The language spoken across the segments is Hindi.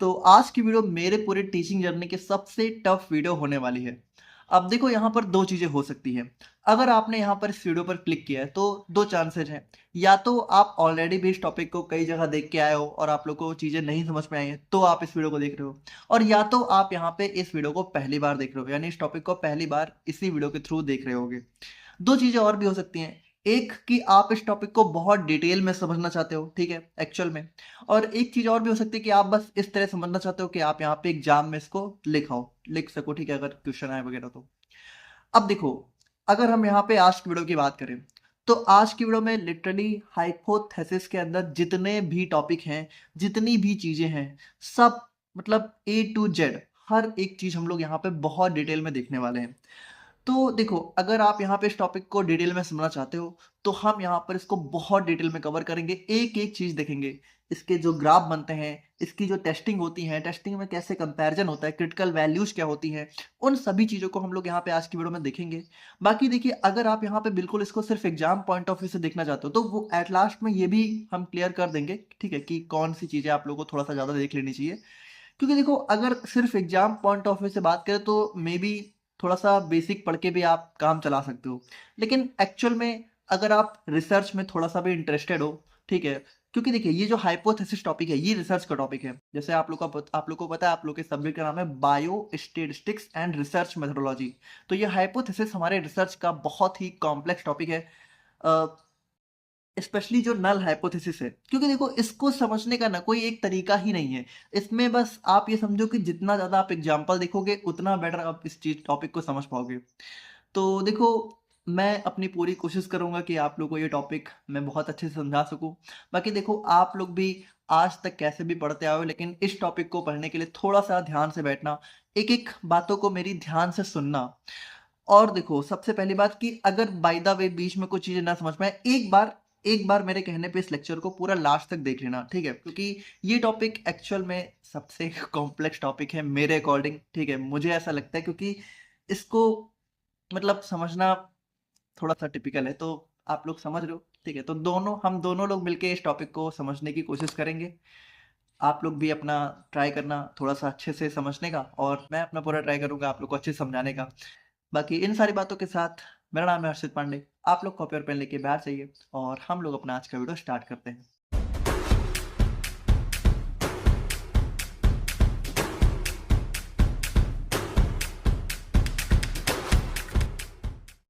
तो आज की वीडियो मेरे पूरे टीचिंग जर्नी की सबसे टफ वीडियो होने वाली है। अब देखो यहाँ पर दो चीज़ें हो सकती हैं। अगर आपने यहाँ पर इस वीडियो पर क्लिक किया है तो दो चांसेस हैं। या तो आप ऑलरेडी भी इस टॉपिक को कई जगह देख के आए हो और आप लोग को चीज़ें नहीं समझ में आई हैं तो आप इस वीडियो को देख रहे हो। और या तो आप यहाँ पे इस वीडियो को पहली बार देख रहे हो, यानी इस टॉपिक को पहली बार इसी वीडियो के थ्रू देख रहे होगे। दो चीज़ें और भी हो सकती हैं। एक कि आप इस टॉपिक को बहुत डिटेल में समझना चाहते हो, ठीक है, एक्चुअल में। और एक चीज़ और भी हो सकती है कि आप बस इस तरह समझना चाहते हो कि आप यहाँ पे एग्जाम में इसको लिख सको, ठीक है, अगर क्वेश्चन आए वगैरह तो। अब देखो, अगर हम यहाँ पे आज की वीडियो की बात करें तो आज की वीडियो में लिटरली हाइपोथेसिस के अंदर जितने भी टॉपिक हैं, जितनी भी चीज़ें हैं, सब मतलब ए टू जेड हर एक चीज़ हम लोग यहाँ पे बहुत डिटेल में देखने वाले हैं। तो देखो, अगर आप यहाँ पे इस टॉपिक को डिटेल में समझना चाहते हो तो हम यहाँ पर इसको बहुत डिटेल में कवर करेंगे, एक एक चीज़ देखेंगे। इसके जो ग्राफ बनते हैं, इसकी जो टेस्टिंग होती है, टेस्टिंग में कैसे कंपैरिजन होता है, क्रिटिकल वैल्यूज क्या होती हैं, उन सभी चीज़ों को हम लोग यहाँ पे आज की वीडियो में देखेंगे। बाकी देखिए, अगर आप यहाँ पे बिल्कुल इसको सिर्फ एग्जाम पॉइंट ऑफ व्यू से देखना चाहते हो तो वो एट लास्ट में ये भी हम क्लियर कर देंगे, ठीक है, कि कौन सी चीज़ें आप लोगों को थोड़ा सा ज़्यादा देख लेनी चाहिए। क्योंकि देखो, अगर सिर्फ एग्जाम पॉइंट ऑफ व्यू से बात करें तो मे बी थोड़ा सा बेसिक पढ़ के भी आप काम चला सकते हो। लेकिन एक्चुअल में अगर आप रिसर्च में थोड़ा सा भी इंटरेस्टेड हो, ठीक है, क्योंकि देखिए ये जो हाइपोथेसिस टॉपिक है ये रिसर्च का टॉपिक है। जैसे आप लोग को पता है, आप लोग के सब्जेक्ट का नाम है bio statistics and research methodology. तो ये हाइपोथेसिस हमारे रिसर्च का बहुत ही कॉम्प्लेक्स टॉपिक है, स्पेशली जो नल हाइपोथेसिस है। क्योंकि देखो, इसको समझने का ना कोई एक तरीका ही नहीं है। इसमें बस आप ये समझो कि जितना ज़्यादा आप एग्जाम्पल देखोगे उतना बेटर आप इस चीज टॉपिक को समझ पाओगे। तो देखो, मैं अपनी पूरी कोशिश करूंगा कि आप लोग को ये टॉपिक मैं बहुत अच्छे से समझा सकूं। बाकी देखो, आप लोग भी आज तक कैसे भी पढ़ते आओ, लेकिन इस टॉपिक को पढ़ने के लिए थोड़ा सा ध्यान से बैठना, एक एक बातों को मेरी ध्यान से सुनना। और देखो, सबसे पहली बात कि अगर बाय द वे बीच में कुछ चीजें ना समझ में आए, एक बार मेरे कहने पे इस लेक्चर को पूरा लास्ट तक देख लेना, ठीक है, क्योंकि ये टॉपिक एक्चुअल में सबसे कॉम्प्लेक्स टॉपिक है मेरे अकॉर्डिंग, ठीक है, मुझे ऐसा लगता है। क्योंकि इसको मतलब समझना थोड़ा सा टिपिकल है, तो आप लोग समझ रहे हो, ठीक है। तो हम दोनों लोग मिलके इस टॉपिक को समझने की कोशिश करेंगे। आप लोग भी अपना ट्राई करना थोड़ा सा अच्छे से समझने का, और मैं अपना पूरा ट्राई करूंगा आप लोग को अच्छे से समझाने का। बाकी इन सारी बातों के साथ, मेरा नाम है हर्षित पांडे। आप लोग कॉपी और पेन लेके बाहर जाइए और हम लोग अपना आज का वीडियो स्टार्ट करते हैं।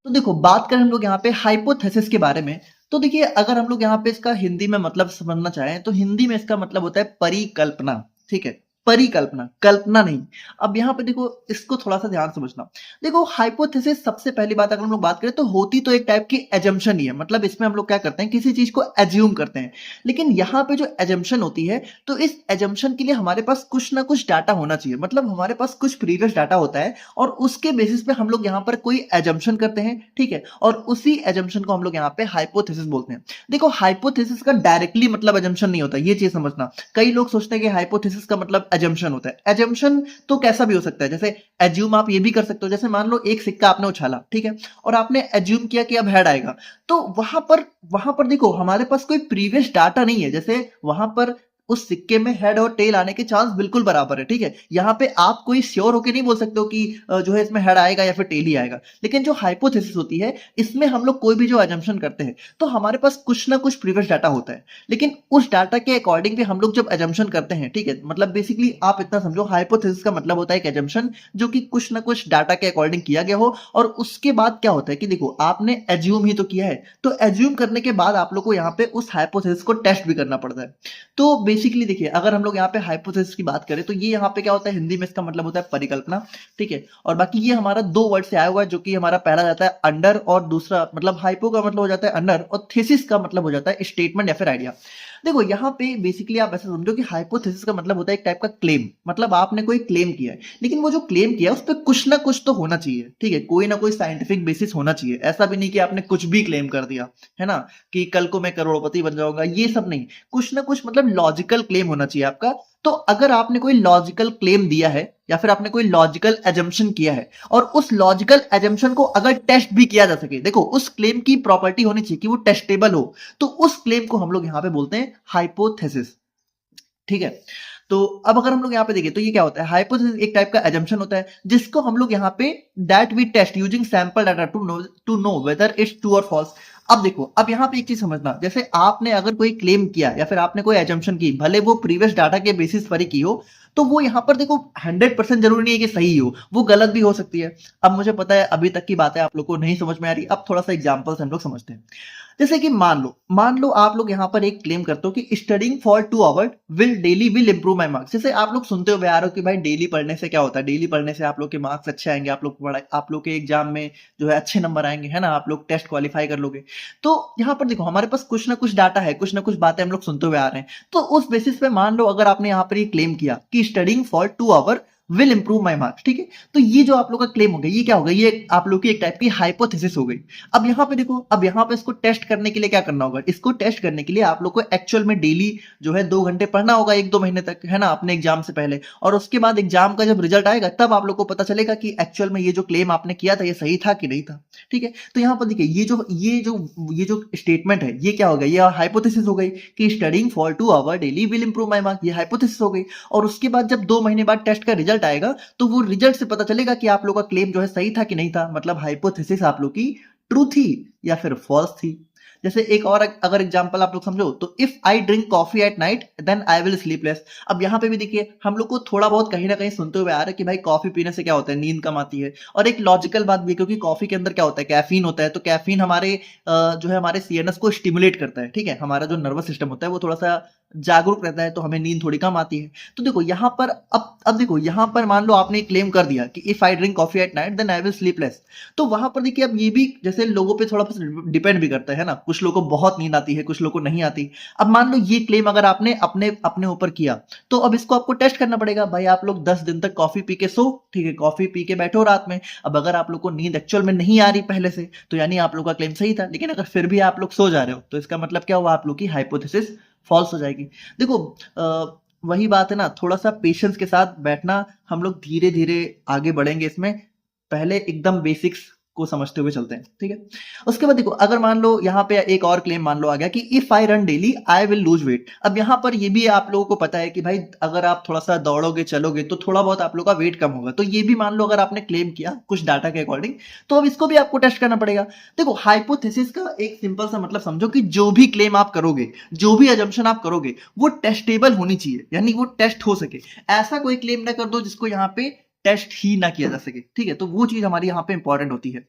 तो देखो, बात करें हम लोग यहाँ पे हाइपोथेसिस के बारे में। तो देखिए, अगर हम लोग यहाँ पे इसका हिंदी में मतलब समझना चाहें तो हिंदी में इसका मतलब होता है परिकल्पना, ठीक है, परिकल्पना, कल्पना नहीं। अब यहाँ पे देखो, इसको थोड़ा सा ध्यान समझना। देखो, हाइपोथेसिस सबसे पहली बात अगर हम लोग बात करें तो होती तो एक टाइप की एजम्पशन ही है। मतलब इसमें हम लोग क्या करते हैं, किसी चीज को एज्यूम करते हैं। लेकिन यहाँ पे जो एजम्पशन होती है, तो इस एजम्पशन के लिए हमारे पास कुछ ना कुछ डाटा होना चाहिए। मतलब हमारे पास कुछ प्रीवियस डाटा होता है और उसके बेसिस पे हम लोग यहाँ पर कोई एजम्पशन करते हैं, ठीक है, और उसी एजम्पशन को हम लोग यहाँ पे हाइपोथेसिस बोलते हैं। देखो, हाइपोथेसिस का डायरेक्टली मतलब एजम्पशन नहीं होता, ये चीज समझना। कई लोग सोचते हैं कि हाइपोथेसिस का मतलब एजम्पशन होता है। एजम्पशन तो कैसा भी हो सकता है, जैसे एज्यूम आप ये भी कर सकते हो। जैसे मान लो एक सिक्का आपने उछाला, ठीक है, और आपने एज्यूम किया कि अब हेड आएगा। तो वहां पर देखो, हमारे पास कोई प्रीवियस डाटा नहीं है। जैसे वहां पर उस सिक्के में हेड और टेल आने के चांस बिल्कुल बराबर है, ठीक है। यहाँ पे आप कोई श्योर होके नहीं बोल सकते हो कि जो है इसमें हेड आएगा या फिर टेल ही आएगा। लेकिन जो हाइपोथेसिस होती है, इसमें हम लोग कोई भी जो एजम्पशन करते हैं तो हमारे पास कुछ ना कुछ प्रीवियस डाटा होता है। लेकिन उस डाटा के अकॉर्डिंग भी हम लोग जब एजम्पशन करते हैं, ठीक है, मतलब बेसिकली आप इतना समझो, हाइपोथेसिस का मतलब होता है एक एजम्पशन जो कि कुछ ना कुछ डाटा के अकॉर्डिंग किया गया हो। और उसके बाद क्या होता है कि देखो, आपने एज्यूम ही तो किया है, तो एज्यूम करने के बाद आप लोग को यहाँ पे उस हाइपोथेसिस को टेस्ट भी करना पड़ता है। तो बेसिकली देखिए, अगर हम लोग यहाँ पे हाइपोथेसिस की बात करें तो ये यहाँ पे क्या होता है, हिंदी में इसका मतलब होता है परिकल्पना, ठीक है। और बाकी ये हमारा दो वर्ड से आया हुआ है, जो कि हमारा पहला जाता है अंडर और दूसरा मतलब हाइपो का मतलब हो जाता है अंडर और थेसिस का मतलब हो जाता है स्टेटमेंट या फिर आइडिया। देखो, यहाँ पे बेसिकली आप ऐसे समझो कि हाइपोथेसिस का मतलब होता है एक टाइप का क्लेम। मतलब आपने कोई क्लेम किया है, लेकिन वो जो क्लेम किया है उस पर कुछ ना कुछ तो होना चाहिए, ठीक है, कोई ना कोई साइंटिफिक बेसिस होना चाहिए। ऐसा भी नहीं कि आपने कुछ भी क्लेम कर दिया, है ना, कि कल को मैं करोड़पति बन जाऊंगा, ये सब नहीं। कुछ ना कुछ मतलब लॉजिकल क्लेम होना चाहिए आपका। तो अगर आपने कोई लॉजिकल क्लेम दिया है या फिर आपने कोई लॉजिकल एजम्पशन किया है और उस लॉजिकल एजम्पशन को अगर टेस्ट भी किया जा सके, देखो उस क्लेम की प्रॉपर्टी होनी चाहिए कि वो टेस्टेबल हो, तो उस क्लेम को हम लोग यहां पे बोलते हैं हाइपोथेसिस, ठीक है। तो अब अगर हम लोग यहाँ पे देखें तो ये क्या होता है, हाइपोथेसिस एक टाइप का एजम्पशन होता है जिसको हम लोग यहाँ पे that we test using sample data to know whether it's true और फॉल्स। अब देखो, अब यहाँ पे एक चीज समझना, जैसे आपने अगर कोई क्लेम किया या फिर आपने कोई एजम्पशन की, भले वो प्रीवियस डाटा के बेसिस पर ही की हो, तो वो यहाँ पर देखो 100% जरूरी नहीं है कि सही हो, वो गलत भी हो सकती है। अब मुझे पता है अभी तक की बातें आप लोग को नहीं समझ में आ रही, अब थोड़ा सा एग्जांपल से हम लोग समझते हैं। जैसे कि मान लो आप लोग यहाँ पर एक क्लेम करते हो कि studying for 2 hour will improve my marks. जैसे आप लोग सुनते हुए आ रहे हो कि भाई डेली पढ़ने से क्या होता है, डेली पढ़ने से आप लोग के मार्क्स अच्छे आएंगे, आप लोग के एग्जाम में जो है अच्छे नंबर आएंगे, है ना, आप लोग टेस्ट क्वालिफाई कर लोगे। तो यहाँ पर देखो हमारे पास कुछ ना कुछ डाटा है, कुछ ना कुछ बातें हम लोग सुनते हुए आ रहे हैं। तो उस बेसिस पे मान लो अगर आपने यहाँ पर ये क्लेम किया कि studying for 2 hour will improve my marks, ठीक है, तो ये जो आप लोग का क्लेम हो गया, ये क्या हो गया, ये आप लोग की एक टाइप की हाइपोथेसिस हो गई। अब यहाँ पे देखो, अब यहाँ पे इसको टेस्ट करने के लिए क्या करना होगा, इसको टेस्ट करने के लिए आप लोग को एक्चुअल में डेली जो है 2 घंटे पढ़ना होगा 1-2 महीने तक, है ना, अपने एग्जाम से पहले। और उसके बाद एग्जाम का जब रिजल्ट आएगा तब आप लोग को पता चलेगा कि एक्चुअल में ये जो क्लेम आपने किया था ये सही था कि नहीं था। ठीक है, तो यहाँ पर देखिए ये जो स्टेटमेंट है ये क्या हो गया, ये हाइपोथेसिस हो गई कि studying for 2 hour daily will improve my marks, ये हाइपोथेसिस हो गई। और उसके बाद जब 2 महीने बाद टेस्ट का रिजल्ट आएगा तो वो रिजल्ट से पता चलेगा कि आप लोग का क्लेम जो है सही था कि नहीं था, मतलब हाइपोथेसिस आप लोग की ट्रू थी या फिर फॉल्स थी। जैसे एक और अगर एग्जांपल आप लोग समझो तो if I drink coffee at night then I will sleep less. अब यहाँ पे भी देखिए हम लोग को थोड़ा बहुत कहीं ना कहीं सुनते हुए आ रहा है कि भाई कॉफी पीने से क्या होता है, नींद कम आती है। और एक लॉजिकल बात भी है, क्योंकि कॉफी के अंदर क्या होता है, कैफीन होता है, तो कैफीन हमारे जो है हमारे सीएनएस को स्टिमुलेट करता है। ठीक है, हमारा जो नर्वस सिस्टम होता है वो थोड़ा सा जागरूक रहता है, तो हमें नींद थोड़ी कम आती है। तो देखो यहाँ पर अब देखो यहाँ पर मान लो आपने क्लेम कर दिया कि if I drink coffee at night then I will sleep less. तो वहां पर देखिए अब ये भी जैसे लोगों पे थोड़ा डिपेंड भी करता है ना, कुछ लोगों को बहुत नींद आती है, कुछ लोगों को नहीं आती। अब मान लो ये क्लेम अगर आपने अपने अपने ऊपर किया तो अब इसको आपको टेस्ट करना पड़ेगा। भाई आप लोग 10 दिन तक कॉफी पी के सो, ठीक है, कॉफी पी के बैठो रात में। अब अगर आप लोग को नींद एक्चुअल में नहीं आ रही पहले से, तो यानी आप लोग का क्लेम सही था। लेकिन अगर फिर भी आप लोग सो जा रहे हो तो इसका मतलब क्या हुआ, आप लोग की हाइपोथेसिस फॉल्स हो जाएगी। देखो वही बात है ना, थोड़ा सा पेशेंस के साथ बैठना, हम लोग धीरे धीरे आगे बढ़ेंगे इसमें, पहले एकदम बेसिक्स को समझते हुए चलते हैं। ठीक है, उसके बाद देखो अगर मान लो यहाँ पे एक और क्लेम मान लो आ गया कि if I run daily I will lose weight. अब यहाँ पर ये भी आप लोगों को पता है कि भाई अगर आप थोड़ा सा दौड़ोगे चलोगे तो थोड़ा बहुत आप लोग का वेट कम होगा। तो ये भी मान लो अगर आपने क्लेम किया कुछ डाटा के अकॉर्डिंग, तो अब इसको भी आपको टेस्ट करना पड़ेगा। देखो हाइपोथेसिस का एक सिंपल सा मतलब समझो कि जो भी क्लेम आप करोगे, जो भी अजम्पशन आप करोगे, वो टेस्टेबल होनी चाहिए, यानी वो टेस्ट हो सके। ऐसा कोई क्लेम ना कर दो जिसको यहाँ पे टेस्ट ही ना किया जा सके। ठीक है, तो वो चीज हमारी यहाँ पे इंपॉर्टेंट होती है।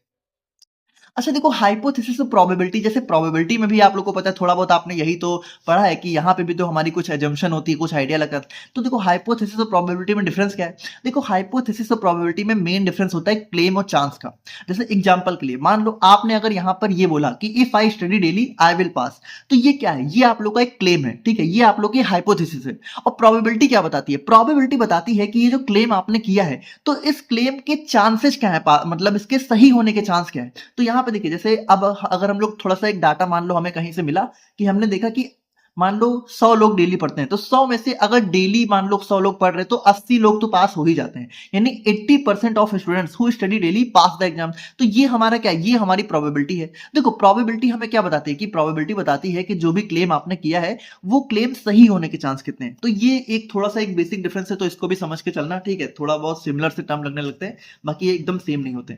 अच्छा देखो हाइपोथेसिस और प्रोबेबिलिटी, जैसे प्रोबेबिलिटी में भी आप लोग को पता है, थोड़ा बहुत आपने यही तो पढ़ा है कि यहाँ पे भी तो हमारी कुछ एजम्पशन होती है, कुछ आइडिया लगता है। तो देखो हाइपोथेसिस और प्रोबेबिलिटी में डिफरेंस क्या है। देखो हाइपोथेसिस और प्रोबेबिलिटी में मेन डिफरेंस होता है क्लेम और चांस का। जैसे एग्जांपल के लिए मान लो आपने अगर यहाँ पर ये बोला कि if I study daily I will pass, तो ये क्या है, ये आप लोग का एक क्लेम है। ठीक है, ये आप लोग की हाइपोथेसिस है। और प्रोबेबिलिटी क्या बताती है, प्रोबेबिलिटी बताती है कि ये जो क्लेम आपने किया है तो इस क्लेम के चांसेस क्या है, मतलब इसके सही होने के चांस क्या है। तो यहाँ पे देखिए जैसे अब अगर हम लोग थोड़ा सा एक डाटा मान लो हमें कहीं से मिला कि हमने देखा कि मान लो 100 लोग डेली पढ़ते हैं, तो 100 में से अगर डेली मान लो 100 लोग पढ़ रहे हैं तो 80 लोग तो पास हो ही जाते हैं, यानी 80% of students who study daily pass the exam. तो ये हमारा क्या है, ये हमारी प्रोबेबिलिटी है। देखो प्रोबेबिलिटी हमें क्या बताती है कि प्रोबेबिलिटी बताती है कि जो भी क्लेम आपने किया है वो क्लेम सही होने के चांस कितने हैं। तो ये एक थोड़ा सा एक बेसिक डिफरेंस है, तो इसको भी समझ के चलना। ठीक है, थोड़ा बहुत सिमिलर से टर्म लगने लगते हैं, बाकी ये एकदम सेम नहीं होते।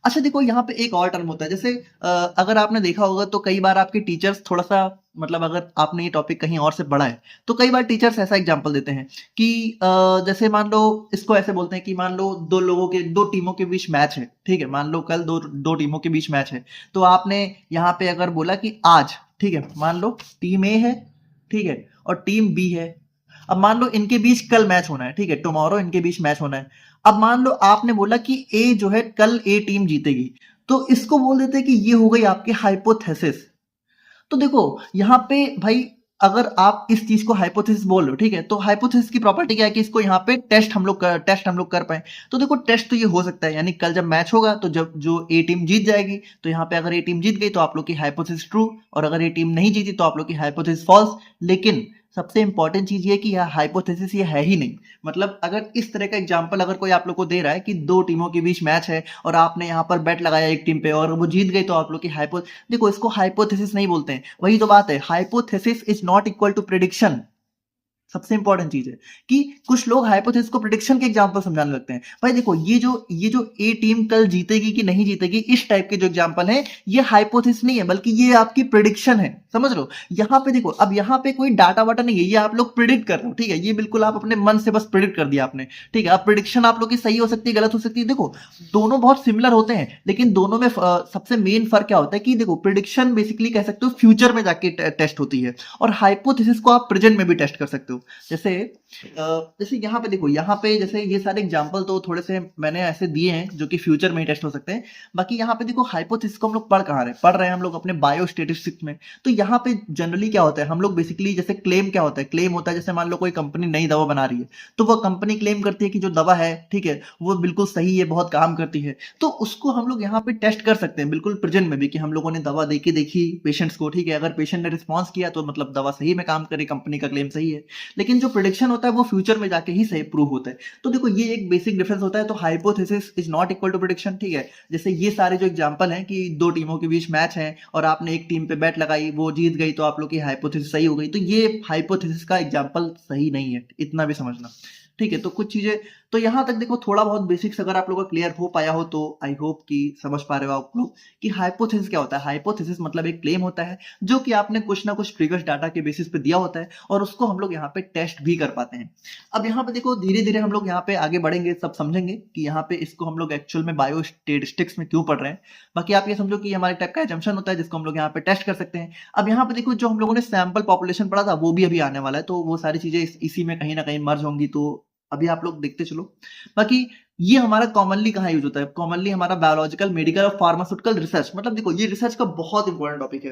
अच्छा देखो यहाँ पे एक और टर्म होता है, जैसे अगर आपने देखा होगा तो कई बार आपके टीचर्स थोड़ा सा, मतलब अगर आपने ये टॉपिक कहीं और से पढ़ा है तो कई बार टीचर्स ऐसा एग्जांपल देते हैं कि जैसे मान लो इसको ऐसे बोलते हैं कि मान लो दो टीमों के बीच मैच है। ठीक है, मान लो कल दो टीमों के बीच मैच है, तो आपने यहाँ पे अगर बोला कि आज, ठीक है, मान लो टीम ए है, ठीक है, और टीम बी है। अब मान लो इनके बीच कल मैच होना है, ठीक है, टुमारो इनके बीच मैच होना है। अब मान लो आपने बोला कि ए जो है कल ए टीम जीतेगी, तो इसको बोल देते हैं कि ये हो गई आपकी हाइपोथेसिस। तो देखो यहाँ पे भाई अगर आप इस चीज को हाइपोथेसिस बोल रहे हो, ठीक है, तो हाइपोथेसिस की प्रॉपर्टी क्या है कि इसको यहाँ पे टेस्ट हम लोग कर पाए। तो देखो टेस्ट तो ये हो सकता है, यानी कल जब मैच होगा तो जब जो ए टीम जीत जाएगी, तो यहाँ पे अगर ए टीम जीत गई तो आप लोग की हाइपोथेसिस ट्रू, और अगर ए टीम नहीं जीती तो आप लोग की हाइपोथेसिस फॉल्स। लेकिन सबसे इंपॉर्टेंट चीज ये कि यह हाइपोथेसिस ये है ही नहीं। मतलब अगर इस तरह का एग्जांपल अगर कोई आप लोग को दे रहा है कि दो टीमों के बीच मैच है और आपने यहाँ पर बेट लगाया एक टीम पे और वो जीत गई, तो आप लोग की देखो इसको हाइपोथेसिस नहीं बोलते हैं। वही तो बात है, hypothesis is not equal to prediction. सबसे इंपॉर्टेंट चीज है कि कुछ लोग हाइपोथेसिस को प्रिडिक्शन के एग्जांपल समझाने लगते हैं। भाई देखो, ये जो ए टीम कल जीतेगी कि नहीं जीतेगी, इस टाइप के जो एग्जांपल है, ये हाइपोथेसिस नहीं है, बल्कि ये आपकी प्रिडिक्शन है। समझ लो, यहाँ पे देखो, अब यहाँ पे कोई डाटा वाटा नहीं है, ये आप लोग प्रिडिक्ट कर रहे हो, ठीक है। ये बिल्कुल आप अपने मन से बस प्रिडिक्ट कर दिया आपने, ठीक है। अब प्रिडिक्शन आप लोग की सही हो सकती है, गलत हो सकती है। देखो, दोनों बहुत सिमिलर होते हैं, लेकिन दोनों में सबसे मेन फर्क क्या होता है कि देखो, प्रिडिक्शन बेसिकली कह सकते हो फ्यूचर में जाके टेस्ट होती है, और हाइपोथेसिस को आप प्रेजेंट में भी टेस्ट कर सकते हो। जैसे यहाँ पे देखो, यहाँ पे जैसे ये सारे एग्जांपल तो थोड़े से मैंने ऐसे दिए हैं जो कि फ्यूचर में ही टेस्ट हो सकते हैं। बाकी यहाँ पे देखो, हाइपोथेसिस को हम लोग पढ़ रहे हैं हम लोग अपने बायोस्टैटिस्टिक्स में। तो यहाँ पे जनरली क्या होता है, हम लोग बेसिकली जैसे क्लेम क्या होता है, क्लेम होता है जैसे मान लो कोई कंपनी नई दवा बना रही है, तो वो कंपनी क्लेम करती है कि जो दवा है, ठीक है, वो बिल्कुल सही है, बहुत काम करती है। तो उसको हम लोग यहाँ पे टेस्ट कर सकते हैं बिल्कुल प्रेजेंट में भी, कि हम लोगों ने दवा दे के देखी पेशेंट्स को, ठीक है। अगर पेशेंट ने रिस्पॉन्स किया तो मतलब दवा सही में काम करे, कंपनी का क्लेम सही है। लेकिन जो प्रिडिक्शन होता है वो फ्यूचर में जाके ही सही प्रूव होता है। तो देखो, ये एक बेसिक डिफरेंस होता है। तो hypothesis is not equal to prediction, ठीक है। जैसे ये सारे जो एग्जांपल हैं कि दो टीमों के बीच मैच है और आपने एक टीम पे बैट लगाई, वो जीत गई, तो आप लोग की हाइपोथेसिस सही हो गई, तो ये हाइपोथेसिस का एग्जांपल सही नहीं है, इतना भी समझना, ठीक है। तो कुछ चीजें तो यहां तक देखो, थोड़ा बहुत बेसिक्स अगर आप लोगों को क्लियर हो पाया हो, तो आई होप कि समझ पा रहे हो आप लोग कि हाइपोथेसिस क्या होता है। हाइपोथेसिस मतलब एक क्लेम होता है जो कि आपने कुछ ना कुछ प्रीवियस डाटा के बेसिस पे दिया होता है, और उसको हम लोग यहाँ पे टेस्ट भी कर पाते हैं। अब यहाँ पे देखो, धीरे धीरे हम लोग यहाँ पे आगे बढ़ेंगे, सब समझेंगे कि यहाँ पे इसको हम लोग एक्चुअल में बायोस्टैटिस्टिक्स में क्यों पढ़ रहे हैं। बाकी आप ये समझो कि हमारे टाइप का एजम्पशन होता है जिसको हम लोग यहाँ पे टेस्ट कर सकते हैं। अब यहाँ पे देखो, जो हम लोगों ने सैंपल पॉपुलेशन पढ़ा था वो भी अभी आने वाला है, तो वो सारी चीजें इसी में कहीं ना कहीं मर्ज होंगी, तो अभी आप लोग देखते चलो। बाकी ये हमारा कॉमनली कहाँ यूज होता है, कॉमनली हमारा बायोलॉजिकल, मेडिकल और फार्मास्यूटिकल रिसर्च। मतलब देखो, ये रिसर्च का बहुत इंपॉर्टेंट टॉपिक है।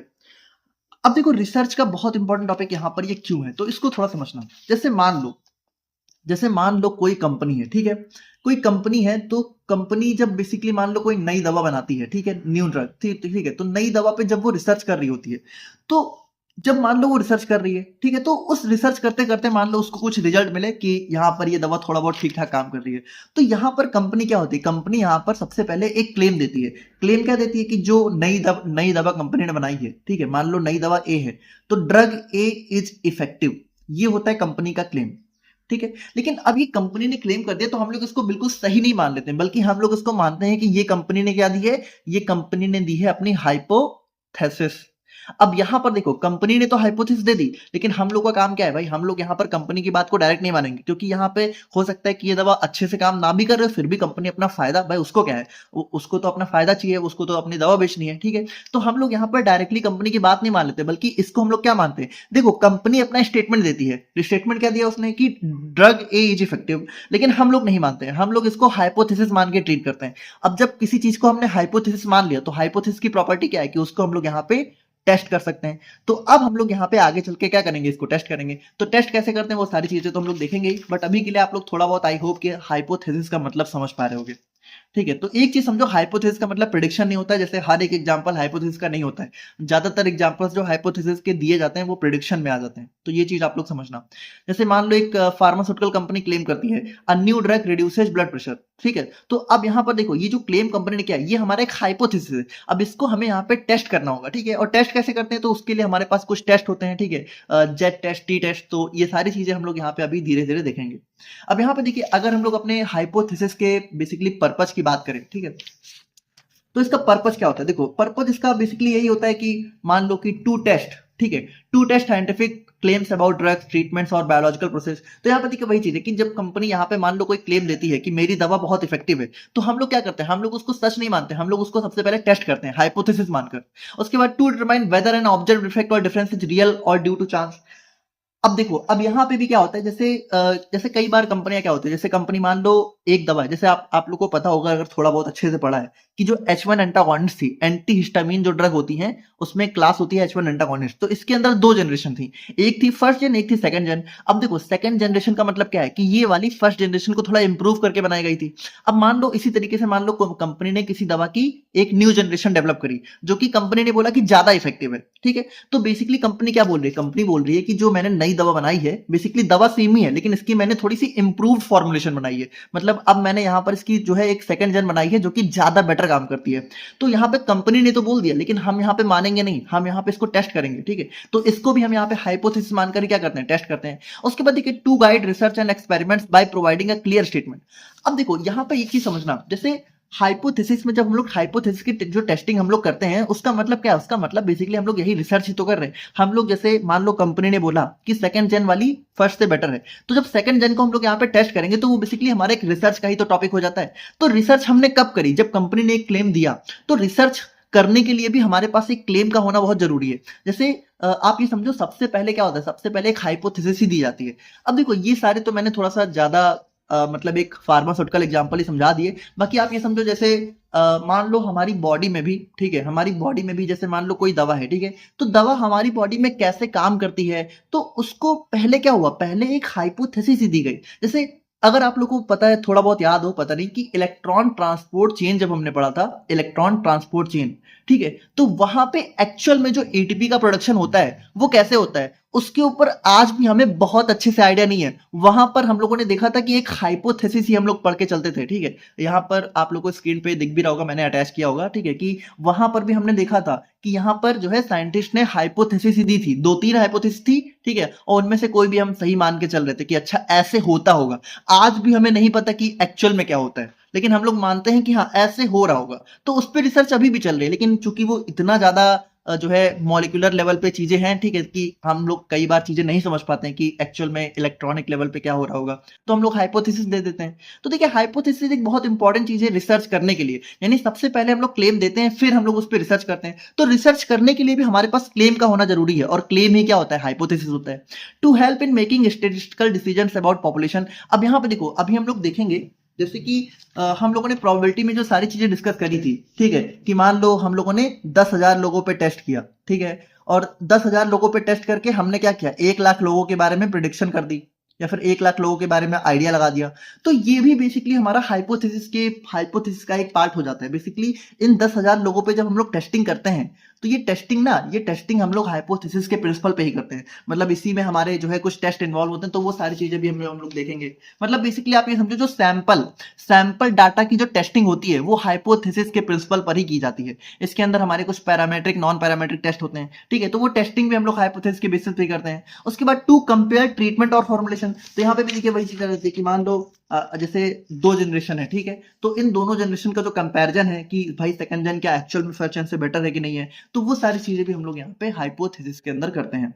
अब देखो, रिसर्च का बहुत इंपॉर्टेंट टॉपिक यहाँ पर ये क्यों है, तो इसको थोड़ा समझना। जैसे मान लो कोई कंपनी है, ठीक है। कोई कंपनी है, तो कंपनी जब बेसिकली मान लो कोई नई दवा बनाती है, ठीक है, न्यू ड्रग, ठीक है। तो नई दवा पे जब वो रिसर्च कर रही होती है, तो जब मान लो वो रिसर्च कर रही है, ठीक है, तो उस रिसर्च करते करते मान लो उसको कुछ रिजल्ट मिले कि यहाँ पर ये दवा थोड़ा बहुत ठीक ठाक काम कर रही है, तो यहाँ पर कंपनी क्या होती है, कंपनी यहाँ पर सबसे पहले एक क्लेम देती है। क्लेम क्या देती है कि जो नई दवा कंपनी ने बनाई है, ठीक है, मान लो नई दवा ए है, तो ड्रग ए इज इफेक्टिव, ये होता है कंपनी का क्लेम, ठीक है। लेकिन अब ये कंपनी ने क्लेम कर दिया, तो हम लोग इसको बिल्कुल सही नहीं मान लेते, बल्कि हम लोग इसको मानते हैं कि ये कंपनी ने क्या दी है, ये कंपनी ने दी है अपनी हाइपोथेसिस। अब यहां पर देखो, कंपनी ने तो हाइपोथेसिस दे दी, लेकिन हम लोग का काम क्या है भाई, हम लोग यहाँ पर कंपनी की बात को डायरेक्ट नहीं मानेंगे, क्योंकि यहाँ पे हो सकता है कि ये दवा अच्छे से काम ना भी कर रहे हो, फिर भी कंपनी अपना फायदा, भाई उसको क्या है, उसको तो अपना फायदा चाहिए, उसको तो अपनी दवा बेचनी है, ठीक है। तो हम लोग यहाँ पर डायरेक्टली कंपनी की बात नहीं मान लेते, बल्कि इसको हम लोग क्या मानते हैं, देखो, कंपनी अपना स्टेटमेंट देती है, स्टेटमेंट क्या दिया उसने कि ड्रग ए इज इफेक्टिव, लेकिन हम लोग नहीं मानते हैं, हम लोग इसको हाइपोथेसिस मान के ट्रीट करते हैं। अब जब किसी चीज को हमने हाइपोथेसिस मान लिया, तो हाइपोथेसिस की प्रॉपर्टी क्या है कि उसको हम लोग यहाँ पे टेस्ट कर सकते हैं। तो अब हम लोग यहाँ पे आगे चल के क्या करेंगे, इसको टेस्ट करेंगे। तो टेस्ट कैसे करते हैं वो सारी चीजें तो हम लोग देखेंगे ही, बट अभी के लिए आप लोग थोड़ा बहुत आई होप कि हाइपोथेसिस का मतलब समझ पा रहे होगे, ठीक है। तो एक चीज समझो, हाइपोथेसिस का मतलब प्रेडिक्शन नहीं होता है, जैसे हर एक एग्जांपल हाइपोथेसिस का नहीं होता है। ज्यादातर एग्जांपल्स जो हाइपोथेसिस के दिए जाते हैं वो प्रेडिक्शन में आ जाते हैं, तो ये चीज आप लोग समझना। जैसे मान लो एक फार्मास्यूटिकल कंपनी क्लेम करती है a new drug reduces blood pressure, ठीक है। तो अब यहाँ पर देखो, ये जो क्लेम कंपनी ने किया ये हमारा एक हाइपोथेसिस है। अब इसको हमें यहाँ पे टेस्ट करना होगा, ठीक है। और टेस्ट कैसे करते हैं, तो उसके लिए हमारे पास कुछ टेस्ट होते हैं, ठीक है, जेट टेस्ट, टी टेस्ट, तो ये सारी चीजें हम लोग यहाँ पे अभी धीरे धीरे देखेंगे। अब यहाँ पे देखिए, अगर हम लोग अपने हाइपोथेसिस के बेसिकली पर्पस की बात करें, ठीक है, तो इसका पर्पस क्या होता है, देखो, पर्पस इसका बेसिकली यही होता है कि मान लो कि टू टेस्ट, ठीक है, to test scientific claims about drugs, treatments और बायोलॉजिकल प्रोसेस। तो यहाँ पर देखिए वही चीज है कि जब कंपनी यहाँ पे मान लो कोई क्लेम देती है कि मेरी दवा बहुत इफेक्टिव है, तो हम लोग क्या करते हैं, हम लोग उसको सच नहीं मानते, हम लोग उसको सबसे पहले टेस्ट करते हैं हाइपोथेसिस मानकर। उसके बाद to determine whether an observe effect और डिफरेंस इज रियल और ड्यू टू चांस। अब देखो, अब यहाँ पे भी क्या होता है, जैसे कई बार कंपनियां क्या होती है, जैसे कंपनी मान लो एक दवा है, जैसे आप लोग को पता होगा अगर थोड़ा बहुत अच्छे से पढ़ा है, कि जो H1 एंटागोनिस्ट थी, एंटी हिस्टामिन जो ड्रग होती है उसमें क्लास होती है H1 एंटागोनिस्ट। तो इसके अंदर दो जनरेशन थी, एक थी फर्स्ट जन, एक थी सेकंड जन। अब देखो, सेकंड जनरेशन का मतलब क्या है कि ये वाली फर्स्ट जनरेशन को थोड़ा इंप्रूव करके बनाई गई थी। अब मान लो इसी तरीके से मान लो कंपनी ने किसी दवा की एक न्यू जनरेशन डेवलप करी, जो कि कंपनी ने बोला कि ज्यादा इफेक्टिव है, ठीक है। तो बेसिकली कंपनी क्या बोल रही है, कंपनी बोल रही है कि जो मैंने नई दवा बनाई है, बेसिकली दवा सेम ही है, लेकिन इसकी मैंने थोड़ी सी इंप्रूव्ड फॉर्मुलेशन बनाई है। मतलब अब मैंने यहाँ पर इसकी जो है एक सेकंड जन बनाई है जो कि ज्यादा बेटर काम करती है। तो यहाँ पे कंपनी ने तो बोल दिया, लेकिन हम यहाँ पे मानेंगे नहीं, हम यहाँ पे इसको टेस्ट करेंगे, ठीक है। तो इसको भी हम यहाँ पे हाइपोथेसिस मानकर क्या करते हैं, टेस्ट करते हैं। उसके बाद देखिए, to guide research and experiments by providing a clear statement. अब देखो यहाँ पे एक चीज समझना, जैसे हाइपोथेसिस में जब हम लोग हाइपोथेसिस की जो टेस्टिंग हम लोग करते हैं, उसका मतलब क्या है, उसका मतलब बेसिकली हम लोग यही रिसर्च ही तो कर रहे हैं। हम लोग जैसे मान लो कंपनी ने बोला कि सेकंड जेन वाली फर्स्ट से बेटर है, तो जब सेकंड जेन को हम लोग यहाँ पे टेस्ट करेंगे तो वो बेसिकली हमारे एक रिसर्च का ही तो टॉपिक हो जाता है। तो रिसर्च हमने कब करी, जब कंपनी ने एक क्लेम दिया। तो रिसर्च करने के लिए भी हमारे पास एक क्लेम का होना बहुत जरूरी है। जैसे आप ये समझो, सबसे पहले क्या होता है, सबसे पहले एक हाइपोथेसिस ही दी जाती है। अब देखो ये सारे तो मैंने थोड़ा सा ज्यादा मतलब एक फार्मास्यूटिकल एग्जांपल ही समझा दिए। बाकी आप ये समझो, जैसे मान लो हमारी बॉडी में भी, ठीक है, हमारी बॉडी में भी जैसे मान लो कोई दवा है, ठीक है, तो दवा हमारी बॉडी में कैसे काम करती है, तो उसको पहले क्या हुआ, पहले एक हाइपोथेसिस ही दी गई। जैसे अगर आप लोगों को पता है, थोड़ा बहुत याद हो, पता नहीं, कि इलेक्ट्रॉन ट्रांसपोर्ट चेन जब हमने पढ़ा था, इलेक्ट्रॉन ट्रांसपोर्ट चेन, ठीक है, तो वहां पे एक्चुअल में जो एटीपी का प्रोडक्शन होता है वो कैसे होता है, उसके ऊपर आज भी हमें बहुत अच्छे से आइडिया नहीं है। वहां पर हम लोगों ने देखा था कि एक हाइपोथेसिस ही हम लोग पढ़ के चलते थे, ठीक है। यहाँ पर आप लोगों को स्क्रीन पे दिख भी रहा होगा, मैंने अटैच किया होगा, ठीक है, कि वहां पर भी हमने देखा था कि यहाँ पर जो है साइंटिस्ट ने हाइपोथेसिस ही दी थी, 2-3 हाइपोथेसिस थी, ठीक है, और उनमें से कोई भी हम सही मान के चल रहे थे कि अच्छा ऐसे होता होगा। आज भी हमें नहीं पता कि एक्चुअल में क्या होता है, लेकिन हम लोग मानते हैं कि हाँ ऐसे हो रहा होगा। तो उस पर रिसर्च अभी भी चल रही है, लेकिन चूंकि वो इतना ज्यादा जो है मॉलिक्यूलर लेवल पे चीजें हैं, ठीक है, कि हम लोग कई बार चीजें नहीं समझ पाते हैं कि एक्चुअल में इलेक्ट्रॉनिक लेवल पे क्या हो रहा होगा, तो हम लोग हाइपोथेसिस दे देते हैं। तो देखिए, हाइपोथेसिस एक बहुत इंपॉर्टेंट चीज है रिसर्च करने के लिए। यानी सबसे पहले हम लोग क्लेम देते हैं, फिर हम लोग उस पर रिसर्च करते हैं। तो रिसर्च करने के लिए भी हमारे पास क्लेम का होना जरूरी है, और क्लेम ही क्या होता है, हाइपोथेसिस होता है। To help in making statistical decisions about population. अब यहाँ पे देखो, अभी हम लोग देखेंगे जैसे कि हम लोगों ने प्रोबेबिलिटी में जो सारी चीजें डिस्कस करी थी, ठीक है, कि मान लो हम लोगों ने 10,000 लोगों पे टेस्ट किया, ठीक है, और 10,000 लोगों पे टेस्ट करके हमने क्या किया, 1 लाख लोगों के बारे में प्रिडिक्शन कर दी, या फिर 1 लाख लोगों के बारे में आइडिया लगा दिया। तो ये भी बेसिकली हमारा हाइपोथेसिस का एक पार्ट हो जाता है। बेसिकली इन 10,000 लोगों पे जब हम लोग टेस्टिंग करते हैं, तो ये टेस्टिंग हम लोग हाइपोथेसिस के प्रिंसिपल पे ही करते हैं। मतलब इसी में हमारे जो है कुछ टेस्ट इन्वॉल्व होते हैं, तो वो सारी चीजें भी हम लोग देखेंगे। मतलब बेसिकली आप ये समझो, जो सैंपल डाटा की जो टेस्टिंग होती है वो हाइपोथेसिस के प्रिंसिपल पर ही की जाती है। इसके अंदर हमारे कुछ पैरामेट्रिक, नॉन पैरामेट्रिक टेस्ट होते हैं, ठीक है, तो वो टेस्टिंग भी हम लोग हाइपोथेसिस के बेसिस पे करते हैं। उसके बाद टू कंपेयर ट्रीटमेंट और फॉर्मुलेशन। तो यहाँ पे भी देखिए वही चीज रहती है कि मान लो जैसे 2 जनरेशन है, ठीक है, तो इन दोनों जनरेशन का जो कंपैरिजन है कि भाई सेकंड जन क्या एक्चुअल में फर्स्ट जन से बेटर है कि नहीं है, तो वो सारी चीजें भी हम लोग यहाँ पे हाइपोथेसिस के अंदर करते हैं।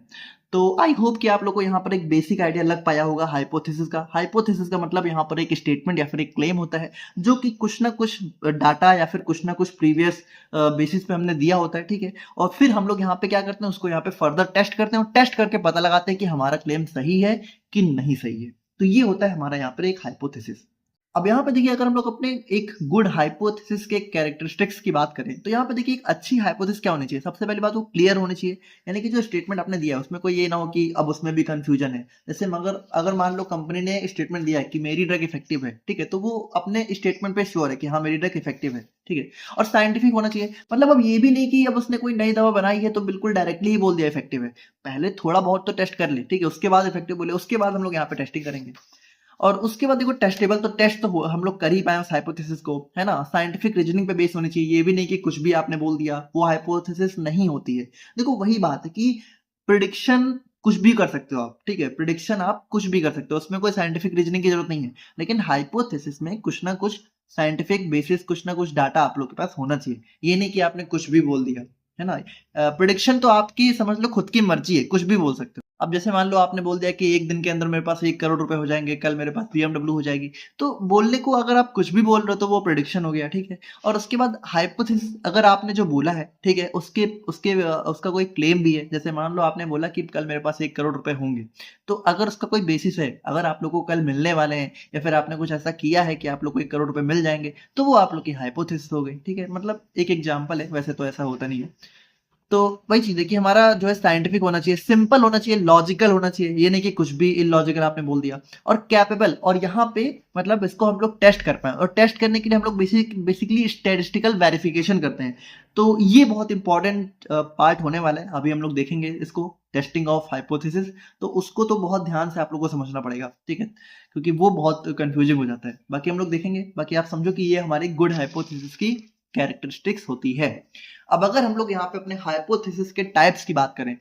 तो आई होप कि आप लोग को यहाँ पर एक बेसिक आइडिया लग पाया होगा हाइपोथेसिस का। हाइपोथेसिस का मतलब यहाँ पर एक स्टेटमेंट या फिर एक क्लेम होता है, जो कि कुछ ना कुछ डाटा या फिर कुछ ना कुछ प्रीवियस बेसिस पे हमने दिया होता है, ठीक है, और फिर हम लोग यहाँ पे क्या करते हैं, उसको यहाँ पे फर्दर टेस्ट करते हैं, और टेस्ट करके पता लगाते हैं कि हमारा क्लेम सही है कि नहीं सही है। तो ये होता है हमारा यहाँ पर एक हाइपोथेसिस। अब यहाँ पे देखिए, अगर हम लोग अपने एक गुड हाइपोथेसिस के कैरेक्टरिस्टिक्स की बात करें, तो यहाँ पे देखिए एक अच्छी हाइपोथेसिस क्या होनी चाहिए, सबसे पहली बात वो क्लियर होनी चाहिए। यानी कि जो स्टेटमेंट आपने दिया है उसमें कोई ये ना हो कि अब उसमें भी कंफ्यूजन है। जैसे मगर अगर मान लो कंपनी ने स्टेटमेंट दिया है कि मेरी ड्रग इफेक्टिव है, ठीक है, तो वो अपने स्टेटमेंट पे श्योर है कि हाँ मेरी ड्रग इफेक्टिव है, ठीक है, और साइंटिफिक होना चाहिए। मतलब अब ये भी नहीं कि अब उसने कोई नई दवा बनाई है तो बिल्कुल डायरेक्टली ही बोल दिया इफेक्टिव है। पहले थोड़ा बहुत तो टेस्ट कर ले, ठीक है, उसके बाद इफेक्टिव बोले, उसके बाद हम लोग यहाँ पे टेस्टिंग करेंगे। और उसके बाद देखो टेस्टेबल, तो टेस्ट तो हम लोग कर ही पाए उस हाइपोथेसिस को, है ना, साइंटिफिक रीजनिंग पे बेस होनी चाहिए। ये भी नहीं कि कुछ भी आपने बोल दिया, वो हाइपोथेसिस नहीं होती है। देखो वही बात है कि प्रिडिक्शन कुछ भी कर सकते हो आप, ठीक है, प्रिडिक्शन आप कुछ भी कर सकते हो, उसमें कोई साइंटिफिक रीजनिंग की जरूरत नहीं है। लेकिन हाइपोथेसिस में कुछ ना कुछ साइंटिफिक बेसिस, कुछ ना कुछ डाटा आप लोग के पास होना चाहिए। ये नहीं कि आपने कुछ भी बोल दिया, है ना। प्रिडिक्शन तो आपकी समझ लो खुद की मर्जी है, कुछ भी बोल सकते हो। अब जैसे मान लो आपने बोल दिया कि एक दिन के अंदर मेरे पास 1 करोड़ रुपए हो जाएंगे, कल मेरे पास BMW हो जाएगी, तो बोलने को अगर आप कुछ भी बोल रहे हो तो वो प्रिडिक्शन हो गया, ठीक है। और उसके बाद हाइपोथेसिस, अगर आपने जो बोला है, ठीक है, उसके उसके उसका कोई क्लेम भी है। जैसे मान लो आपने बोला कि कल मेरे पास 1 करोड़ रुपए होंगे, तो अगर उसका कोई बेसिस है, अगर आप लोग को कल मिलने वाले हैं, या फिर आपने कुछ ऐसा किया है कि आप लोग को 1 करोड़ रुपए मिल जाएंगे, तो वो आप लोग की हाइपोथेसिस हो गई, ठीक है। मतलब एक एग्जाम्पल है, वैसे तो ऐसा होता नहीं है। तो वही चीज है कि हमारा जो है साइंटिफिक होना चाहिए, सिंपल होना चाहिए, लॉजिकल होना चाहिए, ये नहीं कि कुछ भी इलॉजिकल आपने बोल दिया, और कैपेबल। और यहाँ पे मतलब इसको हम लोग टेस्ट कर पाए, और टेस्ट करने के लिए हम लोग बेसिकली स्टैटिस्टिकल वेरिफिकेशन करते हैं। तो ये बहुत इंपॉर्टेंट पार्ट होने वाला है, अभी हम लोग देखेंगे इसको, टेस्टिंग ऑफ हाइपोथेसिस। तो उसको तो बहुत ध्यान से आप लोगों को समझना पड़ेगा, ठीक है, क्योंकि वो बहुत कंफ्यूजिंग हो जाता है। बाकी हम लोग देखेंगे, बाकी आप समझो कि ये हमारी गुड हाइपोथेसिस की कैरेक्टरिस्टिक्स होती है। अब अगर हम लोग यहाँ पे अपने हाइपोथेसिस के टाइप्स की बात करें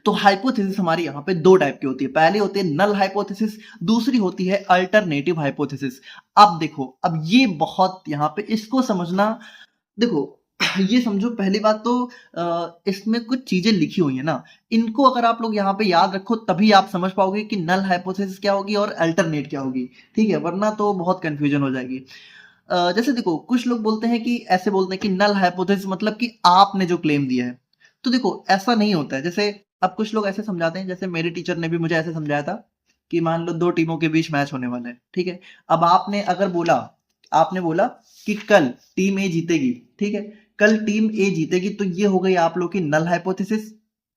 तो हाइपोथेसिस हमारी यहाँ पे दो टाइप की होती है। पहले होती है नल हाइपोथेसिस, दूसरी होती है अल्टरनेटिव हाइपोथेसिस। अब देखो, अब ये बहुत यहाँ पे इसको समझना, देखो ये समझो, पहली बात तो इसमें कुछ चीजें लिखी हुई है ना, इनको अगर आप लोग यहाँ पे याद रखो तभी आप समझ पाओगे कि नल हाइपोथेसिस क्या होगी और अल्टरनेट क्या होगी, ठीक है, वरना तो बहुत कंफ्यूजन हो जाएगी। जैसे देखो, कुछ लोग बोलते हैं कि ऐसे बोलते हैं कि नल हाइपोथेसिस मतलब कि आपने जो क्लेम दिया है, तो देखो ऐसा नहीं होता है। जैसे अब कुछ लोग ऐसे समझाते हैं, जैसे मेरे टीचर ने भी मुझे ऐसे समझाया था कि मान लो दो टीमों के बीच मैच होने वाला है, ठीक है, अब आपने अगर बोला, आपने बोला कि कल टीम ए जीतेगी, ठीक है, कल टीम ए जीतेगी, तो ये हो गई आप लोग की नल हाइपोथेसिस,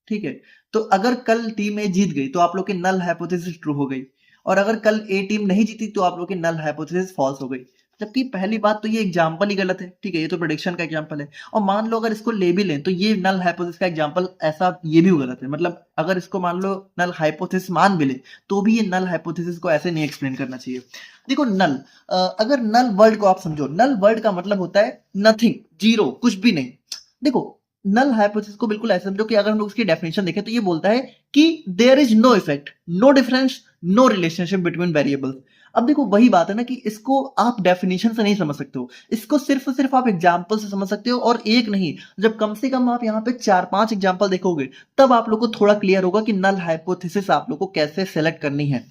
ठीक है। तो अगर कल टीम ए जीत गई तो आप लोग की नल हाइपोथेसिस ट्रू हो गई, और अगर कल ए टीम नहीं जीती तो आप लोग की नल हाइपोथेसिस फॉल्स हो गई। जबकि पहली बात तो ये एग्जाम्पल ही गलत है, ठीक है, ये तो प्रेडिक्शन का एग्जाम्पल है। और मान लो अगर इसको ले भी लें तो ये नल हाइपोथेसिस का एग्जाम्पल ऐसा ये भी गलत है, मतलब अगर इसको मान लो नल हाइपोथेसिस मान भी ले तो भी ये नल हाइपोथेसिस को ऐसे नहीं एक्सप्लेन करना चाहिए। देखो नल, अगर नल वर्ड को आप समझो, नल वर्ड का मतलब होता है नथिंग, जीरो, कुछ भी नहीं। देखो नल हाइपोथेसिस को बिल्कुल ऐसे समझो कि अगर हम लोग उसकी डेफिनेशन देखें तो ये बोलता है कि there is no effect, no difference, no relationship between variables. अब देखो वही बात है ना कि इसको आप डेफिनेशन से नहीं समझ सकते हो, इसको सिर्फ सिर्फ आप एग्जाम्पल से समझ सकते हो, और एक नहीं, जब कम से कम आप यहाँ पे 4-5 एग्जाम्पल देखोगे तब आप लोग को थोड़ा क्लियर होगा कि नल हाइपोथेसिस आप लोग को कैसे सेलेक्ट करनी है।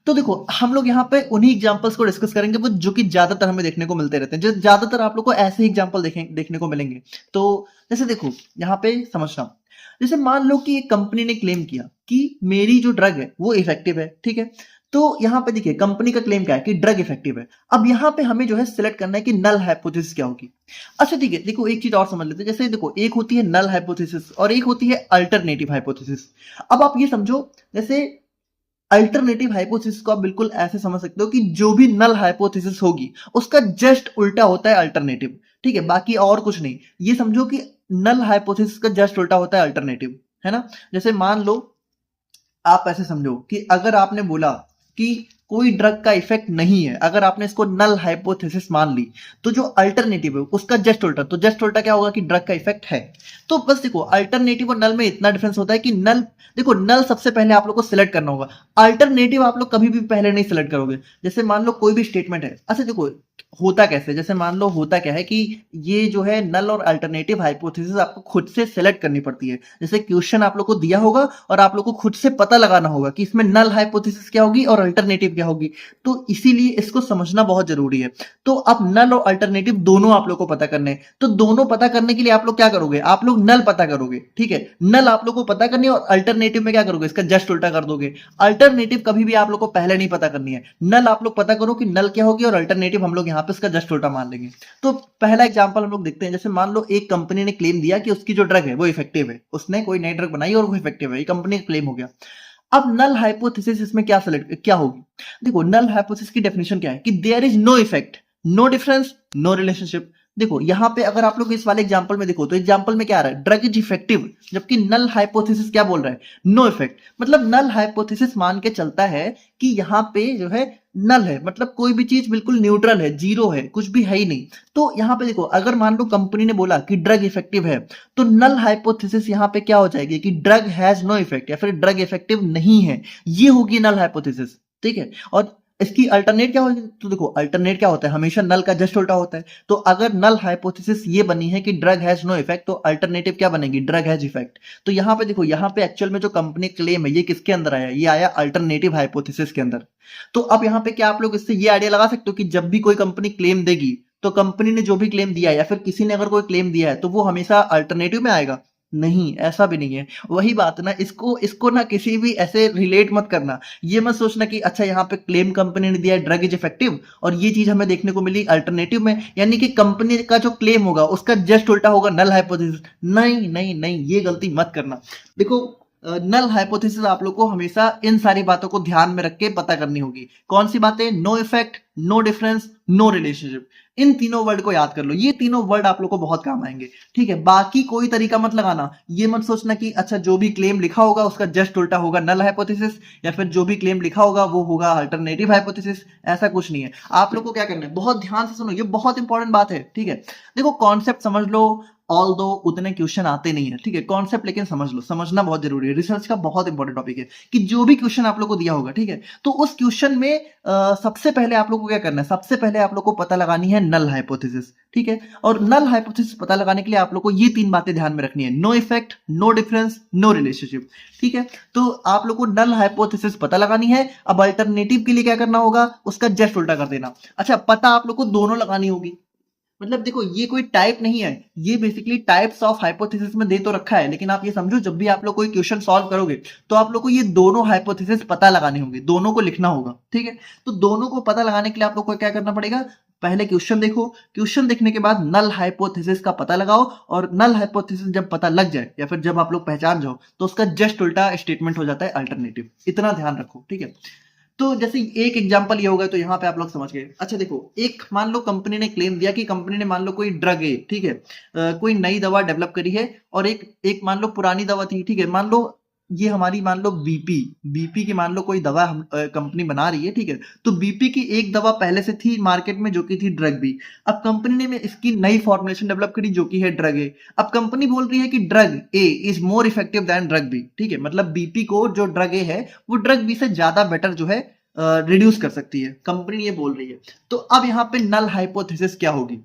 तो देखो हम लोग यहाँ पे उन्हीं एग्जांपल्स को डिस्कस करेंगे वो जो कि ज्यादातर हमें देखने को मिलते रहते हैं, जो ज्यादातर आप लोग को ऐसे ही एग्जांपल देखने को मिलेंगे। तो जैसे देखो यहाँ पे समझना, जैसे मान लो कि एक कंपनी ने क्लेम किया कि मेरी जो ड्रग है वो इफेक्टिव है, ठीक है। तो यहाँ पे देखिए कंपनी का क्लेम क्या है कि ड्रग इफेक्टिव है। अब यहाँ पे हमें जो है सिलेक्ट करना है कि नल हाइपोथेसिस क्या होगी। अच्छा ठीक है, देखो एक चीज और समझ लेते हैं, जैसे देखो एक होती है नल हाइपोथेसिस और एक होती है अल्टरनेटिव हाइपोथेसिस। अब आप ये समझो, जैसे अल्टरनेटिव हाइपोथेसिस को आप बिल्कुल ऐसे समझ सकते हो कि जो भी नल हाइपोथेसिस होगी उसका जस्ट उल्टा होता है अल्टरनेटिव, ठीक है, बाकी और कुछ नहीं। ये समझो कि नल हाइपोथेसिस का जस्ट उल्टा होता है अल्टरनेटिव, है ना। जैसे मान लो आप ऐसे समझो कि अगर आपने बोला कि कोई ड्रग का इफेक्ट नहीं है, अगर आपने इसको नल हाइपोथेसिस मान ली, तो जो अल्टरनेटिव है उसका जस्ट उल्टा, तो जस्ट उल्टा क्या होगा कि ड्रग का इफेक्ट है। तो बस देखो अल्टरनेटिव और नल में इतना डिफरेंस होता है कि नल, देखो नल सबसे पहले आप लोग को सिलेक्ट करना होगा, अल्टरनेटिव आप लोग कभी भी पहले नहीं सिलेक्ट करोगे। जैसे मान लो कोई भी स्टेटमेंट है, अच्छा देखो होता कैसे, जैसे मान लो होता क्या है कि ये जो है नल और अल्टरनेटिव हाइपोथेसिस आपको खुद से सेलेक्ट करनी पड़ती है। जैसे क्वेश्चन आप लोग को दिया होगा और आप लोग को खुद से पता लगाना होगा कि इसमें नल हाइपोथेसिस क्या होगी और अल्टरनेटिव क्या होगी, तो इसीलिए इसको समझना बहुत जरूरी है। तो अब नल और अल्टरनेटिव दोनों आप लोग को पता करने हैं, तो दोनों पता करने के लिए आप लोग क्या करोगे, आप लोग नल पता करोगे, ठीक है, नल आप लोग को पता करनी है, और अल्टरनेटिव में क्या करोगे, इसका जस्ट उल्टा कर दोगे। अल्टरनेटिव कभी भी आप लोग को पहले नहीं पता करनी है, नल आप लोग पता करो कि नल क्या होगी और अल्टरनेटिव हम लोग यहाँ पे इसका जस्ट उल्टा मान लेंगे। तो पहला एग्जांपल हम लोग देखते हैं, जैसे मान लो एक कंपनी ने क्लेम दिया कि उसकी जो ड्रग है वो इफेक्टिव है, उसने कोई नई ड्रग बनाई और वो इफेक्टिव है, ये कंपनी का क्लेम हो गया। अब नल हाइपोथेसिस इसमें क्या होगी, देखो नल हाइपोथेसिस की डेफिनेशन क्या है कि there is no effect, no difference, no relationship. देखो यहाँ पे अगर आप लोग इस वाले एग्जांपल में देखो तो एग्जांपल में क्या आ रहा है, ड्रग इज इफेक्टिव, जबकि नल हाइपोथेसिस क्या बोल रहा है, नो इफेक्ट। मतलब नल हाइपोथेसिस मान के चलता है कि यहाँ पे जो है नल है, मतलब कोई भी चीज बिल्कुल न्यूट्रल है, जीरो है, कुछ भी है ही नहीं। तो यहाँ पे देखो अगर मान लो कंपनी ने बोला कि ड्रग इफेक्टिव है, तो नल हाइपोथेसिस यहाँ पे क्या हो जाएगी कि ड्रग हैज नो इफेक्ट या फिर ड्रग इफेक्टिव नहीं है, ये होगी नल हाइपोथेसिस, ठीक है। और इसकी अल्टरनेट क्या होगी, तो देखो अल्टरनेट क्या होता है, हमेशा नल का जस्ट उल्टा होता है। तो अगर नल हाइपोथेसिस ये बनी है कि ड्रग हैज नो इफेक्ट, तो अल्टरनेटिव क्या बनेगी, ड्रग हैज इफेक्ट। तो यहाँ पे देखो, यहाँ पे एक्चुअल में जो कंपनी क्लेम है ये किसके अंदर आया, ये आया अल्टरनेटिव हाइपोथेसिस के अंदर। तो अब यहाँ पे क्या आप लोग इससे ये आइडिया लगा सकते हो कि जब भी कोई कंपनी क्लेम देगी तो कंपनी ने जो भी क्लेम दिया है या फिर किसी ने अगर कोई क्लेम दिया है तो वो हमेशा अल्टरनेटिव में आएगा, नहीं, ऐसा भी नहीं है। वही बात ना, इसको इसको ना किसी भी ऐसे रिलेट मत करना, ये मत सोचना कि अच्छा यहाँ पे क्लेम कंपनी ने दिया है ड्रग इज इफेक्टिव और ये चीज हमें देखने को मिली अल्टरनेटिव में, यानी कि कंपनी का जो क्लेम होगा उसका जस्ट उल्टा होगा नल हाइपोथेसिस। नहीं नहीं नहीं, ये गलती मत करना। देखो नल हाइपोथेसिस आप लोग को हमेशा इन सारी बातों को ध्यान में रख के पता करनी होगी। कौन सी बातें? No effect, no difference, no relationship. इन तीनों वर्ड को याद कर लो, ये तीनों वर्ड आप लोग को बहुत काम आएंगे, ठीक है। बाकी कोई तरीका मत लगाना, ये मत सोचना कि अच्छा जो भी क्लेम लिखा होगा उसका जस्ट उल्टा होगा नल हाइपोथेसिस, या फिर जो भी क्लेम लिखा होगा वो होगा अल्टरनेटिव हाइपोथेसिस। ऐसा कुछ नहीं है। आप लोग को क्या करना है, बहुत ध्यान से सुनो, ये बहुत इंपॉर्टेंट बात है, ठीक है। देखो कॉन्सेप्ट समझ लो, ऑल दो उतने क्वेश्चन आते नहीं है, ठीक है, कॉन्सेप्ट लेकिन समझ लो, समझना बहुत जरूरी है। रिसर्च का बहुत इंपॉर्टेंट टॉपिक है कि जो भी क्वेश्चन आप लोग को दिया होगा, ठीक है, तो उस क्वेश्चन में सबसे पहले आप लोग को क्या करना है, सबसे पहले आप लोग को पता लगानी है नल हाइपोथेसिस, ठीक है। और नल हाइपोथेसिस पता लगाने के लिए आप लोग को ये तीन बातें ध्यान में रखनी है, no effect, no difference, no relationship, ठीक है। तो आप लोग को नल हाइपोथेसिस पता लगानी है। अब अल्टरनेटिव के लिए क्या करना होगा, उसका जस्ट उल्टा कर देना। अच्छा, पता आप लोग को दोनों लगानी होगी, मतलब देखो ये कोई टाइप नहीं है, ये बेसिकली टाइप्स ऑफ हाइपोथेसिस में दे तो रखा है, लेकिन आप ये समझो जब भी आप लोग कोई क्वेश्चन सॉल्व करोगे तो आप लोग को ये दोनों हाइपोथेसिस पता लगाने होंगे, दोनों को लिखना होगा, ठीक है। तो दोनों को पता लगाने के लिए आप लोग को क्या करना पड़ेगा, पहले क्वेश्चन देखो, क्वेश्चन देखने के बाद नल हाइपोथेसिस का पता लगाओ, और नल हाइपोथेसिस जब पता लग जाए या फिर जब आप लोग पहचान जाओ तो उसका जस्ट उल्टा स्टेटमेंट हो जाता है अल्टरनेटिव। इतना ध्यान रखो, ठीक है। तो जैसे एक एग्जांपल ये होगा, तो यहाँ पे आप लोग समझ गए। अच्छा देखो, एक मान लो कंपनी ने क्लेम दिया कि कंपनी ने मान लो कोई ड्रग है, ठीक है, कोई नई दवा डेवलप करी है, और एक एक मान लो पुरानी दवा थी, ठीक है, मान लो ये हमारी मान लो बीपी, बीपी की मान लो कोई दवा हम कंपनी बना रही है, ठीक है। तो बीपी की एक दवा पहले से थी मार्केट में जो कि थी ड्रग बी। अब कंपनी ने में इसकी नई फॉर्मुलेशन डेवलप करी जो कि है ड्रग ए। अब कंपनी बोल रही है कि drug A is more effective than drug B, ठीक है, मतलब बीपी को जो ड्रग ए है वो ड्रग बी से ज्यादा बेटर जो है रिड्यूस कर सकती है, कंपनी ये बोल रही है। तो अब यहाँ पे नल हाइपोथेसिस क्या होगी,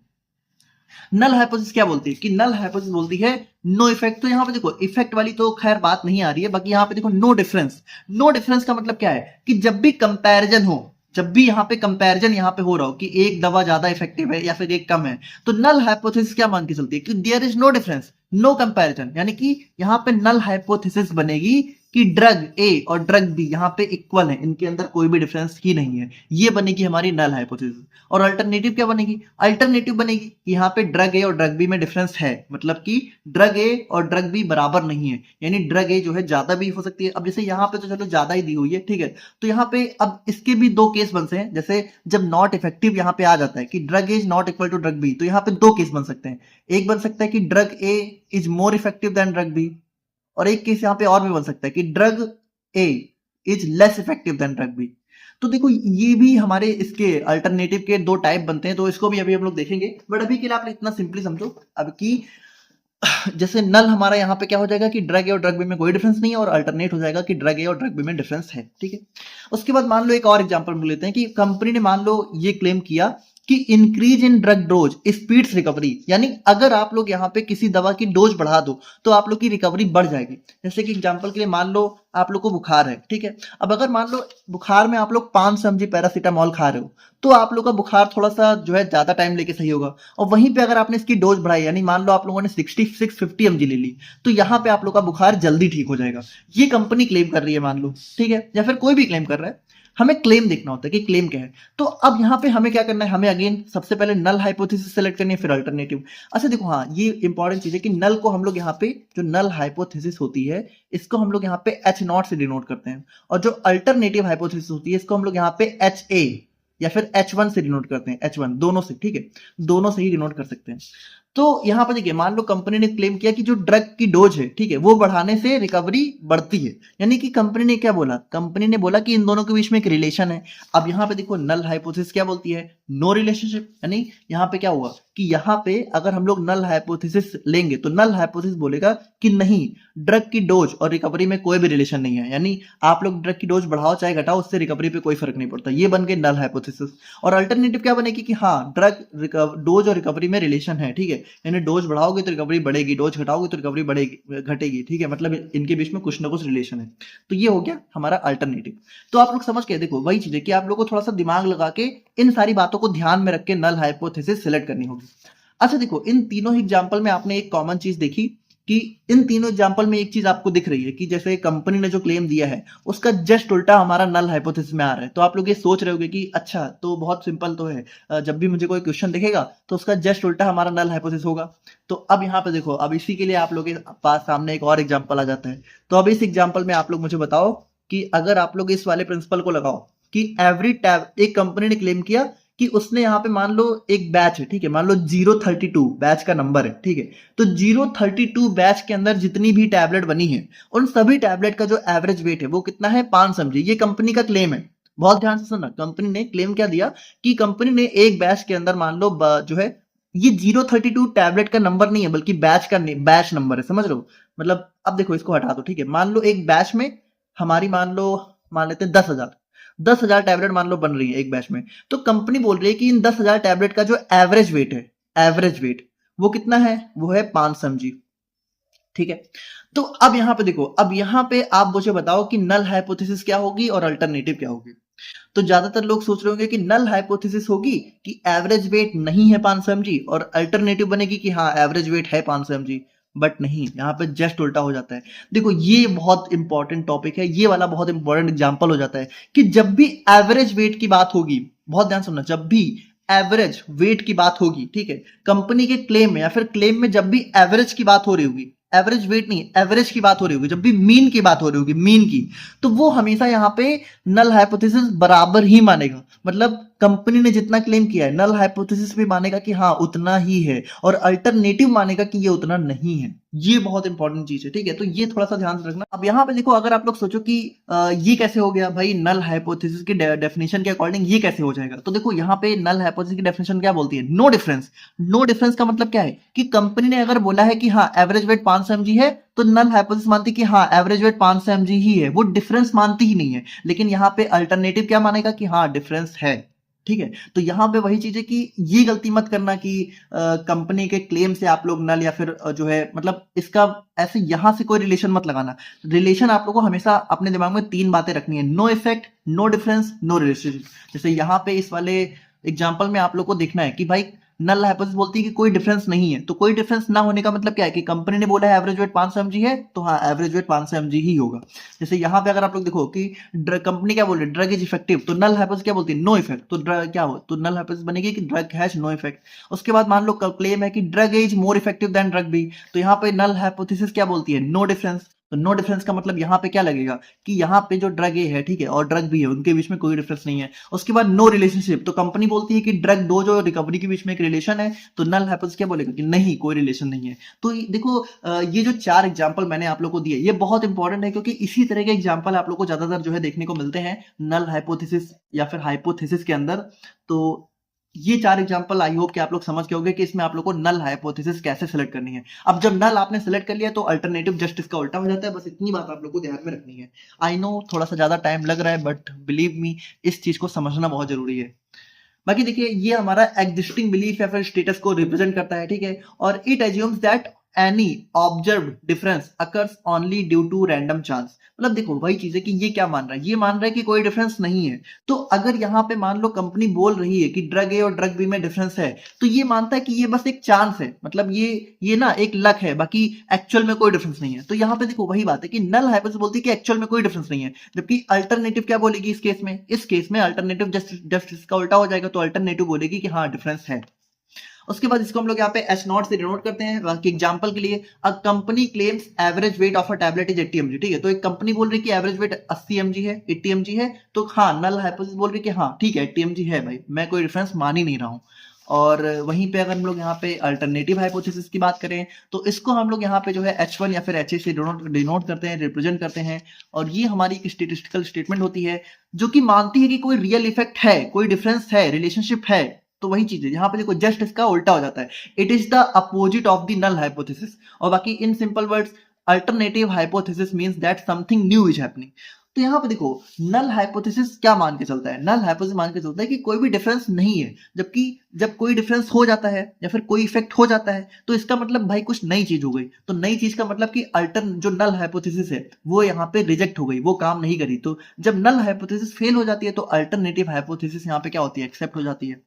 नल हाइपोथेसिस क्या बोलती है कि नल हाइपोथेसिस बोलती है नो इफेक्ट। तो यहाँ पे देखो इफेक्ट वाली तो खैर बात नहीं आ रही है, बाकी यहाँ पे देखो नो डिफरेंस। नो डिफरेंस का मतलब क्या है कि जब भी कंपैरिजन हो, जब भी यहाँ पे कंपैरिजन यहाँ पे हो रहा हो कि एक दवा ज्यादा इफेक्टिव है या फिर एक कम है, तो नल हाइपोथेसिस क्या मान के चलती है कि there is no difference, no comparison, यानी कि यहाँ पे नल हाइपोथेसिस बनेगी कि ड्रग ए और ड्रग बी यहाँ पे इक्वल है, इनके अंदर कोई भी डिफरेंस ही नहीं है, ये बनेगी हमारी नल हाइपोथेसिस। और अल्टरनेटिव क्या बनेगी, अल्टरनेटिव बनेगी कि यहाँ पे ड्रग ए और ड्रग बी में डिफरेंस है, मतलब कि ड्रग ए और ड्रग बी बराबर नहीं है, यानी ड्रग ए जो है ज्यादा भी हो सकती है। अब जैसे यहाँ पे तो चलो ज्यादा ही दी हुई है, ठीक है, तो यहाँ पे अब इसके भी दो केस बन सकते हैं। जैसे जब नॉट इफेक्टिव यहाँ पे आ जाता है कि drug A is not equal to drug B, तो यहाँ पे दो केस बन सकते हैं। एक बन सकता है कि drug A is more effective than drug B, और एक केस यहाँ पे और भी बन सकता है कि drug A is less effective than drug B. तो देखो ये भी हमारे इसके अल्टरनेटिव के दो टाइप बनते हैं, तो इसको भी अभी हम लोग देखेंगे, बट अभी के लिए आप इतना सिंपली समझो अब कि जैसे नल हमारा यहाँ पे क्या हो जाएगा कि ड्रग ए और ड्रग बी में कोई डिफरेंस नहीं है, और अल्टरनेट हो जाएगा कि ड्रग ए और ड्रग बी में डिफरेंस है, ठीक है। उसके बाद मान लो एक और एग्जांपल लेते हैं कि कंपनी ने मान लो ये क्लेम किया कि increase in drug dose speeds recovery, यानी अगर आप लोग यहाँ पे किसी दवा की डोज बढ़ा दो तो आप लोग की रिकवरी बढ़ जाएगी। जैसे कि एग्जांपल के लिए मान लो आप लोग को बुखार है, ठीक है, अब अगर मान लो बुखार में आप लोग 500 mg पैरासीटामोल खा रहे हो, तो आप लोग का बुखार थोड़ा सा जो है ज्यादा टाइम लेके सही होगा। और वहीं पे अगर आपने इसकी डोज बढ़ाई, यानी मान लो आप लोगों ने 6650 mg ले ली, तो यहाँ पे आप लोग का बुखार जल्दी ठीक हो जाएगा। ये कंपनी क्लेम कर रही है मान लो, ठीक है, या फिर कोई भी क्लेम कर रहा है, हमें क्लेम देखना होता है कि क्लेम क्या है। तो अब यहाँ पे हमें क्या करना है, हमें अगेन सबसे पहले नल हाइपोथेसिस सेलेक्ट करनी है, फिर अल्टरनेटिव। अच्छा देखो, हाँ ये इंपॉर्टेंट चीज है कि नल को हम लोग यहाँ पे जो नल हाइपोथेसिस होती है इसको हम लोग यहाँ पे H0 से डिनोट करते हैं, और जो अल्टरनेटिव हाइपोथेसिस होती है इसको हम लोग यहाँ पे HA या फिर H1 से डिनोट करते हैं, H1 दोनों से, ठीक है, दोनों से ही डिनोट कर सकते हैं। तो यहाँ पर देखिए मान लो कंपनी ने क्लेम किया कि जो ड्रग की डोज है, ठीक है, वो बढ़ाने से रिकवरी बढ़ती है, यानी कि कंपनी ने क्या बोला, कंपनी ने बोला कि इन दोनों के बीच में एक रिलेशन है। अब यहाँ पे देखो नल हाइपोथेसिस क्या बोलती है, नो रिलेशनशिप, यानी यहाँ पे क्या हुआ कि यहाँ पे अगर हम लोग नल हाइपोथेसिस लेंगे तो नल हाइपोथेसिस बोलेगा कि नहीं, ड्रग की डोज और रिकवरी में कोई भी रिलेशन नहीं है, यानी आप लोग ड्रग की डोज बढ़ाओ चाहे घटाओ उससे रिकवरी पे कोई फर्क नहीं पड़ता, ये बन गए नल हाइपोथेसिस। और अल्टरनेटिव क्या बनेगी कि हाँ ड्रग डोज और रिकवरी में रिलेशन है, ठीक है, यानी डोज बढ़ाओगे तो रिकवरी बढ़ेगी, डोज घटाओगे तो रिकवरी बढ़ेगी घटेगी, ठीक है, मतलब इनके बीच में कुछ ना कुछ रिलेशन है। तो ये हो गया हमारा अल्टरनेटिव। तो आप लोग समझ के देखो वही चीज है कि आप लोग को थोड़ा सा दिमाग लगा के इन सारी बातों को ध्यान में रख के नल हाइपोथेसिस सिलेक्ट करनी होगी। अच्छा देखो इन तीनों एग्जांपल में आपने एक कॉमन चीज देखी कि इन तीनों एग्जाम्पल में एक चीज आपको दिख रही है कि जैसे कंपनी ने जो क्लेम दिया है उसका जस्ट उल्टा हमारा नल हाइपोथेसिस में आ रहा है। तो आप लोग ये सोच रहे होंगे कि अच्छा तो बहुत सिंपल तो है, जब भी मुझे कोई क्वेश्चन दिखेगा तो उसका जस्ट उल्टा हमारा नल हाइपोथेसिस होगा। तो अब यहाँ पे देखो, अब इसी के लिए आप लोग के पास सामने एक और एग्जाम्पल आ जाता है। तो अब इस एग्जाम्पल में आप लोग मुझे बताओ कि अगर आप लोग इस वाले प्रिंसिपल को लगाओ कि एवरी टैब, एक कंपनी ने क्लेम किया कि उसने यहाँ पे मान लो एक बैच है, ठीक है, मान लो 032 बैच का नंबर है, ठीक है। तो 032 बैच के अंदर जितनी भी टैबलेट बनी है उन सभी टैबलेट का जो एवरेज वेट है वो कितना है, 5 mg। ये कंपनी का क्लेम है। बहुत ध्यान से सुनना, कंपनी ने क्लेम क्या दिया कि कंपनी ने एक बैच के अंदर मान लो जो है ये 032 टैबलेट का नंबर नहीं है बल्कि बैच का बैच नंबर है, समझ रहे हो। मतलब अब देखो इसको हटा दो, ठीक है। मान लो एक बैच में हमारी मान लेते हैं 10,000 टैबलेट मान लो बन रही है एक बैच में। तो कंपनी बोल रही है कि इन 10,000 टैबलेट का जो एवरेज वेट है, एवरेज वेट वो कितना है, वो है 5 mg, ठीक है। तो अब यहां पे देखो, अब यहां पे आप मुझे बताओ कि नल हाइपोथेसिस क्या होगी और अल्टरनेटिव क्या होगी। तो ज्यादातर लोग सोच रहे होंगे कि नल हाइपोथेसिस होगी कि एवरेज वेट नहीं है 500 mg, और अल्टरनेटिव बनेगी कि हाँ एवरेज वेट है 500 mg। बट नहीं, यहाँ पे जस्ट उल्टा हो जाता है। देखो ये बहुत इंपॉर्टेंट टॉपिक है, ये वाला बहुत इंपॉर्टेंट एग्जांपल हो जाता है कि जब भी एवरेज वेट की बात होगी, बहुत ध्यान सुनना, जब भी एवरेज वेट की बात होगी, ठीक है, कंपनी के क्लेम में या फिर क्लेम में जब भी एवरेज की बात हो रही होगी, एवरेज वेट नहीं एवरेज की बात हो रही होगी, जब भी मीन की बात हो रही होगी, मीन की, तो वो हमेशा यहाँ पे नल हाइपोथेसिस बराबर ही मानेगा। मतलब कंपनी ने जितना क्लेम किया है नल हाइपोथेसिस भी मानेगा कि हाँ उतना ही है, और अल्टरनेटिव मानेगा कि ये उतना नहीं है। ये बहुत इंपॉर्टेंट चीज है, ठीक है। तो ये थोड़ा सा ध्यान से रखना। अब यहाँ पे देखो, अगर आप लोग सोचो कि ये कैसे हो गया भाई, नल हाइपोथेसिस की डेफिनेशन के अकॉर्डिंग ये कैसे हो जाएगा, तो देखो यहाँ पे नल हाइपोथेसिस की डेफिनेशन क्या बोलती है, नो डिफरेंस। नो डिफरेंस का मतलब क्या है कि कंपनी ने अगर बोला है कि हाँ एवरेज वेट 500 mg है, तो नल हाइपोथेसिस मानती है कि हाँ एवरेज वेट 500 mg ही है, वो डिफरेंस मानती ही नहीं है। लेकिन यहाँ पे अल्टरनेटिव क्या मानेगा कि हाँ डिफरेंस है, ठीक है। तो यहां पे वही चीज है कि ये गलती मत करना कि कंपनी के क्लेम से आप लोग नल या फिर जो है मतलब इसका ऐसे यहां से कोई रिलेशन मत लगाना। रिलेशन आप लोगों को हमेशा अपने दिमाग में 3 बातें रखनी है, no effect, no difference, no relationship. जैसे यहाँ पे इस वाले एग्जाम्पल में आप लोग को देखना है कि भाई नल हाइपोथेसिस बोलती है कि कोई डिफरेंस नहीं है, तो कोई डिफरेंस ना होने का मतलब क्या है कि कंपनी ने बोला है एवरेज वेट 500 mg है, तो हाँ एवरेज वेट 500 mg ही होगा। जैसे यहाँ पे अगर आप लोग देखो कि कंपनी क्या बोल रही है, ड्रग इज इफेक्टिव, तो नल हाइपोथेसिस क्या बोलती है, नो इफेक्ट। तो ड्रग क्या हो, तो नल हाइपोथेसिस बनेगी कि ड्रग हैज नो इफेक्ट। उसके बाद मान लो क्लेम है कि drug is more effective than drug B, तो यहाँ पे नल हाइपोथेसिस क्या बोलती है, नो डिफरेंस। तो नो डिफरेंस का मतलब यहाँ पे क्या लगेगा कि यहाँ पे जो ड्रग ए है, ठीक है, और ड्रग बी है, उनके बीच में कोई डिफरेंस नहीं है। उसके बाद नो रिलेशनशिप, तो कंपनी बोलती है कि ड्रग डोज और रिकवरी के बीच में एक रिलेशन है, तो नल हाइपोथेसिस क्या बोलेगा कि नहीं कोई रिलेशन नहीं है। तो देखो ये जो 4 एग्जांपल मैंने आप लोग को दिए ये बहुत इंपॉर्टेंट है, क्योंकि इसी तरह के एग्जांपल आप लोग को ज्यादातर जो है देखने को मिलते हैं नल हाइपोथेसिस या फिर हाइपोथेसिस के अंदर। तो ये 4 एग्जांपल आई होप कि आप लोग समझ गए होंगे कि इसमें आप लोग को नल हाइपोथेसिस कैसे सिलेक्ट करनी है। अब जब नल आपने सिलेक्ट कर लिया तो अल्टरनेटिव जस्ट इसका उल्टा हो जाता है। बस इतनी बात आप लोग को ध्यान में रखनी है। आई नो थोड़ा सा ज्यादा टाइम लग रहा है, बट बिलीव मी इस चीज को समझना बहुत जरूरी है। बाकी देखिए ये हमारा एग्जिस्टिंग बिलीफ या फिर स्टेटस को रिप्रेजेंट करता है, ठीक है, और it assumes that any observed difference occurs only due to random chance. मतलब देखो वही चीज है कि ये क्या मान रहा है, ये मान रहा है कि कोई डिफरेंस नहीं है। तो अगर यहाँ पे मान लो कंपनी बोल रही है कि ड्रग ए और ड्रग बी में डिफरेंस है, तो ये मानता है कि ये बस एक चांस है, मतलब ये ना एक लक है, बाकी एक्चुअल में कोई डिफरेंस नहीं है। तो यहाँ पे देखो वही बात है कि नल हाइपोथेसिस बोलती है कि एक्चुअल में कोई डिफरेंस नहीं है, जबकि अल्टरनेटिव क्या बोलेगी इस केस में अल्टरनेटिव जस्ट इसका उल्टा हो जाएगा। तो अल्टरनेटिव बोलेगी कि हाँ डिफरेंस है। उसके बाद इसको हम लोग यहाँ पे एच नॉट से डिनोट करते हैं। बाकी एग्जांपल के लिए a company claims average weight of a tablet is 80 mg, ठीक है। तो एक कंपनी बोल रही है कि एवरेज वेट 80 mg है, 80 mg है, तो हाँ नल हाइपोथेसिस बोल रही है कि हाँ ठीक है 80 mg है भाई, मैं कोई डिफरेंस मान ही नहीं रहा हूँ। और वहीं पे अगर हम लोग यहाँ पे अल्टरनेटिव हाइपोथेसिस की बात करें तो इसको हम लोग यहाँ पे जो है H1 या फिर HA से डिनोट करते हैं, रिप्रेजेंट करते हैं। और ये हमारी एक स्टेटिस्टिकल स्टेटमेंट होती है जो कि मानती है कि कोई रियल इफेक्ट है, कोई डिफरेंस है, रिलेशनशिप है। तो वही चीज है यहाँ पे देखो जस्ट इसका उल्टा हो जाता है, it is the opposite of the null hypothesis. और बाकी in simple words alternative hypothesis means that something new is happening. तो यहाँ पे देखो नल हाइपोथेसिस क्या मान के चलता है, नल हाइपोथेसिस मान के चलता है कि कोई भी डिफरेंस नहीं है, जबकि जब कोई डिफरेंस हो जाता है या फिर कोई इफेक्ट हो जाता है तो इसका मतलब भाई कुछ नई चीज हो गई। तो नई चीज का मतलब कि अल्टर जो नल हाइपोथेसिस है वो यहाँ पे रिजेक्ट हो गई, वो काम नहीं करी। तो जब नल हाइपोथेसिस फेल हो जाती है तो अल्टरनेटिव हाइपोथेसिस यहाँ पे क्या होती है, एक्सेप्ट हो जाती है।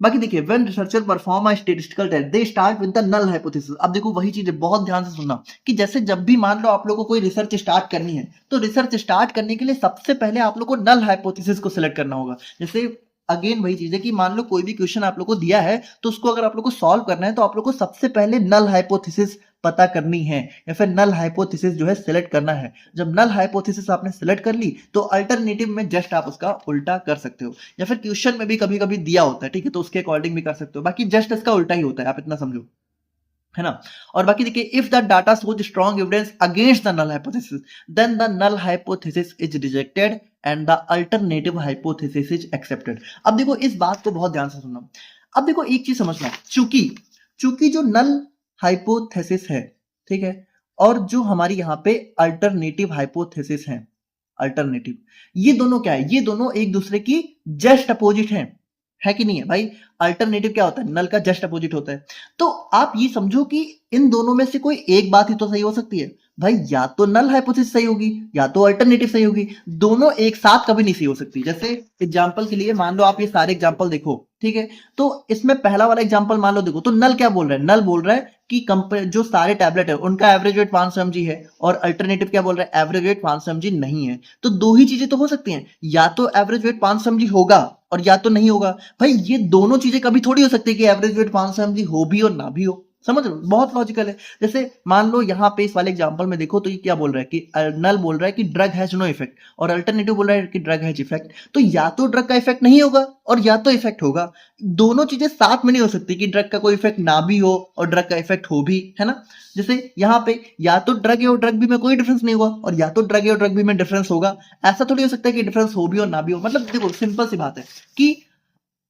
बाकी देखिए when researcher perform a statistical test they start with the null hypothesis. अब देखो वही चीज है, बहुत ध्यान से सुनना कि जैसे जब भी मान लो आप लोगों को कोई रिसर्च स्टार्ट करनी है तो रिसर्च स्टार्ट करने के लिए सबसे पहले आप लोग को नल हाइपोथेसिस को सिलेक्ट करना होगा। जैसे अगेन वही चीज है कि मान लो कोई भी क्वेश्चन आप लोग को दिया है तो उसको अगर आप लोग को सॉल्व करना है तो आप लोग को सबसे पहले नल हाइपोथेसिस पता करनी है या फिर नल हाइपोथेसिस जो है सिलेक्ट करना है। जब नल हाइपोथेसिस आपने सिलेक्ट कर ली तो अल्टरनेटिव में जस्ट आप उसका उल्टा कर सकते हो, या फिर क्वेश्चन में भी कभी कभी दिया होता है, ठीक है, तो उसके अकॉर्डिंग भी कर सकते हो। बाकी जस्ट इसका उल्टा ही होता है, आप इतना समझो, है ना। और बाकी देखिए if the data shows strong evidence against the null hypothesis then the null hypothesis is rejected and the alternative hypothesis is accepted. अब देखो इस बात को बहुत ध्यान से सुनना। अब देखो एक चीज समझना, चूंकि चूंकि जो नल हाइपोथेसिस है, ठीक है, और जो हमारी यहाँ पे अल्टरनेटिव हाइपोथेसिस है, अल्टरनेटिव, ये दोनों क्या है, ये दोनों एक दूसरे की जस्ट अपोजिट है कि नहीं है भाई। अल्टरनेटिव क्या होता है, नल का जस्ट अपोजिट होता है। तो आप ये समझो कि इन दोनों में से कोई एक बात ही तो सही हो सकती है भाई, या तो नल हाइपोथेसिस सही होगी या तो अल्टरनेटिव सही होगी, दोनों एक साथ कभी नहीं सही हो सकती। जैसे एग्जांपल के लिए मान लो आप ये सारे एग्जांपल देखो, ठीक है, तो इसमें पहला वाला एग्जांपल मान लो देखो, तो नल क्या बोल रहा है, नल बोल रहा है कि जो सारे टैबलेट है उनका एवरेज वेट 500 mg है, और अल्टरनेटिव क्या बोल रहा है, एवरेज वेट 500 mg नहीं है। तो दो ही चीजें तो हो सकती हैं, या तो एवरेज वेट 500 mg होगा और या तो नहीं होगा। भाई ये दोनों चीजें कभी थोड़ी हो सकती है कि एवरेज वेट 500 mg हो भी और ना भी हो, समझ रहे हो, बहुत लॉजिकल है। जैसे मान लो यहाँ पे इस वाले एग्जांपल में देखो, तो ये क्या बोल रहा है कि नल बोल रहा है कि ड्रग हैज नो इफेक्ट और अल्टरनेटिव बोल रहा है कि ड्रग हैज इफेक्ट। तो या तो ड्रग का इफेक्ट नहीं होगा और या तो इफेक्ट होगा, दोनों चीजें साथ में नहीं हो सकती कि ड्रग का कोई इफेक्ट ना भी हो और ड्रग का इफेक्ट हो भी, है ना। जैसे यहाँ पे या तो ड्रग है और ड्रग भी में कोई डिफरेंस नहीं होगा और या तो ड्रग है और ड्रग भी में डिफरेंस होगा, ऐसा थोड़ी हो सकता है कि डिफरेंस हो भी और ना भी हो। मतलब देखो सिंपल सी बात है कि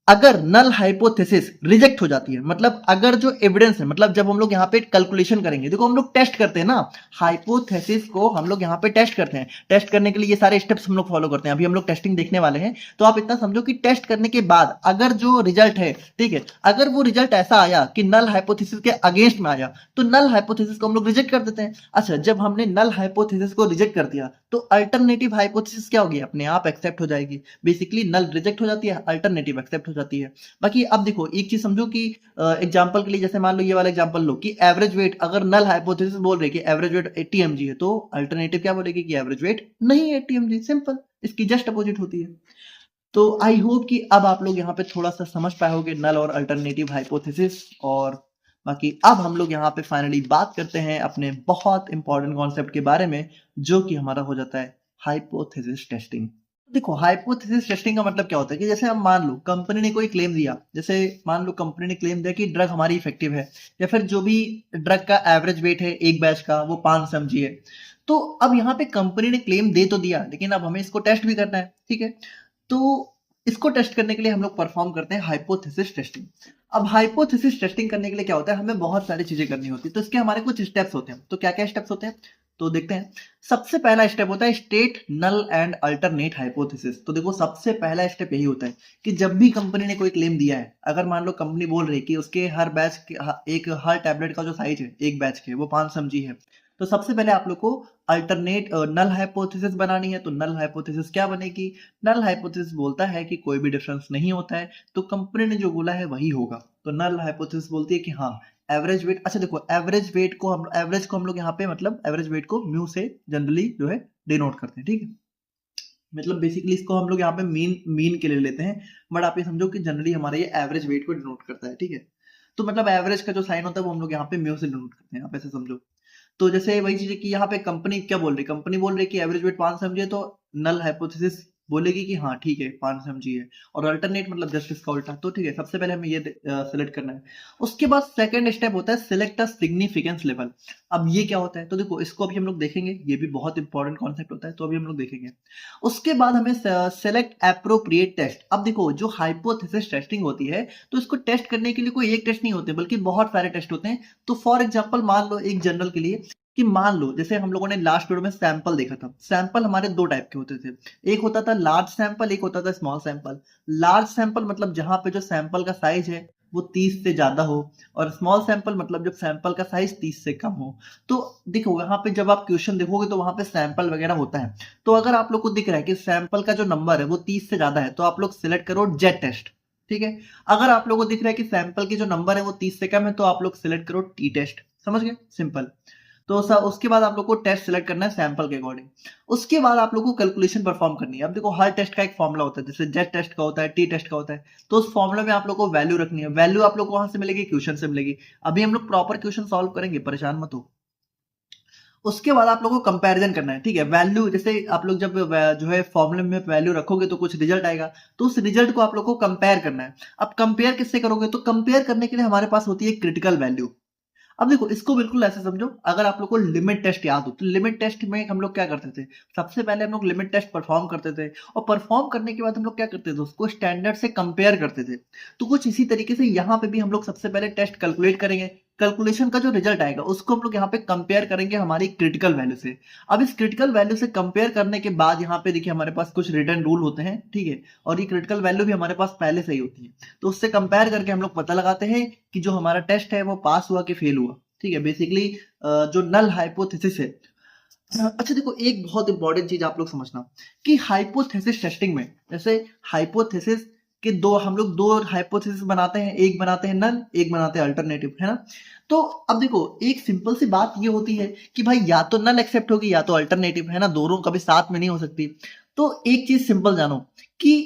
अगर नल हाइपोथेसिस रिजेक्ट हो जाती है, मतलब अगर जो एविडेंस है, मतलब जब हम लोग यहाँ पे कैलकुलेशन करेंगे, देखो हम लोग टेस्ट करते हैं ना, हाइपोथेसिस को हम लोग यहाँ पे टेस्ट करते हैं। टेस्ट करने के लिए ये सारे स्टेप्स हम लोग फॉलो करते हैं, अभी हम लोग टेस्टिंग देखने वाले हैं। तो आप इतना समझो कि टेस्ट करने के बाद अगर जो रिजल्ट है, ठीक है, अगर वो रिजल्ट ऐसा आया कि नल हाइपोथेसिस के अगेंस्ट में आया तो नल हाइपोथेसिस को हम लोग रिजेक्ट कर देते हैं। अच्छा, जब हमने नल हाइपोथेसिस को रिजेक्ट कर दिया तो अल्टरनेटिव हाइपोथेसिस क्या होगी, अपने आप एक्सेप्ट हो जाएगी। बेसिकली नल रिजेक्ट हो जाती है, अल्टरनेटिव एक्सेप्ट हो जाती है। बाकी अब देखो एक चीज समझो कि एग्जांपल के लिए जैसे मान लो ये वाला एग्जांपल लो कि एवरेज वेट, अगर नल हाइपोथेसिस बोल रहे कि एवरेज वेट 80 mg है तो अल्टरनेटिव क्या बोलेगी कि एवरेज वेट नहीं है 80 mg, सिंपल, इसकी जस्ट अपोजिट होती है। तो आई होप कि अब आप लोग यहाँ पे थोड़ा सा समझ पाए होगे नल और अल्टरनेटिव हाइपोथेसिस। और बाकी अब हम लोग यहाँ पे फाइनली बात करते हैं अपने बहुत इंपॉर्टेंट कॉन्सेप्ट के बारे में, जो कि हमारा हो जाता है हाइपोथेसिस टेस्टिंग। देखो हाइपोथेसिस टेस्टिंग का मतलब क्या होता है कि जैसे हम मान लो कंपनी ने कोई क्लेम दिया, जैसे मान लो कंपनी ने क्लेम दिया कि ड्रग हमारी इफेक्टिव है, या फिर जो भी ड्रग का एवरेज वेट है एक बैच का वो 500 mg है। तो अब यहाँ पे कंपनी ने क्लेम दे तो दिया, लेकिन अब हमें इसको टेस्ट भी करना है, ठीक है। तो इसको टेस्ट करने के लिए हम लोग परफॉर्म करते हैं हाइपोथेसिस टेस्टिंग। अब हाइपोथेसिस टेस्टिंग करने के लिए क्या होता है, हमें बहुत सारी चीजें करनी होती है, तो इसके हमारे कुछ स्टेप्स होते हैं। तो क्या क्या स्टेप्स होते हैं तो देखते हैं। सबसे पहला स्टेप होता है state null and alternate hypothesis. तो देखो सबसे पहला स्टेप यही होता है कि जब भी कंपनी ने कोई क्लेम दिया है, अगर मान लो कंपनी बोल रही है कि उसके हर बैच के हर टैबलेट का जो साइज है एक बैच के वो 500 mg है, तो सबसे पहले आप लोग को अल्टरनेट नल हाइपोथेसिस बनानी है। तो नल हाइपोथेसिस क्या बनेगी, नल हाइपोथेसिस बोलता है कि कोई भी डिफरेंस नहीं होता है, तो कंपनी ने जो बोला है वही होगा। तो नल हाइपोथेसिस बोलती है कि हाँ एवरेज वेट, अच्छा देखो एवरेज वेट को हम लोग यहाँ पे मतलब एवरेज वेट को म्यू से जनरली जो है डिनोट करते हैं, ठीक है। मतलब बेसिकली इसको हम लोग यहाँ पे मीन के लिए लेते हैं, बट आप ये समझो कि जनरली हमारा ये एवरेज वेट को डिनोट करता है, ठीक है। तो मतलब एवरेज का जो साइन होता है वो हम लोग यहाँ पे म्यू से डिनोट करते हैं, आप ऐसे समझो। तो जैसे वही चीज है कि यहाँ पे कंपनी क्या बोल रही है, कंपनी बोल रही है कि एवरेज वेट 500 mg है, तो नल हाइपोथेसिस बोलेगी कि हाँ ठीक है 500 mg है, और अल्टरनेट मतलब जस्ट इसका उल्टा। तो ठीक है, सबसे पहले हमें ये सिलेक्ट करना है। उसके बाद सेकंड स्टेप होता है सिलेक्ट अ सिग्निफिकेंस लेवल। अब ये क्या होता है, तो देखो इसको अभी हम लोग देखेंगे, ये भी बहुत इंपॉर्टेंट कॉन्सेप्ट होता है, तो अभी हम लोग देखेंगे। उसके बाद हमें सेलेक्ट एप्रोप्रिएट टेस्ट। अब देखो जो हाइपोथेसिस टेस्टिंग होती है, तो इसको टेस्ट करने के लिए कोई एक टेस्ट नहीं होते बल्कि बहुत सारे टेस्ट होते हैं। तो फॉर एग्जाम्पल मान लो एक जनरल के लिए कि मान लो जैसे हम लोगों ने लास्ट वीडियो में सैंपल देखा था, सैंपल हमारे दो टाइप के होते थे, एक होता था लार्ज सैंपल, एक होता था स्मॉल सैंपल। लार्ज सैंपल मतलब जहां पे जो सैंपल का साइज है वो 30 से ज्यादा हो, और स्मॉल सैंपल मतलब जब सैंपल का साइज 30 से कम हो। तो देखो यहाँ पे जब आप क्वेश्चन देखोगे तो वहां पे सैंपल वगैरह होता है। तो अगर आप लोग को दिख रहा है कि सैंपल का जो नंबर है वो 30 से ज्यादा है, तो आप लोग सिलेक्ट करो जेड टेस्ट, ठीक है। अगर आप लोगों को दिख रहा है कि सैंपल के जो नंबर है वो 30 से कम है तो आप लोग सिलेक्ट करो टी टेस्ट, समझ गए, सिंपल। तो उसके बाद आप लोग को टेस्ट सिलेक्ट करना है सैंपल के अकॉर्डिंग। उसके बाद आप लोग को कैलकुलेशन परफॉर्म करनी है। अब देखो हर टेस्ट का एक फॉर्मूला होता है, जैसे जेट टेस्ट का होता है, टी टेस्ट का होता है। तो उस फॉर्मूला में आप लोग को वैल्यू रखनी है। वैल्यू आप लोग को वहां से मिलेगी, क्वेश्चन से मिलेगी। अभी हम लोग प्रॉपर क्वेश्चन सॉल्व करेंगे, परेशान मत हो। उसके बाद आप लोगों को कंपैरिजन करना है, ठीक है। वैल्यू जैसे आप लोग जब जो है फॉर्मूले में वैल्यू रखोगे तो कुछ रिजल्ट आएगा, तो उस रिजल्ट को आप लोग को कंपेयर करना है। अब कंपेयर किससे करोगे, तो कंपेयर करने के लिए हमारे पास होती है क्रिटिकल वैल्यू। अब देखो इसको बिल्कुल ऐसे समझो, अगर आप लोग को लिमिट टेस्ट याद हो तो लिमिट टेस्ट में हम लोग क्या करते थे, सबसे पहले हम लोग लिमिट टेस्ट परफॉर्म करते थे, और परफॉर्म करने के बाद हम लोग क्या करते थे, उसको स्टैंडर्ड से कंपेयर करते थे। तो कुछ इसी तरीके से यहाँ पे भी हम लोग सबसे पहले टेस्ट कैलकुलेट करेंगे। कैलकुलेशन का जो रिजल्ट आएगा उसको हम लोग यहाँ पे कंपेयर करेंगे हमारी क्रिटिकल वैल्यू से। अब इस क्रिटिकल वैल्यू से कंपेयर करने के बाद यहाँ पे देखिए हमारे पास कुछ रिटर्न रूल होते हैं, ठीक है। और ये क्रिटिकल वैल्यू भी हमारे पास पहले से ही होती है, तो उससे कंपेयर करके हम लोग पता लगाते हैं कि जो हमारा टेस्ट है वो पास हुआ कि फेल हुआ, ठीक है। बेसिकली जो नल हाइपोथेसिस है। अच्छा देखो एक बहुत इंपॉर्टेंट चीज आप लोग समझना कि हाइपोथेसिस टेस्टिंग में, जैसे हाइपोथेसिस के दो हम लोग दो हाइपोथेसिस बनाते हैं, एक बनाते हैं नल, एक बनाते हैं अल्टरनेटिव, है ना। तो अब देखो एक सिंपल सी बात ये होती है कि भाई या तो नल एक्सेप्ट होगी या तो अल्टरनेटिव, है ना, दोनों कभी साथ में नहीं हो सकती। तो एक चीज सिंपल जानो कि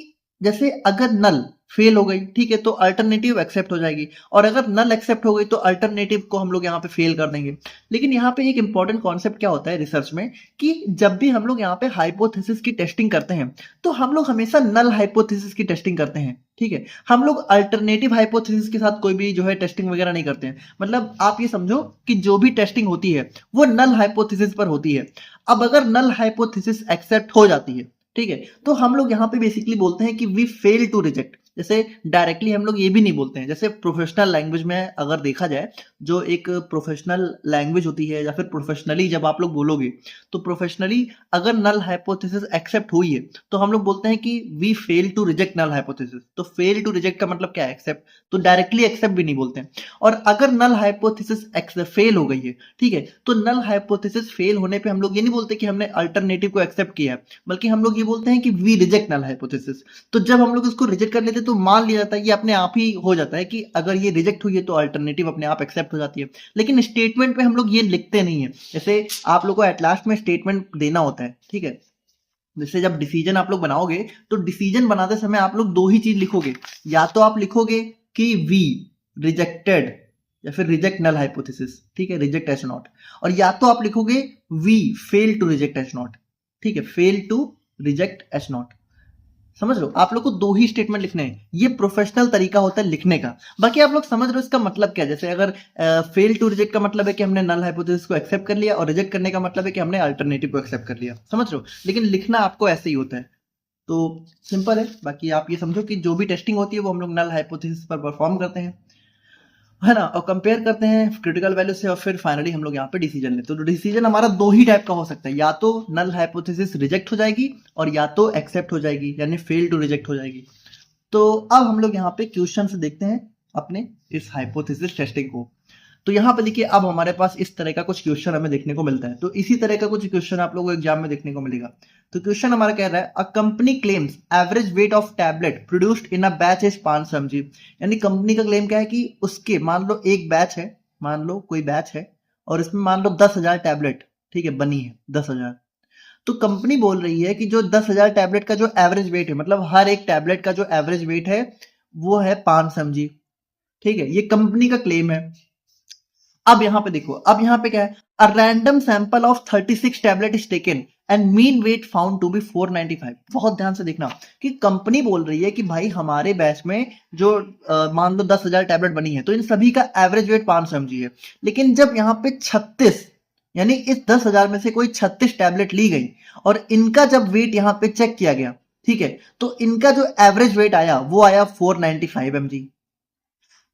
जैसे अगर नल फेल हो गई, ठीक है, तो अल्टरनेटिव एक्सेप्ट हो जाएगी, और अगर नल एक्सेप्ट हो गई तो अल्टरनेटिव को हम लोग यहाँ पे फेल कर देंगे। लेकिन यहाँ पे एक इंपॉर्टेंट कॉन्सेप्ट क्या होता है रिसर्च में, कि जब भी हम लोग यहाँ पे हाइपोथेसिस की टेस्टिंग करते हैं तो हम लोग हमेशा नल हाइपोथेसिस की टेस्टिंग करते हैं, ठीक है। हम लोग अल्टरनेटिव हाइपोथेसिस के साथ कोई भी जो है टेस्टिंग वगैरह नहीं करते हैं। मतलब आप ये समझो कि जो भी टेस्टिंग होती है वो नल हाइपोथेसिस पर होती है। अब अगर नल हाइपोथेसिस एक्सेप्ट हो जाती है, ठीक है, तो हम लोग यहाँ पे बेसिकली बोलते हैं कि वी फेल टू रिजेक्ट। जैसे डायरेक्टली हम लोग ये भी नहीं बोलते हैं, जैसे प्रोफेशनल लैंग्वेज में अगर देखा जाए, जो एक प्रोफेशनल लैंग्वेज होती है या फिर प्रोफेशनली जब आप लोग बोलोगे, तो प्रोफेशनली अगर नल हाइपोथेसिस एक्सेप्ट हुई है तो हम लोग बोलते हैं कि we fail to reject null hypothesis. तो फेल टू रिजेक्ट का मतलब क्या है, एक्सेप्ट। तो डायरेक्टली एक्सेप्ट भी नहीं बोलते हैं। और अगर नल हाइपोथेसिस फेल हो गई है, ठीक है, तो नल हाइपोथेसिस फेल होने पे हम लोग ये नहीं बोलते कि हमने अल्टरनेटिव को एक्सेप्ट किया है, बल्कि हम लोग ये बोलते हैं कि वी रिजेक्ट नल हाइपोथेसिस। तो जब हम लोग इसको रिजेक्ट कर लेते हैं तो मान लिया जाता है, ये अपने आप ही हो जाता है कि अगर ये रिजेक्ट हुई है तो अल्टरनेटिव अपने आप एक्सेप्ट हो जाती है। लेकिन स्टेटमेंट में हम लोग ये लिखते नहीं है। जैसे आप लोग को एट लास्ट में स्टेटमेंट देना होता है, ठीक है। जैसे जब डिसीजन आप लोग बनाओगे तो डिसीजन बनाते समय आप लोग दो ही चीज लिखोगे, या तो आप लिखोगे कि वी रिजेक्टेड या फिर रिजेक्ट नल हाइपोथेसिस, ठीक है, रिजेक्ट एच नॉट, और या तो आप लिखोगे we fail to reject H naught, ठीक है, fail to reject H naught. समझ लो आप लोग को दो ही स्टेटमेंट लिखने हैं, ये प्रोफेशनल तरीका होता है लिखने का। बाकी आप लोग समझ रहे हो इसका मतलब क्या है। जैसे अगर फेल टू रिजेक्ट का मतलब है कि हमने नल हाइपोथेसिस को एक्सेप्ट कर लिया, और रिजेक्ट करने का मतलब है कि हमने अल्टरनेटिव को एक्सेप्ट कर लिया, समझ रहे हो। लेकिन लिखना आपको ऐसे ही होता है, तो सिंपल है। बाकी आप ये समझो कि जो भी टेस्टिंग होती है वो हम लोग नल हाइपोथेसिस पर परफॉर्म करते हैं, है ना, और कंपेयर करते हैं क्रिटिकल वैल्यू से, और फिर फाइनली हम लोग यहाँ पे डिसीजन लेते हैं। तो डिसीजन हमारा दो ही टाइप का हो सकता है, या तो नल हाइपोथेसिस रिजेक्ट हो जाएगी और या तो एक्सेप्ट हो जाएगी, यानी फेल टू रिजेक्ट हो जाएगी। तो अब हम लोग यहाँ पे क्वेश्चन से देखते हैं अपने इस हाइपोथेसिस टेस्टिंग को। तो यहाँ पे देखिए अब हमारे पास इस तरह का कुछ क्वेश्चन हमें देखने को मिलता है। तो इसी तरह का कुछ क्वेश्चन आप लोगों को एग्जाम में देखने को मिलेगा। तो क्वेश्चन हमारा कह रहा है a company claims average weight of tablet produced in a batch is 500 mg। यानी कंपनी का क्लेम क्या है कि उसके, मान लो एक बैच है, मान लो कोई बैच है और इसमें मान लो 10,000 टैबलेट, ठीक है, बनी है 10,000। तो कंपनी बोल रही है कि जो 10,000 टैबलेट का जो एवरेज वेट है, मतलब हर एक टैबलेट का जो एवरेज वेट है वो है 500 mg, ठीक है, ये कंपनी का क्लेम है। अब यहां पे देखो, अब यहां पे क्या है, a random sample of 36 tablet is taken and mean weight found to be 495। बहुत ध्यान से देखना कि कंपनी बोल रही है कि भाई हमारे बैच में जो मान लो 10,000 टैबलेट बनी है तो इन सभी का एवरेज वेट 500 mg है। लेकिन जब यहाँ पे 36, यानी इस 10,000 में से कोई 36 टैबलेट ली गई और इनका जब वेट यहाँ पे चेक किया गया, ठीक है, तो इनका जो एवरेज वेट आया वो आया 495 mg।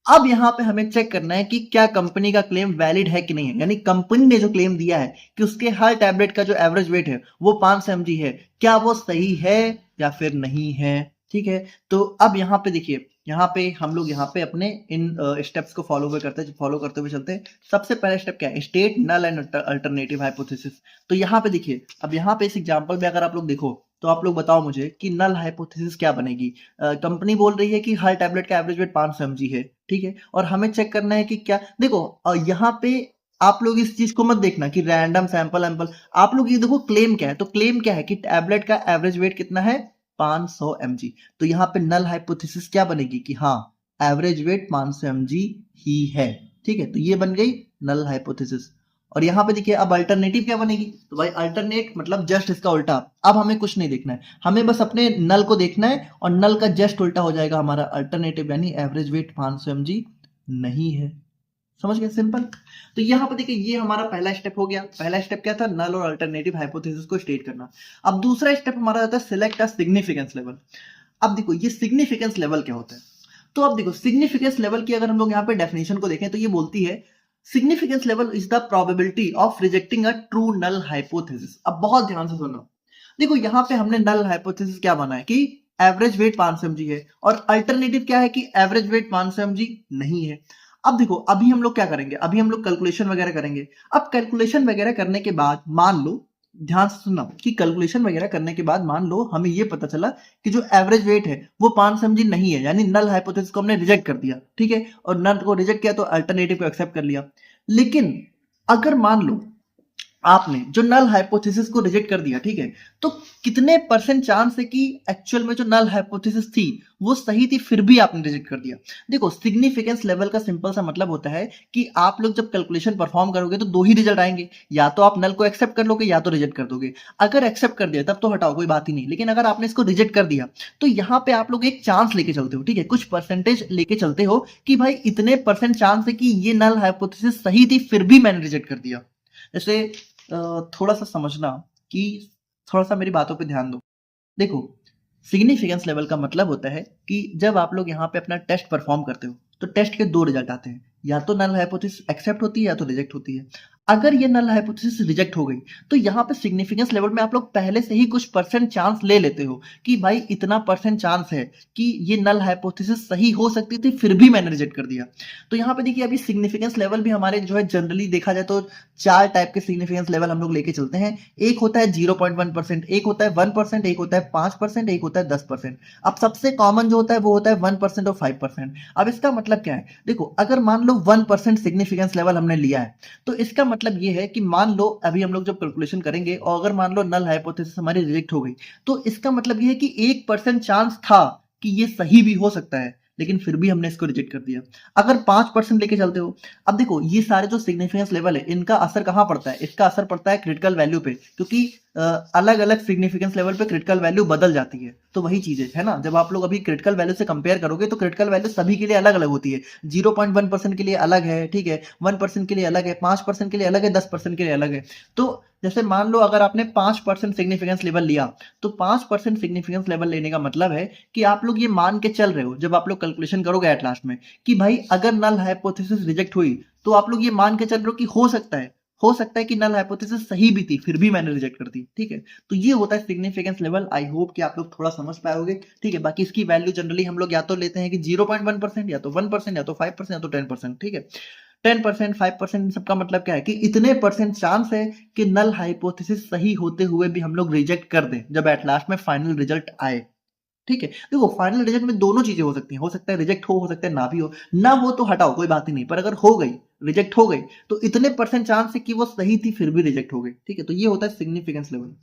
अब यहां पे हमें चेक करना है कि क्या कंपनी का क्लेम वैलिड है कि नहीं है। यानी कंपनी ने जो क्लेम दिया है कि उसके हर टैबलेट का जो एवरेज वेट है वो 500 mg है, क्या वो सही है या फिर नहीं है, ठीक है। तो अब यहाँ पे देखिए, यहाँ पे हम लोग यहाँ पे अपने इन स्टेप्स को फॉलो करते हुए चलते हैं। सबसे पहला स्टेप क्या है, state null and alternative hypothesis. तो यहाँ पे देखिए, अब यहाँ पे इस एग्जांपल में अगर आप लोग देखो तो आप लोग बताओ मुझे कि नल हाइपोथेसिस क्या बनेगी। कंपनी बोल रही है कि हर टैबलेट का एवरेज वेट 500 mg है, ठीक है, और हमें चेक करना है कि क्या, देखो यहाँ पे आप लोग इस चीज को मत देखना कि रैंडम सैंपल एम्पल, आप लोग ये देखो क्लेम क्या है। तो क्लेम क्या है कि टैबलेट का एवरेज वेट कितना है, 500 mg। तो यहाँ पे नल हाइपोथेसिस क्या बनेगी कि हाँ, एवरेज वेट 500 mg ही है, ठीक है। तो ये बन गई नल हाइपोथेसिस। और यहाँ पे देखिए अब अल्टरनेटिव क्या बनेगी, तो भाई अल्टरनेट मतलब जस्ट इसका उल्टा। अब हमें कुछ नहीं देखना है, हमें बस अपने नल को देखना है और नल का जस्ट उल्टा हो जाएगा हमारा अल्टरनेटिव, यानी एवरेज वेट 500 mg नहीं है। समझ गए, सिंपल। तो यहाँ पे देखिए ये हमारा पहला स्टेप हो गया। पहला स्टेप क्या था, नल और अल्टरनेटिव हाइपोथेसिस को स्टेट करना। अब दूसरा स्टेप हमारा आता है सिलेक्ट अ सिग्निफिकेंस लेवल। अब देखो ये सिग्निफिकेंस लेवल क्या होता है। तो अब देखो सिग्निफिकेंस लेवल की अगर हम लोग यहाँ पे डेफिनेशन को देखें तो ये बोलती है significance level is the probability of rejecting a true null hypothesis. अब बहुत ध्यान से सुनो, देखो यहाँ पे हमने नल हाइपोथेसिस क्या माना है कि एवरेज वेट 500 mg है, और अल्टरनेटिव क्या है कि एवरेज वेट 500 mg नहीं है। अब देखो अभी हम लोग क्या करेंगे, अभी हम लोग कैलकुलेशन वगैरह करेंगे। अब कैलकुलेशन वगैरह करने के बाद मान लो, ध्यान से सुनना, कि कैलकुलेशन वगैरह करने के बाद मान लो हमें ये पता चला कि जो एवरेज वेट है वो 500 mg नहीं है, यानी नल हाइपोथेसिस को हमने रिजेक्ट कर दिया, ठीक है। और नल को रिजेक्ट किया तो अल्टरनेटिव को एक्सेप्ट कर लिया। लेकिन अगर मान लो आपने जो नल हाइपोथेसिस को रिजेक्ट कर दिया, ठीक है, तो कितने परसेंट चांस है कि एक्चुअल में जो नल हाइपोथेसिस थी वो सही थी, फिर भी आपने रिजेक्ट कर दिया। देखो सिग्निफिकेंस लेवल का सिंपल सा मतलब होता है कि आप लोग जब कैलकुलेशन परफॉर्म करोगे तो दो ही रिजल्ट आएंगे, या तो आप नल को एक्सेप्ट कर लोगे या तो रिजेक्ट कर दोगे। अगर एक्सेप्ट कर दिया तब तो हटाओ, कोई बात ही नहीं। लेकिन अगर आपने इसको रिजेक्ट कर दिया तो यहाँ पे आप लोग एक चांस लेके चलते हो, ठीक है, कुछ परसेंटेज लेके चलते हो कि भाई इतने परसेंट चांस है कि ये नल हाइपोथेसिस सही थी, फिर भी मैंने रिजेक्ट कर दिया। जैसे थोड़ा सा समझना कि थोड़ा सा मेरी बातों पे ध्यान दो। देखो सिग्निफिकेंस लेवल का मतलब होता है कि जब आप लोग यहाँ पे अपना टेस्ट परफॉर्म करते हो तो टेस्ट के दो रिजल्ट आते हैं, या तो नल हाइपोथेसिस एक्सेप्ट होती है या तो रिजेक्ट होती है। अगर ये नल हाइपोथेसिस रिजेक्ट हो गई तो यहाँ पे सिग्निफिकेंस लेवल में आप लोग पहले से ही कुछ परसेंट चांस ले लेते हो कि भाई इतना परसेंट चांस है कि ये नल हाइपोथेसिस सही हो सकती थी, फिर भी मैंने रिजेक्ट कर दिया। तो यहाँ पे देखिए अभी सिग्निफिकेंस लेवल भी हमारे जो है जनरली देखा जाए तो चार टाइप के सिग्निफिकेंस लेवल हम लोग लेके चलते हैं। एक होता है 0.1%, एक होता है 1%, एक होता है 5%, एक होता है 10%। अब सबसे कॉमन जो होता है वो होता है 1% और 5%। अब इसका मतलब क्या है, देखो अगर मान लो 1% सिग्निफिकेंस लेवल हमने लिया है तो इसका मतलब ये है कि मान लो अभी हम लोग जब कैलकुलेशन करेंगे और अगर मान लो नल हाइपोथेसिस हमारी रिजेक्ट हो गई तो इसका मतलब ये है कि 1% चांस था कि ये सही भी हो सकता है, लेकिन फिर भी हमने इसको रिजेक्ट कर दिया। अगर 5% लेके चलते हो, अब देखो ये सारे जो सिग्निफिकेंस लेवल है इनका असर कहां पड़ता है, इसका असर पड़ता है क्रिटिकल वैल्यू पे, क्योंकि अलग अलग सिग्निफिकेंस लेवल पे क्रिटिकल वैल्यू बदल जाती है। तो वही चीज है ना, जब आप लोग अभी क्रिटिकल वैल्यू से कंपेयर करोगे तो क्रिटिकल वैल्यू सभी के लिए अलग अलग होती है। 0.1% के लिए अलग है, ठीक है, 1% के लिए अलग है, 5% के लिए अलग है, 10% के लिए अलग है। तो जैसे मान लो अगर आपने 5% सिग्निफिकेंस लेवल लिया तो 5% सिग्निफिकेंस लेवल लेने का मतलब है कि आप लोग ये मान के चल रहे हो जब आप लोग कैलकुलेशन करोगे एट लास्ट में कि भाई अगर नल हाइपोथेसिस रिजेक्ट हुई तो आप लोग ये मान के चल रहे हो कि हो सकता है कि नल हाइपोथेसिस सही भी थी, फिर भी मैंने रिजेक्ट कर दी, ठीक है। तो ये होता है सिग्निफिकेंस लेवल। आई होप कि आप लोग थोड़ा समझ पाओगे, ठीक है। बाकी इसकी वैल्यू जनरली हम लोग या तो लेते हैं कि 0.1%, या तो 1%, या तो 5%, या तो 10%, ठीक है। 10%, 5% इन सबका मतलब क्या है कि इतने परसेंट चांस है कि नल हाइपोथेसिस सही होते हुए भी हम लोग रिजेक्ट कर दें जब एट लास्ट में फाइनल रिजल्ट आए, ठीक है। देखो फाइनल रिजल्ट में दोनों चीजें हो सकती हैं, हो सकता है रिजेक्ट हो सकता है ना भी हो। ना हो तो हटाओ, कोई बात ही नहीं, पर अगर हो गई, रिजेक्ट हो गई, तो इतने परसेंट चांस है कि वो सही थी फिर भी रिजेक्ट हो गई, ठीक है। तो ये होता है सिग्निफिकेंस लेवल।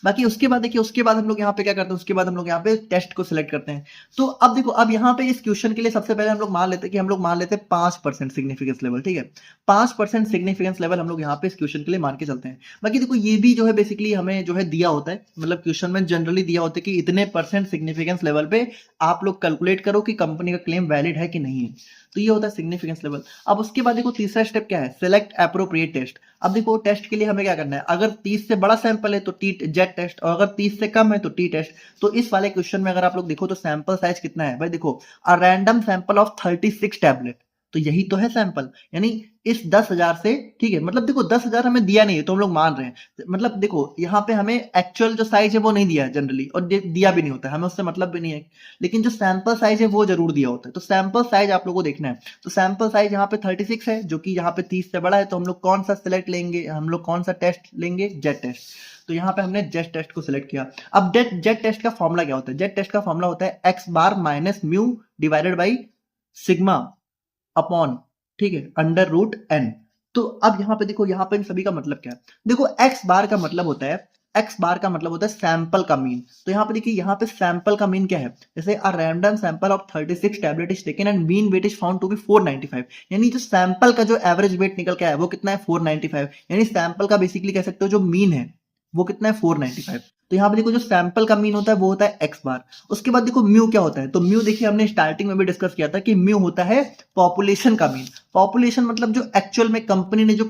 बाकी उसके बाद देखिए, उसके बाद हम लोग यहाँ पे क्या करते हैं, उसके बाद हम लोग यहाँ पे टेस्ट को सिलेक्ट करते हैं। तो अब देखो, अब यहाँ पे इस क्वेश्चन के लिए सबसे पहले हम लोग मान लेते हैं कि हम लोग मान लेते हैं 5% सिग्निफिकेंस लेवल, ठीक है। 5% सिग्निफिकेंस लेवल हम लोग यहाँ पे इस क्वेश्चन के लिए मान के चलते हैं। बाकी देखो ये भी जो है बेसिकली हमें जो है दिया होता है, मतलब क्वेश्चन में जनरली दिया होता है कि इतने परसेंट सिग्निफिकेंस लेवल पे आप लोग कैलकुलेट करो कि कंपनी का क्लेम वैलिड है कि नहीं है। तो ये होता है सिग्निफिकेंस लेवल। अब उसके बाद देखो तीसरा स्टेप क्या है, सिलेक्ट एप्रोप्रिएट टेस्ट। अब देखो टेस्ट के लिए हमें क्या करना है, अगर 30 से बड़ा सैंपल है तो टी जेड टेस्ट, और अगर 30 से कम है तो टी टेस्ट। तो इस वाले क्वेश्चन में अगर आप लोग देखो तो सैंपल साइज कितना है भाई, देखो अ रैंडम सैंपल ऑफ 36 टैबलेट, तो यही तो है सैंपल। यानी इस 10,000 से, ठीक है, मतलब देखो 10,000 हमें दिया नहीं है तो हम लोग मान रहे हैं, मतलब देखो यहाँ पे हमें एक्चुअल जो साइज है वो नहीं दिया है जनरली, और दिया भी नहीं होता है, हमें उससे मतलब भी नहीं है, लेकिन जो सैंपल साइज है वो जरूर दिया होता है। तो सैंपल साइज आप लोगों को देखना है। तो सैंपल साइज यहाँ पे 36 है, जो कि यहाँ पे 30 से बड़ा है, तो हम लोग कौन सा सिलेक्ट लेंगे, हम लोग कौन सा टेस्ट लेंगे, जेड टेस्ट। तो यहाँ पे हमने जेड टेस्ट को सिलेक्ट किया। अब जेड टेस्ट का फॉर्मूला क्या होता है? जेड टेस्ट का फॉर्मूला होता है x bar minus mu divided by sigma upon, ठीक है, अंडर रूट एन। तो अब यहाँ पे देखो, यहाँ पे इन सभी का मतलब क्या है? देखो एक्स बार का मतलब होता है, एक्स बार का मतलब होता है सैंपल का मीन। तो यहाँ पे देखिए, यहाँ पे सैंपल का मीन क्या है? जैसे a random sample of 36 tablet is taken and mean weight is found to be 495। यानी जो सैंपल का जो एवरेज वेट निकल के आया वो कितना है? 495। यानी सैंपल का बेसिकली कह सकते हो जो मीन है वो कितना है? 495। तो यहाँ पे देखो जो सैंपल का मीन होता है वो होता है एक्स बार। उसके बाद देखो म्यू क्या होता है? तो म्यू देखिए हमने स्टार्टिंग में भी डिस्कस किया था कि म्यू होता है पॉपुलेशन का मीन। पॉपुलेशन मतलब जो एक्चुअल में कंपनी ने जो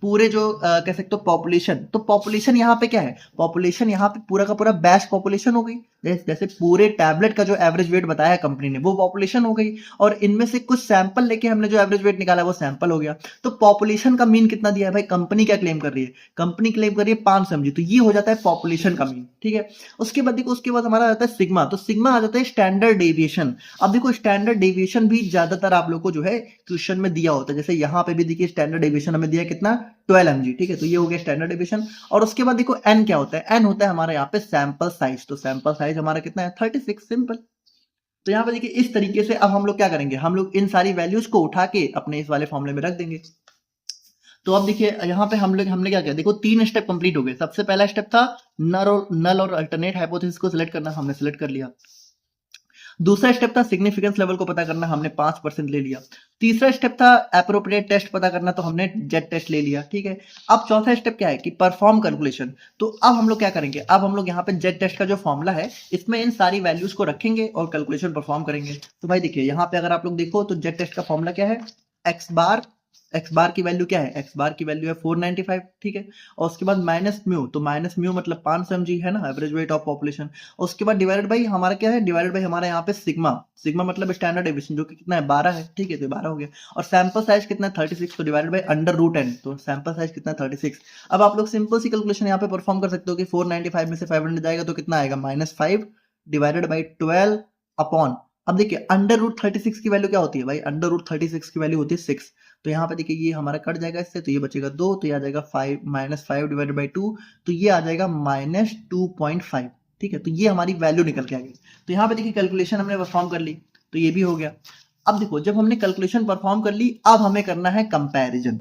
पूरे जो कह सकते हो पॉपुलेशन, तो पॉपुलेशन यहाँ पे क्या है? पॉपुलेशन यहाँ पे पूरा का पूरा बैच पॉपुलेशन हो गई। जैसे पूरे टैबलेट का जो एवरेज वेट बताया है कंपनी ने वो पॉपुलेशन हो गई, और इनमें से कुछ सैंपल लेके हमने जो एवरेज वेट निकाला वो सैंपल हो गया। तो पॉपुलेशन का मीन कितना दिया है भाई? कंपनी क्या क्लेम कर रही है? कंपनी क्लेम कर रही है 500 mg, तो ये हो जाता है पॉपुलेशन का मीन, ठीक है। उसके बाद देखो, उसके बाद हमारा आ जाता है सिग्मा। तो सिग्मा आ जाता है स्टैंडर्ड डेविएशन। अब देखो स्टैंडर्ड डेविएशन भी ज्यादातर आप लोग को जो है क्वेश्चन में दिया होता है। जैसे यहाँ पे भी देखिए स्टैंडर्ड डेविएशन हमें दिया कितना? 12 mg, ठीक है। तो ये हो गया स्टैंडर्ड डेविएशन। और उसके बाद देखो एन क्या होता है? एन होता है हमारे यहाँ पे सैंपल साइज। तो सैंपल साइज हमारा कितना है? 36, सिंपल। तो यहाँ पे देखिए इस तरीके से अब हम लोग क्या करेंगे, हम लोग इन सारी वैल्यूज को उठा के अपने इस वाले फॉर्मूले में रख देंगे। तो अब देखिए यहाँ पे हमने क्या किया, देखो 3 स्टेप कंप्लीट हो गए। सबसे पहला स्टेप था नल और अल्टरनेट हाइपोथेसिस को सिलेक्ट करना, हमने सिलेक्ट कर लिया। दूसरा स्टेप था सिग्निफिकेंस लेवल को पता करना, हमने 5% ले लिया। तीसरा स्टेप था एप्रोप्रिएट टेस्ट पता करना, तो हमने जेड टेस्ट ले लिया, ठीक है। अब चौथा स्टेप क्या है कि परफॉर्म कैलकुलेशन। तो अब हम लोग क्या करेंगे, अब हम लोग यहाँ पे जेड टेस्ट का जो फॉर्मूला है इसमें इन सारी वैल्यूज को रखेंगे और कैलकुलेशन परफॉर्म करेंगे। तो भाई देखिए यहाँ पे अगर आप लोग देखो तो जेड टेस्ट का फॉर्मूला क्या है? एक्स बार की वैल्यू क्या है? एक्स बार की वैल्यू है 495, ठीक है। और उसके बाद माइनस म्यू, तो माइनस म्यू मतलब 500 mg है ना, एवरेज वेट ऑफ पॉपुलेशन। उसके बाद डिवाइडेड बाई हमारा क्या है? डिवाइडेड बाई हमारा यहाँ पे सिग्मा। सिग्मा मतलब स्टैंडर्ड डेविएशन, जो कि कितना है? 12 है, ठीक है। तो 12 हो गया। और सैंपल साइज कितना है? 36। तो divided by under root n, तो सैंपल साइज कितना है? 36। अब आप लोग सिंपल सी कैलकुलेशन यहाँ पे परफॉर्म कर सकते हो कि 495 में से 500 जाएगा तो कितना आएगा? -5 डिवाइडेड बाई 12 अपॉन, अब देखिए अंडर रूट 36 की वैल्यू क्या होती है भाई? अंडर रूट 36 की वैल्यू होती है 6। तो यहाँ पे देखिए ये हमारा कट जाएगा इससे, तो ये बचेगा 2, तो ये आ जाएगा 5 -5 डिवाइडेड बाई 2, तो ये आ जाएगा -2.5, ठीक है। तो ये हमारी वैल्यू निकल के आ गई। तो यहाँ पे देखिए कैलकुलेशन हमने परफॉर्म कर ली, तो ये भी हो गया। अब देखो जब हमने कैलकुलेशन परफॉर्म कर ली, अब हमें करना है कंपैरिजन।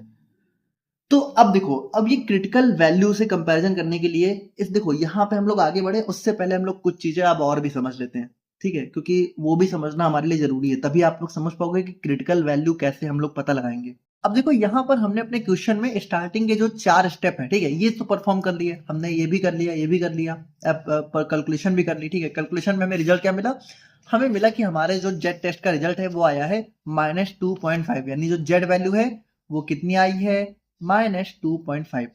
तो अब देखो, अब ये क्रिटिकल वैल्यू से कंपैरिजन करने के लिए इस देखो यहाँ पे हम लोग आगे बढ़े उससे पहले हम लोग कुछ चीजें अब और भी समझ लेते हैं, ठीक है, क्योंकि वो भी समझना हमारे लिए जरूरी है, तभी आप लोग समझ पाओगे कि क्रिटिकल वैल्यू कैसे हम लोग पता लगाएंगे। अब देखो यहाँ पर हमने अपने क्वेश्चन में स्टार्टिंग के जो 4 स्टेप है, ठीक है, ये तो परफॉर्म कर लिए हमने, ये भी कर लिया, ये भी कर लिया, अब कैलकुलेशन भी कर ली, ठीक है। कैलकुलेशन में हमें रिजल्ट क्या मिला? हमें मिला कि हमारे जो जेड टेस्ट का रिजल्ट है वो आया है -2.5, यानी जो जेड वैल्यू है वो कितनी आई है? -2.5।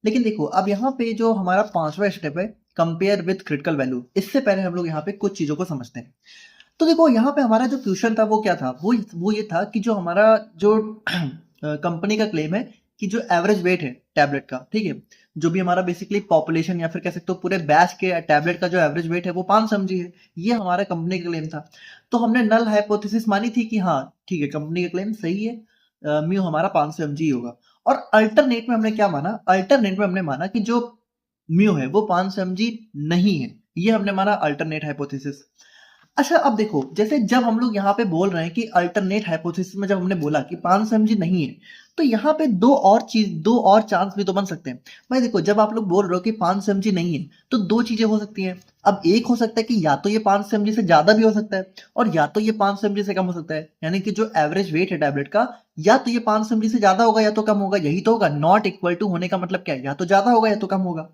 लेकिन देखो अब यहाँ पे जो हमारा 5वां स्टेप है कंपेयर विथ क्रिटिकल वैल्यू, इससे पहले हम लोग यहाँ पे कुछ चीजों को समझते हैं। तो देखो यहाँ पे हमारा जो क्वेश्चन था वो क्या था? वो ये था कि जो हमारा जो कंपनी का क्लेम है कि जो एवरेज वेट है टैबलेट का, ठीक है, जो भी हमारा बेसिकली पॉपुलेशन या फिर कह सकते हो पूरे बैच के टैबलेट का जो एवरेज वेट है वो 500 mg है, ये हमारा कंपनी का क्लेम था। तो हमने नल हाइपोथेसिस मानी थी कि हाँ ठीक है कंपनी का क्लेम सही है, म्यू हमारा 500 mg होगा। और अल्टरनेट में हमने क्या माना? अल्टरनेट में हमने माना कि जो म्यू है वो 500 mg नहीं है, ये हमने माना अल्टरनेट हाइपोथेसिस। अच्छा अब देखो, जैसे जब हम लोग यहाँ पे बोल रहे हैं कि अल्टरनेट हाइपोथेसिस में जब हमने बोला कि 500 mg नहीं है, तो यहाँ पे दो और चांस भी तो बन सकते हैं भाई। देखो जब आप लोग बोल रहे हो कि 500 mg नहीं है, तो दो चीजें हो सकती हैं। अब एक हो सकता है कि या तो ये 500 mg से ज्यादा भी हो सकता है, और या तो ये 500 mg से कम हो सकता है, यानी कि जो एवरेज वेट है टैबलेट का, या तो ये 500 mg से ज्यादा होगा या तो कम होगा, यही तो होगा। नॉट इक्वल टू होने का मतलब क्या है? या तो ज्यादा होगा या तो कम होगा।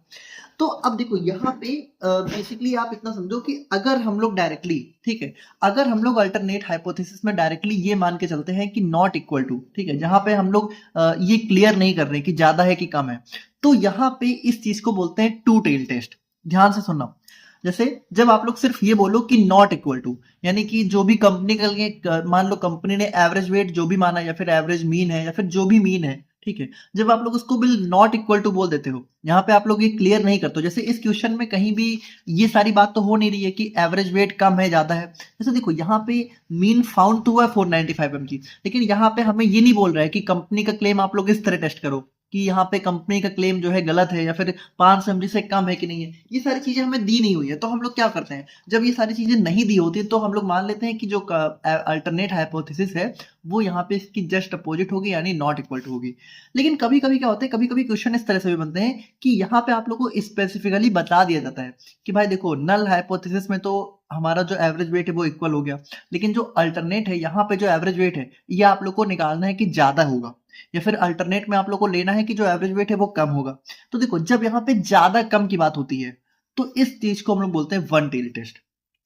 तो अब देखो यहाँ पे बेसिकली आप इतना समझो कि अगर हम लोग डायरेक्टली, ठीक है, अगर हम लोग अल्टरनेट हाइपोथेसिस में डायरेक्टली ये मान के चलते हैं कि नॉट इक्वल टू, ठीक है, जहां पे हम लोग ये क्लियर नहीं कर रहे कि ज्यादा है कि कम है, तो यहाँ पे इस चीज को बोलते हैं टू टेल टेस्ट। ध्यान से सुनना, जैसे जब आप लोग सिर्फ ये बोलो कि नॉट इक्वल टू, यानी कि जो भी कंपनी का मान लो कंपनी ने एवरेज वेट जो भी माना या फिर एवरेज मीन है या फिर जो भी मीन है, ठीक है, जब आप लोग उसको बिल नॉट इक्वल टू बोल देते हो, यहाँ पे आप लोग ये क्लियर नहीं करते हो। जैसे इस क्वेश्चन में कहीं भी ये सारी बात तो हो नहीं रही है कि एवरेज वेट कम है ज्यादा है। जैसे देखो यहाँ पे मीन फाउंड तो हुआ है 495 mg, लेकिन यहाँ पे हमें ये नहीं बोल रहा है कि कंपनी का क्लेम आप लोग इस तरह टेस्ट करो कि यहाँ पे कंपनी का क्लेम जो है गलत है या फिर 500 mg से कम है कि नहीं है। ये सारी चीजें हमें दी नहीं हुई है, तो हम लोग क्या करते हैं, जब ये सारी चीजें नहीं दी होती तो हम लोग मान लेते हैं कि जो अल्टरनेट हाइपोथेसिस है वो यहाँ पे इसकी जस्ट अपोजिट होगी, यानी नॉट इक्वल टू होगी। लेकिन कभी कभी क्या होता है, कभी कभी क्वेश्चन इस तरह से भी बनते हैं कि यहाँ पे आप लोग को स्पेसिफिकली बता दिया जाता है कि भाई देखो नल हाइपोथेसिस में तो हमारा जो एवरेज वेट है वो इक्वल हो गया, लेकिन जो अल्टरनेट है यहाँ पे जो एवरेज वेट है ये आप लोग को निकालना है कि ज्यादा होगा, या फिर अल्टरनेट में आप लोग को लेना है कि जो एवरेज वेट है वो कम होगा। तो देखो जब यहाँ पे ज्यादा कम की बात होती है तो इस चीज को हम लोग बोलते हैं वन टेल टेस्ट।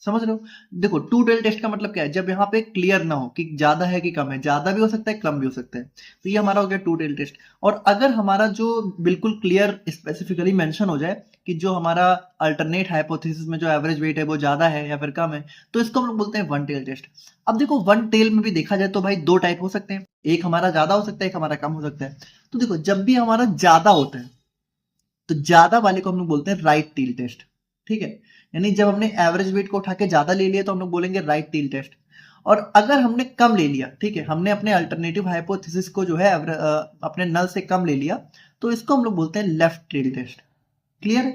समझ रहे हो? देखो टू टेल टेस्ट का मतलब क्या है, जब यहाँ पे क्लियर ना हो कि ज्यादा है कि कम है, ज्यादा भी हो सकता है कम भी हो सकता है, तो ये हमारा हो गया टू टेल टेस्ट। और अगर हमारा जो बिल्कुल क्लियर स्पेसिफिकली मेंशन हो जाए कि जो हमारा अल्टरनेट हाइपोथेसिस में जो एवरेज वेट है वो ज्यादा है या फिर कम है, तो इसको हम लोग बोलते हैं वन टेल टेस्ट। अब देखो वन टेल में भी देखा जाए तो भाई दो टाइप हो सकते हैं, एक हमारा ज्यादा हो सकता है, एक हमारा कम हो सकता है। तो देखो जब भी हमारा ज्यादा होता है तो ज्यादा वाले को हम लोग बोलते हैं राइट टील टेस्ट, ठीक है, यानी जब हमने एवरेज वेट को उठा के ज्यादा ले लिया तो हम लोग बोलेंगे राइट टील टेस्ट। और अगर हमने कम ले लिया, ठीक है, हमने अपने अल्टरनेटिव हाइपोथेसिस को जो है अपने नल से कम ले लिया, तो इसको हम लोग बोलते हैं left tail test. Clear?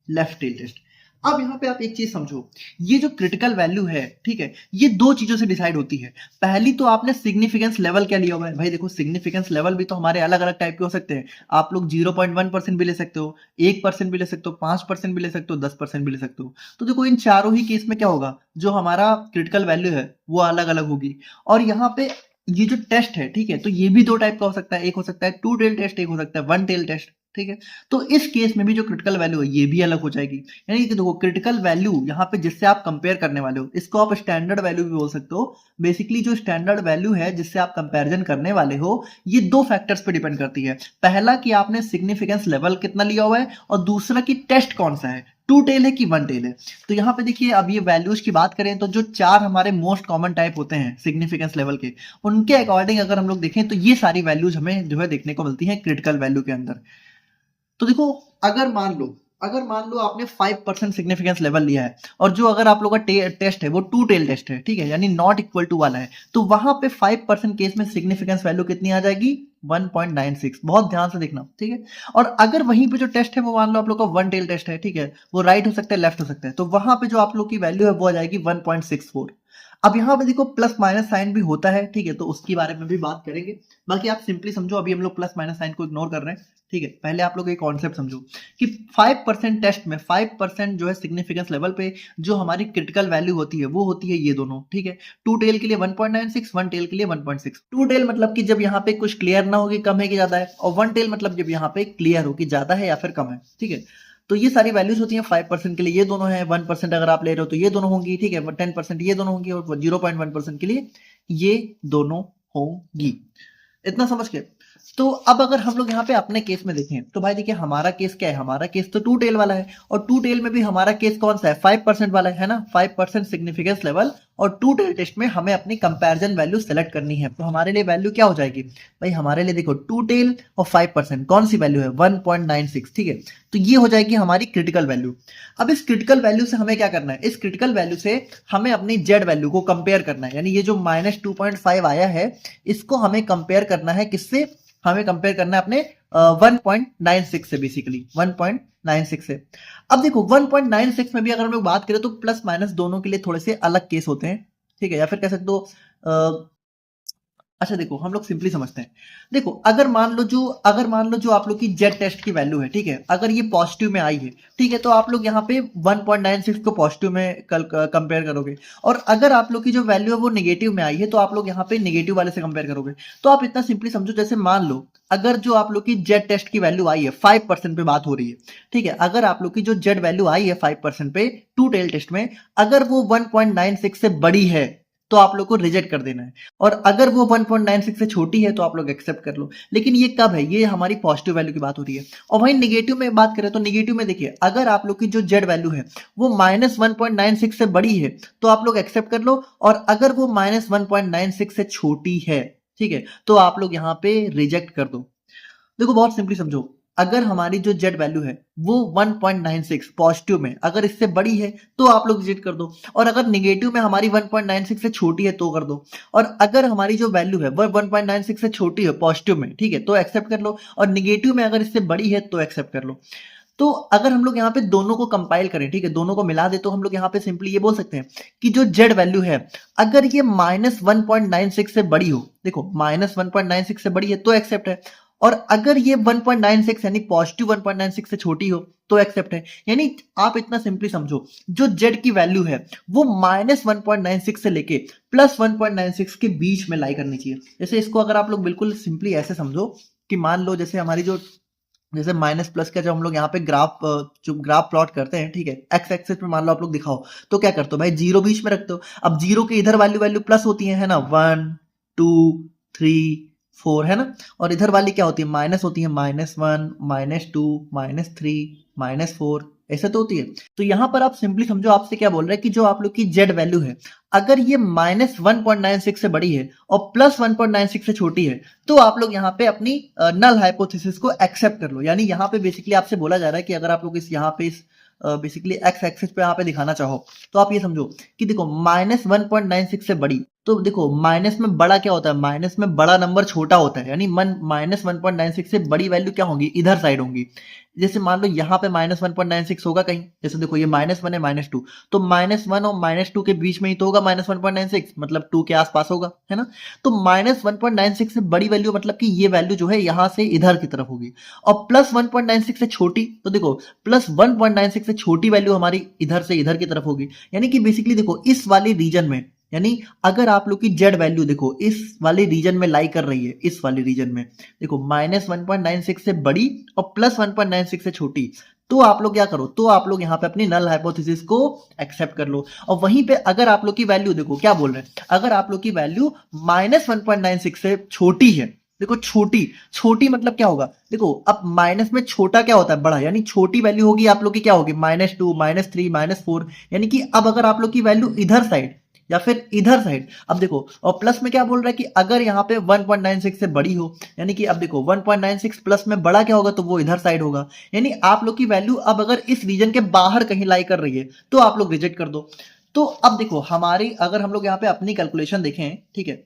Left tail test. अब यहाँ पे आप एक चीज समझो, ये जो क्रिटिकल वैल्यू है, ठीक है, ये दो चीजों से डिसाइड होती है। पहली तो आपने सिग्निफिकेंस लेवल क्या लिया हुआ है, भाई देखो सिग्निफिकेंस लेवल भी तो हमारे अलग अलग टाइप के हो सकते हैं। आप लोग 0.1% भी ले सकते हो, 1% भी ले सकते हो, 5% भी ले सकते हो, 10% भी ले सकते हो। तो देखो इन चारों ही केस में क्या होगा, जो हमारा क्रिटिकल वैल्यू है वो अलग अलग होगी। और यहाँ पे ये जो टेस्ट है, ठीक है, तो ये भी दो टाइप का हो सकता है, एक हो सकता है टू टेल टेस्ट, एक हो सकता है वन टेल टेस्ट, ठीक है। तो इस केस में भी जो क्रिटिकल वैल्यू है ये भी अलग हो जाएगी। यानी कि देखो क्रिटिकल वैल्यू यहाँ पे जिससे आप कंपेयर करने वाले हो, इसको आप स्टैंडर्ड वैल्यू भी बोल सकते हो। बेसिकली जो स्टैंडर्ड वैल्यू है जिससे आप कंपैरिजन करने वाले हो, ये दो फैक्टर्स पे डिपेंड करती है। पहला कि आपने सिग्निफिकेंस लेवल कितना लिया हुआ है, और दूसरा कि टेस्ट कौन सा है, टू टेल है कि वन टेल है। तो यहाँ पे देखिए अब ये वैल्यूज की बात करें तो जो चार हमारे मोस्ट कॉमन टाइप होते हैं सिग्निफिकेंस लेवल के, उनके अकॉर्डिंग अगर हम लोग देखें तो ये सारी वैल्यूज हमें जो है देखने को मिलती है क्रिटिकल वैल्यू के अंदर। तो देखो अगर मान लो आपने 5% सिग्निफिकेंस लेवल लिया है, और जो अगर आप लोग का टेस्ट है वो टू टेल टेस्ट है, ठीक है, यानी नॉट इक्वल टू वाला है, तो वहां पे 5% केस में सिग्निफिकेंस वैल्यू कितनी आ जाएगी, 1.96। बहुत ध्यान से देखना, ठीक है। और अगर वहीं पे जो टेस्ट है वो मान लो आप लोग का वन टेल टेस्ट है, ठीक है, वो राइट हो सकता है लेफ्ट हो सकता है, तो वहां पे जो आप लोग की वैल्यू है वो आ जाएगी 1.64। अब यहाँ पे देखो प्लस माइनस साइन भी होता है, ठीक है, तो उसके बारे में भी बात करेंगे। बाकी आप सिंपली समझो, अभी हम लोग प्लस माइनस साइन को इग्नोर कर रहे हैं, ठीक है। पहले आप लोग एक कॉन्सेप्ट समझो कि 5% टेस्ट में 5% जो है सिग्निफिकेंस लेवल पे जो हमारी क्रिटिकल वैल्यू होती है वो होती है ये दोनों, ठीक है। टू टेल के लिए 1.96, वन टेल के लिए 1.6। टू टेल मतलब कि जब यहाँ पे कुछ क्लियर ना हो कि कम है कि ज्यादा है, और वन टेल मतलब जब यहाँ पे क्लियर हो कि ज्यादा है या फिर कम है, ठीक है। तो ये सारी वैल्यूज होती हैं 5% के लिए ये दोनों है, 1% अगर आप ले रहे हो तो ये दोनों होंगी, ठीक है, 10% ये दोनों होंगी, और 0.1% के लिए ये दोनों होंगी। इतना समझ के तो अब अगर हम लोग यहाँ पे अपने केस में देखें तो भाई देखिए हमारा केस क्या है, हमारा केस तो टू टेल वाला है, और टू टेल में भी हमारा केस कौन सा है, 5% वाला है ना, 5% सिग्निफिकेंस लेवल। और टू टेल टेस्ट में हमें अपनी कंपैरिजन वैल्यू सेलेक्ट करनी है, तो हमारे लिए वैल्यू क्या हो जाएगी भाई, हमारे लिए देखो टू टेल और 5% कौन सी वैल्यू है, 1.96, ठीक है। तो ये हो जाएगी हमारी क्रिटिकल वैल्यू। अब इस क्रिटिकल वैल्यू से हमें क्या करना है, इस क्रिटिकल वैल्यू से हमें अपनी जेड वैल्यू को कंपेयर करना है, यानी ये जो -2.5 आया है इसको हमें कंपेयर करना है, किससे, हमें कंपेयर करना है अपने 1.96 से, बेसिकली 1.96 से। अब देखो 1.96 में भी अगर हम लोग बात करें तो प्लस माइनस दोनों के लिए थोड़े से अलग केस होते हैं, ठीक है, या फिर कह सकते हो अच्छा देखो हम लोग सिंपली समझते हैं। देखो अगर मान लो जो आप लोग की जेड टेस्ट की वैल्यू है, ठीक है, अगर ये पॉजिटिव में आई है, ठीक है, तो आप लोग यहाँ पे 1.96 को पॉजिटिव में कंपेयर करोगे, और अगर आप लोग की जो वैल्यू है वो नेगेटिव में आई है तो आप लोग यहाँ पे नेगेटिव वाले से कंपेयर करोगे। तो आप इतना सिंपली समझो, जैसे मान लो अगर जो आप लोग की जेड टेस्ट की वैल्यू आई है, 5% पे बात हो रही है, ठीक है, अगर आप लोग की जो जेड वैल्यू आई है 5% पे टू टेल टेस्ट में, अगर वो 1.96 से बड़ी है तो आप लोग को रिजेक्ट कर देना है। और अगर वो 1.96 से छोटी है तो आप लोग एक्सेप्ट कर लो। लेकिन ये कब है, ये हमारी पॉजिटिव वैल्यू की बात हो रही है। और वहीं निगेटिव में बात करें तो निगेटिव में देखिए, अगर आप लोग की जो जेड वैल्यू है वो -1.96 से बड़ी है तो आप लोग एक्सेप्ट कर लो, और अगर वो -1.96 से छोटी है, ठीक है, तो आप लोग यहाँ पे रिजेक्ट कर दो। देखो बहुत सिंपली समझो, अगर हमारी जो जेड वैल्यू है वो 1.96 पॉजिटिव में अगर इससे बड़ी है तो आप लोग रिजेक्ट कर दो, और अगर निगेटिव में हमारी 1.96 से छोटी है तो कर दो, और अगर हमारी जो वैल्यू है वो 1.96 से छोटी है पॉजिटिव में, ठीक है, तो एक्सेप्ट कर लो, और निगेटिव में अगर इससे बड़ी है तो एक्सेप्ट कर लो। तो अगर हम लोग यहाँ पे दोनों को कंपाइल करें, ठीक है, दोनों को मिला दे, तो हम लोग यहाँ पे सिंपली ये बोल सकते हैं कि जो जेड वैल्यू है अगर ये -1.96 से बड़ी हो, देखो -1.96 से बड़ी है तो एक्सेप्ट है, और अगर ये 1.96 यानी पॉजिटिव 1.96 से छोटी हो तो एक्सेप्ट है। यानी आप इतना सिंपली समझो, जो जेड की वैल्यू है वो -1.96 से लेके +1.96 के बीच में लाई करनी चाहिए। जैसे इसको अगर आप लोग बिल्कुल सिंपली ऐसे समझो कि मान लो जैसे हमारी जो जैसे माइनस प्लस का जब हम लोग यहाँ पे जो ग्राफ प्लॉट करते हैं, ठीक है, एक्स एक्सिस पे मान लो आप लोग दिखाओ, तो क्या करते हो भाई, जीरो बीच में रखते हो। अब जीरो के इधर वैल्यू वैल्यू प्लस होती है ना, 1 2 3 4 है ना, और इधर वाली क्या होती है, माइनस होती है, -1 -2 -3 -4 ऐसे तो होती है। तो यहाँ पर आप सिंपली समझो, आपसे क्या बोल रहे हैं कि जो आप लोग की जेड वैल्यू है अगर ये -1.96 से बड़ी है और +1.96 से छोटी है तो आप लोग यहाँ पे अपनी नल हाइपोथेसिस को एक्सेप्ट कर लो। यानी यहाँ पे बेसिकली आपसे बोला जा रहा है कि अगर आप लोग इस यहाँ पे इस बेसिकली एक्स एक्सिस पे यहाँ पे दिखाना चाहो तो आप ये समझो कि देखो -1.96 से बड़ी, तो देखो माइनस में बड़ा क्या होता है, माइनस में बड़ा नंबर छोटा होता है, यानी -1.96 से बड़ी वैल्यू क्या होंगी, इधर साइड होंगी। जैसे मान लो यहाँ पे -1.96 होगा कहीं, जैसे देखो ये -1 है -2, तो -1 और -2 के बीच में ही तो होगा -1.96, मतलब 2 के आसपास होगा, है ना। तो -1.96 से बड़ी वैल्यू मतलब कि ये वैल्यू जो है यहाँ से इधर की तरफ होगी, और +1.96 से छोटी, तो देखो +1.96 से छोटी वैल्यू हमारी इधर से इधर की तरफ होगी। यानी कि बेसिकली देखो इस वाली रीजन में, यानी अगर आप लोग की जेड वैल्यू देखो इस वाले रीजन में लाई कर रही है, इस वाले रीजन में देखो -1.96 से बड़ी और +1.96 से छोटी, तो आप लोग क्या करो, तो आप लोग यहाँ पे अपनी नल हाइपोथेसिस को एक्सेप्ट कर लो। और वहीं पे अगर आप लोग की वैल्यू देखो क्या बोल रहे हैं, अगर आप लोग की वैल्यू -1.96 से छोटी है, देखो छोटी छोटी मतलब क्या होगा, देखो अब माइनस में छोटा क्या होता है, बड़ा, यानी छोटी वैल्यू होगी आप लोग की क्या होगी, -2 -3 -4, यानी कि अब अगर आप लोग की वैल्यू इधर साइड या फिर इधर साइड, अब देखो, और प्लस में क्या बोल रहा है कि अगर यहाँ पे 1.96 से बड़ी हो, यानी कि अब देखो 1.96 प्लस में बड़ा क्या होगा, तो वो इधर साइड होगा। यानी आप लोग की वैल्यू अब अगर इस रीजन के बाहर कहीं लाई कर रही है तो आप लोग रिजेक्ट कर दो। तो अब देखो हमारी, अगर हम लोग यहाँ पे अपनी कैलकुलेशन देखें, ठीक है,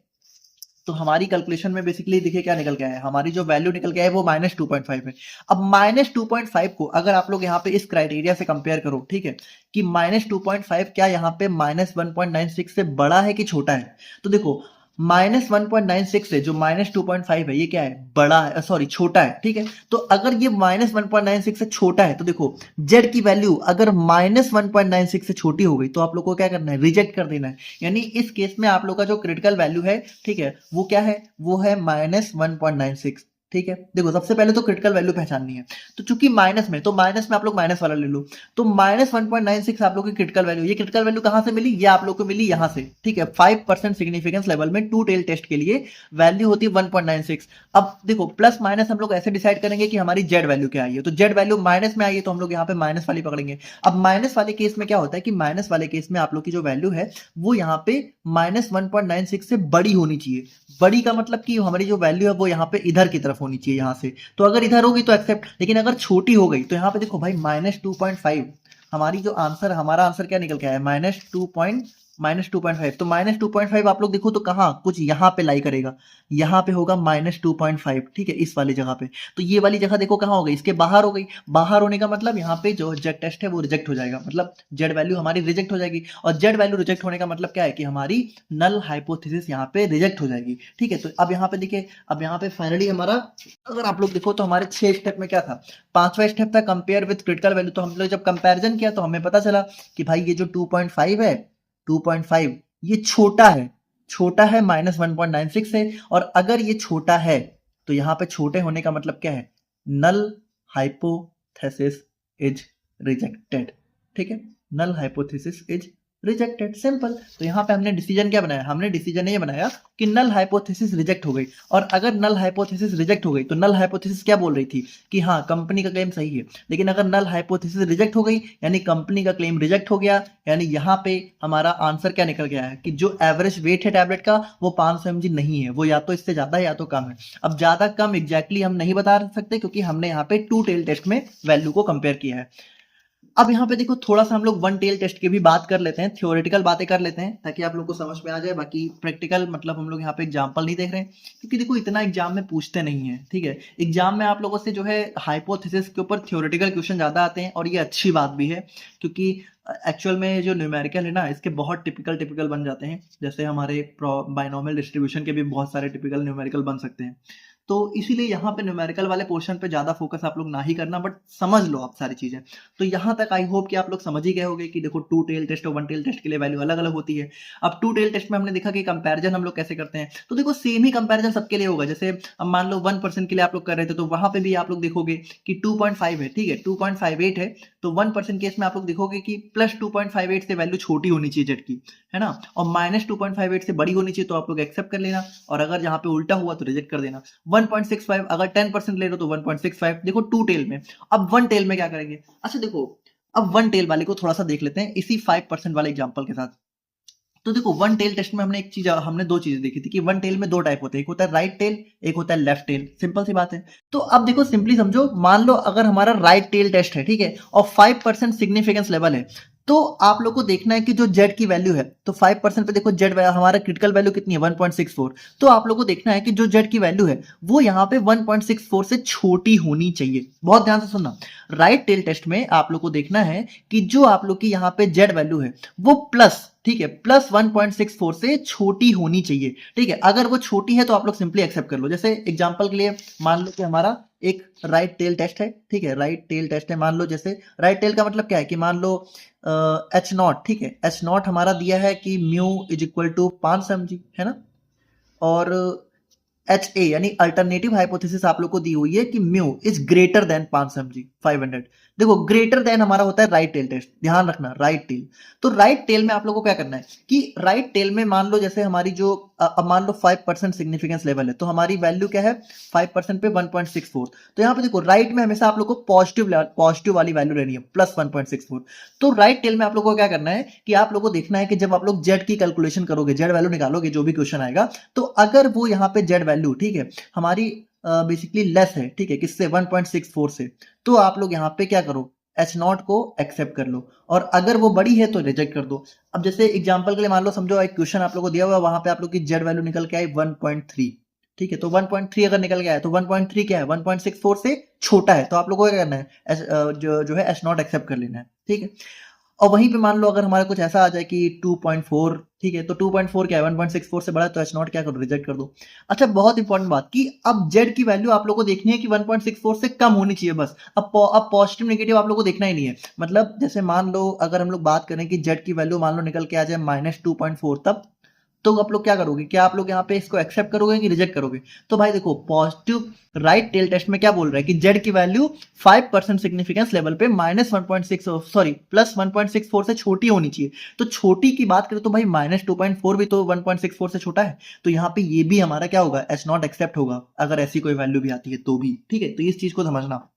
तो हमारी कैलकुलेशन में बेसिकली देखिए क्या निकल के आया है, हमारी जो वैल्यू निकल के आया है वो -2.5 है। अब -2.5 को अगर आप लोग यहाँ पे इस क्राइटेरिया से कंपेयर करो, ठीक है, कि -2.5 क्या यहाँ पे -1.96 से बड़ा है कि छोटा है, तो देखो -1.96 से जो -2.5 है ये क्या है, बड़ा है, सॉरी छोटा है, ठीक है। तो अगर ये -1.96 से छोटा है तो देखो जेड की वैल्यू अगर -1.96 से छोटी हो गई तो आप लोग को क्या करना है, रिजेक्ट कर देना है। यानी इस केस में आप लोग का जो क्रिटिकल वैल्यू है, ठीक है, वो क्या है, वो है -1.96, ठीक है। देखो सबसे पहले तो क्रिटिकल वैल्यू पहचाननी है, तो चूंकि माइनस में, तो माइनस में आप लोग माइनस वाला ले लो, तो -1.96 आप लोग की क्रिटिकल वैल्यू, ये क्रिटिकल वैल्यू कहां से मिली, ये आप लोग को मिली यहां से, ठीक है। 5% सिग्निफिकेंस लेवल में टू टेल टेस्ट के लिए वैल्यू होती है 1.96। अब देखो प्लस माइनस हम लोग ऐसे डिसाइड करेंगे कि हमारी जेड वैल्यू क्या आई है, तो जेड वैल्यू माइनस में आई है तो हम लोग यहाँ पे माइनस वाली पकड़ेंगे। अब माइनस वाले केस में क्या होता है कि माइनस वाले केस में आप लोग की जो वैल्यू है वो यहाँ पे -1.96 से बड़ी होनी चाहिए। बड़ी का मतलब कि हमारी जो वैल्यू है वो यहाँ पे इधर की तरफ होनी चाहिए, यहाँ से, तो अगर इधर होगी तो एक्सेप्ट, लेकिन अगर छोटी हो गई तो यहाँ पे देखो भाई -2.5, हमारी जो आंसर, हमारा आंसर क्या निकल के आया है, -2.5, तो -2.5 आप लोग देखो तो कहाँ, कुछ यहाँ पे लाई करेगा, यहाँ पे होगा -2.5, ठीक है, इस वाली जगह पे। तो ये वाली जगह देखो कहाँ हो गई, इसके बाहर हो गई, बाहर होने का मतलब यहाँ पे जो जेड टेस्ट है वो रिजेक्ट हो जाएगा, मतलब जेड वैल्यू हमारी रिजेक्ट हो जाएगी, और जेड वैल्यू रिजेक्ट होने का मतलब क्या है कि हमारी नल हाइपोथेसिस यहाँ पे रिजेक्ट हो जाएगी, ठीक है। तो अब यहाँ पे देखिए, अब यहाँ पे फाइनली हमारा, अगर आप लोग देखो तो हमारे 6 स्टेप में क्या था, 5वां स्टेप था कंपेयर विद क्रिटिकल वैल्यू। तो हम लोग जब कंपैरिजन किया तो हमें पता चला कि भाई ये जो 2.5 है, 2.5 ये छोटा है -1.96 से, और अगर ये छोटा है तो यहाँ पे छोटे होने का मतलब क्या है, नल हाइपोथेसिस इज रिजेक्टेड, ठीक है, null hypothesis is rejected, simple. तो यहाँ पे हमने डिसीजन क्या बनाया, हमने डिसीजन ये बनाया कि नल हाइपोथेसिस रिजेक्ट हो गई। और अगर नल हाइपोथेसिस रिजेक्ट हो गई तो नल हाइपोथेसिस क्या बोल रही थी कि हाँ कंपनी का क्लेम सही है। लेकिन अगर नल हाइपोथेसिस रिजेक्ट हो गई यानी कंपनी का क्लेम रिजेक्ट हो गया, यानी यहाँ पे हमारा आंसर क्या निकल गया है कि जो एवरेज वेट है टैबलेट का वो 500 mg नहीं है, वो या तो इससे ज्यादा है या तो कम है। अब ज्यादा कम एग्जैक्टली हम नहीं बता सकते क्योंकि हमने यहाँ पे टू टेल टेस्ट में वैल्यू को कंपेयर किया है। अब यहाँ पे देखो थोड़ा सा हम लोग वन टेल टेस्ट की भी बात कर लेते हैं, थ्योरेटिकल बातें कर लेते हैं ताकि आप लोग को समझ में आ जाए। बाकी प्रैक्टिकल मतलब हम लोग यहाँ पे एग्जांपल नहीं देख रहे हैं क्योंकि देखो इतना एग्जाम में पूछते नहीं है, ठीक है। एग्जाम में आप लोगों से जो है हाइपोथेसिस के ऊपर थ्योरेटिकल क्वेश्चन ज्यादा आते हैं और ये अच्छी बात भी है क्योंकि एक्चुअल में जो न्यूमेरिकल है ना इसके बहुत टिपिकल बन जाते हैं। जैसे हमारे बाइनोमियल डिस्ट्रीब्यूशन के भी बहुत सारे टिपिकल न्यूमेरिकल बन सकते हैं। तो इसीलिए यहाँ पे न्यूमेरिकल वाले पोर्शन पे ज्यादा फोकस आप लोग ना ही करना, बट समझ लो आप सारी चीजें। तो यहाँ तक आई होप कि आप लोग समझ ही गए होंगे कि देखो टू टेल टेस्ट और वन टेल टेस्ट के लिए वैल्यू अलग अलग होती है। अब टू टेल टेस्ट में हमने देखा कि कंपैरिजन हम लोग कैसे करते हैं, तो देखो सेम ही कंपैरिजन सबके लिए होगा। जैसे अब मान लो 1% के लिए आप लोग कर रहे थे तो वहां पे भी आप लोग देखोगे कि 2.5 है, ठीक है, 2.58 है, तो 1% केस में आप लोग देखोगे कि प्लस 2.58 से वैल्यू छोटी होनी चाहिए जेड की, है ना, और माइनस 2.58 से बड़ी होनी चाहिए, तो आप लोग एक्सेप्ट कर लेना। और अगर यहाँ पे उल्टा हुआ तो रिजेक्ट कर देना। 1.65 अगर 10% ले लो तो 1.65। देखो टू टेल में। अब वन टेल में क्या करेंगे, अच्छा देखो अब वन टेल वाले को थोड़ा सा देख लेते हैं इसी 5% वाले एग्जांपल के साथ। तो देखो वन टेल टेस्ट में हमने दो चीजें देखी थी कि वन टेल में दो टाइप होते हैं, एक होता है राइट टेल, एक होता है लेफ्ट टेल, सिंपल सी बात है। तो अब देखो सिंपली समझो, मान लो अगर हमारा राइट टेल टेस्ट है, ठीक है, और 5% सिग्निफिकेंस लेवल है, तो आप लोग को देखना है कि जो जेड की वैल्यू है, तो 5% पे देखो जेड हमारा क्रिटिकल वैल्यू कितनी है 1.64। तो आप लोग को देखना है कि जो जेड की वैल्यू है वो यहाँ पे 1.64 से छोटी होनी चाहिए। बहुत ध्यान से सुनना, राइट टेल टेस्ट में आप लोग को देखना है कि जो आप लोग की यहाँ पे जेड वैल्यू है वो प्लस, ठीक है, प्लस 1.64 से छोटी होनी चाहिए, ठीक है। अगर वो छोटी है तो आप लोग सिंपली एक्सेप्ट कर लो। जैसे एग्जांपल के लिए मान लो कि हमारा एक राइट टेल टेस्ट है, ठीक है, राइट टेल टेस्ट है। मान लो जैसे राइट टेल का मतलब क्या है कि मान लो एच नॉट, ठीक है, एच नॉट हमारा दिया है कि mu is equal to 5 mg, है ना, और एच ए यानी अल्टरनेटिव हाइपोथेसिस आप लोग को दी हुई है कि mu is greater than 5 mg 500। देखो ग्रेटर देन हमारा होता है राइट टेल टेस्ट, ध्यान रखना राइट टेल। तो राइट टेल में आप लोग को क्या करना है कि राइट टेल में मान लो जैसे हमारी जो अब मान लो 5% सिग्निफिकेंस लेवल है, तो हमारी वैल्यू क्या है 5% पे 1.64। तो यहाँ पे देखो राइट में हमेशा आप लोग को पॉजिटिव वाली वैल्यू लेनी है, प्लस 1.64। तो राइट टेल में आप लोग को क्या करना है कि आप लोग को देखना है कि जब आप लोग जेड की कैलकुलेशन करोगे, जेड वैल्यू निकालोगे, जो भी क्वेश्चन आएगा, तो अगर वो यहाँ पे जेड वैल्यू, ठीक है, हमारी बेसिकली लेस है, ठीक है, किससे 1.64 से, तो आप लोग यहाँ पे क्या करो, एच नॉट को एक्सेप्ट कर लो, और अगर वो बड़ी है तो रिजेक्ट कर दो। अब जैसे एग्जांपल के लिए मान लो समझो एक क्वेश्चन आप लोग को दिया हुआ है, वहां पे आप लोग की जेड वैल्यू निकल के आई 1.3, ठीक है, तो 1.3 अगर निकल गया है तो 1.3 क्या है 1.64 से छोटा है, तो आप लोगों को क्या करना है, जो है एच नॉट एक्सेप्ट कर लेना है, ठीक है। और वहीं पे मान लो अगर हमारा कुछ ऐसा आ जाए कि 2.4, ठीक है, तो 2.4 क्या है 1.64 से बड़ा है, तो एच नॉट क्या करो, रिजेक्ट कर दो। अच्छा बहुत इंपॉर्टेंट बात कि अब जेड की वैल्यू आप लोग को देखनी है कि 1.64 से कम होनी चाहिए बस। अब पॉजिटिव नेगेटिव आप लोग को देखना ही नहीं है। मतलब जैसे मान लो अगर हम लोग बात करें कि जेड की वैल्यू मान लो निकल के आ जाए -2.4, तब तो आप लोग क्या करोगे, क्या आप लोग यहाँ पे इसको एक्सेप्ट करोगे कि रिजेक्ट करोगे। तो भाई देखो पॉजिटिव राइट टेल टेस्ट में क्या बोल रहा है कि जेड की वैल्यू 5% सिग्निफिकेंस लेवल पे प्लस 1.64 से छोटी होनी चाहिए। तो छोटी की बात करें तो भाई -2.4 भी तो 1.64 से छोटा है, तो यहाँ पे ये भी हमारा क्या होगा, एच नॉट एक्सेप्ट होगा अगर ऐसी कोई वैल्यू भी आती है तो भी, ठीक है। तो इस चीज को समझना।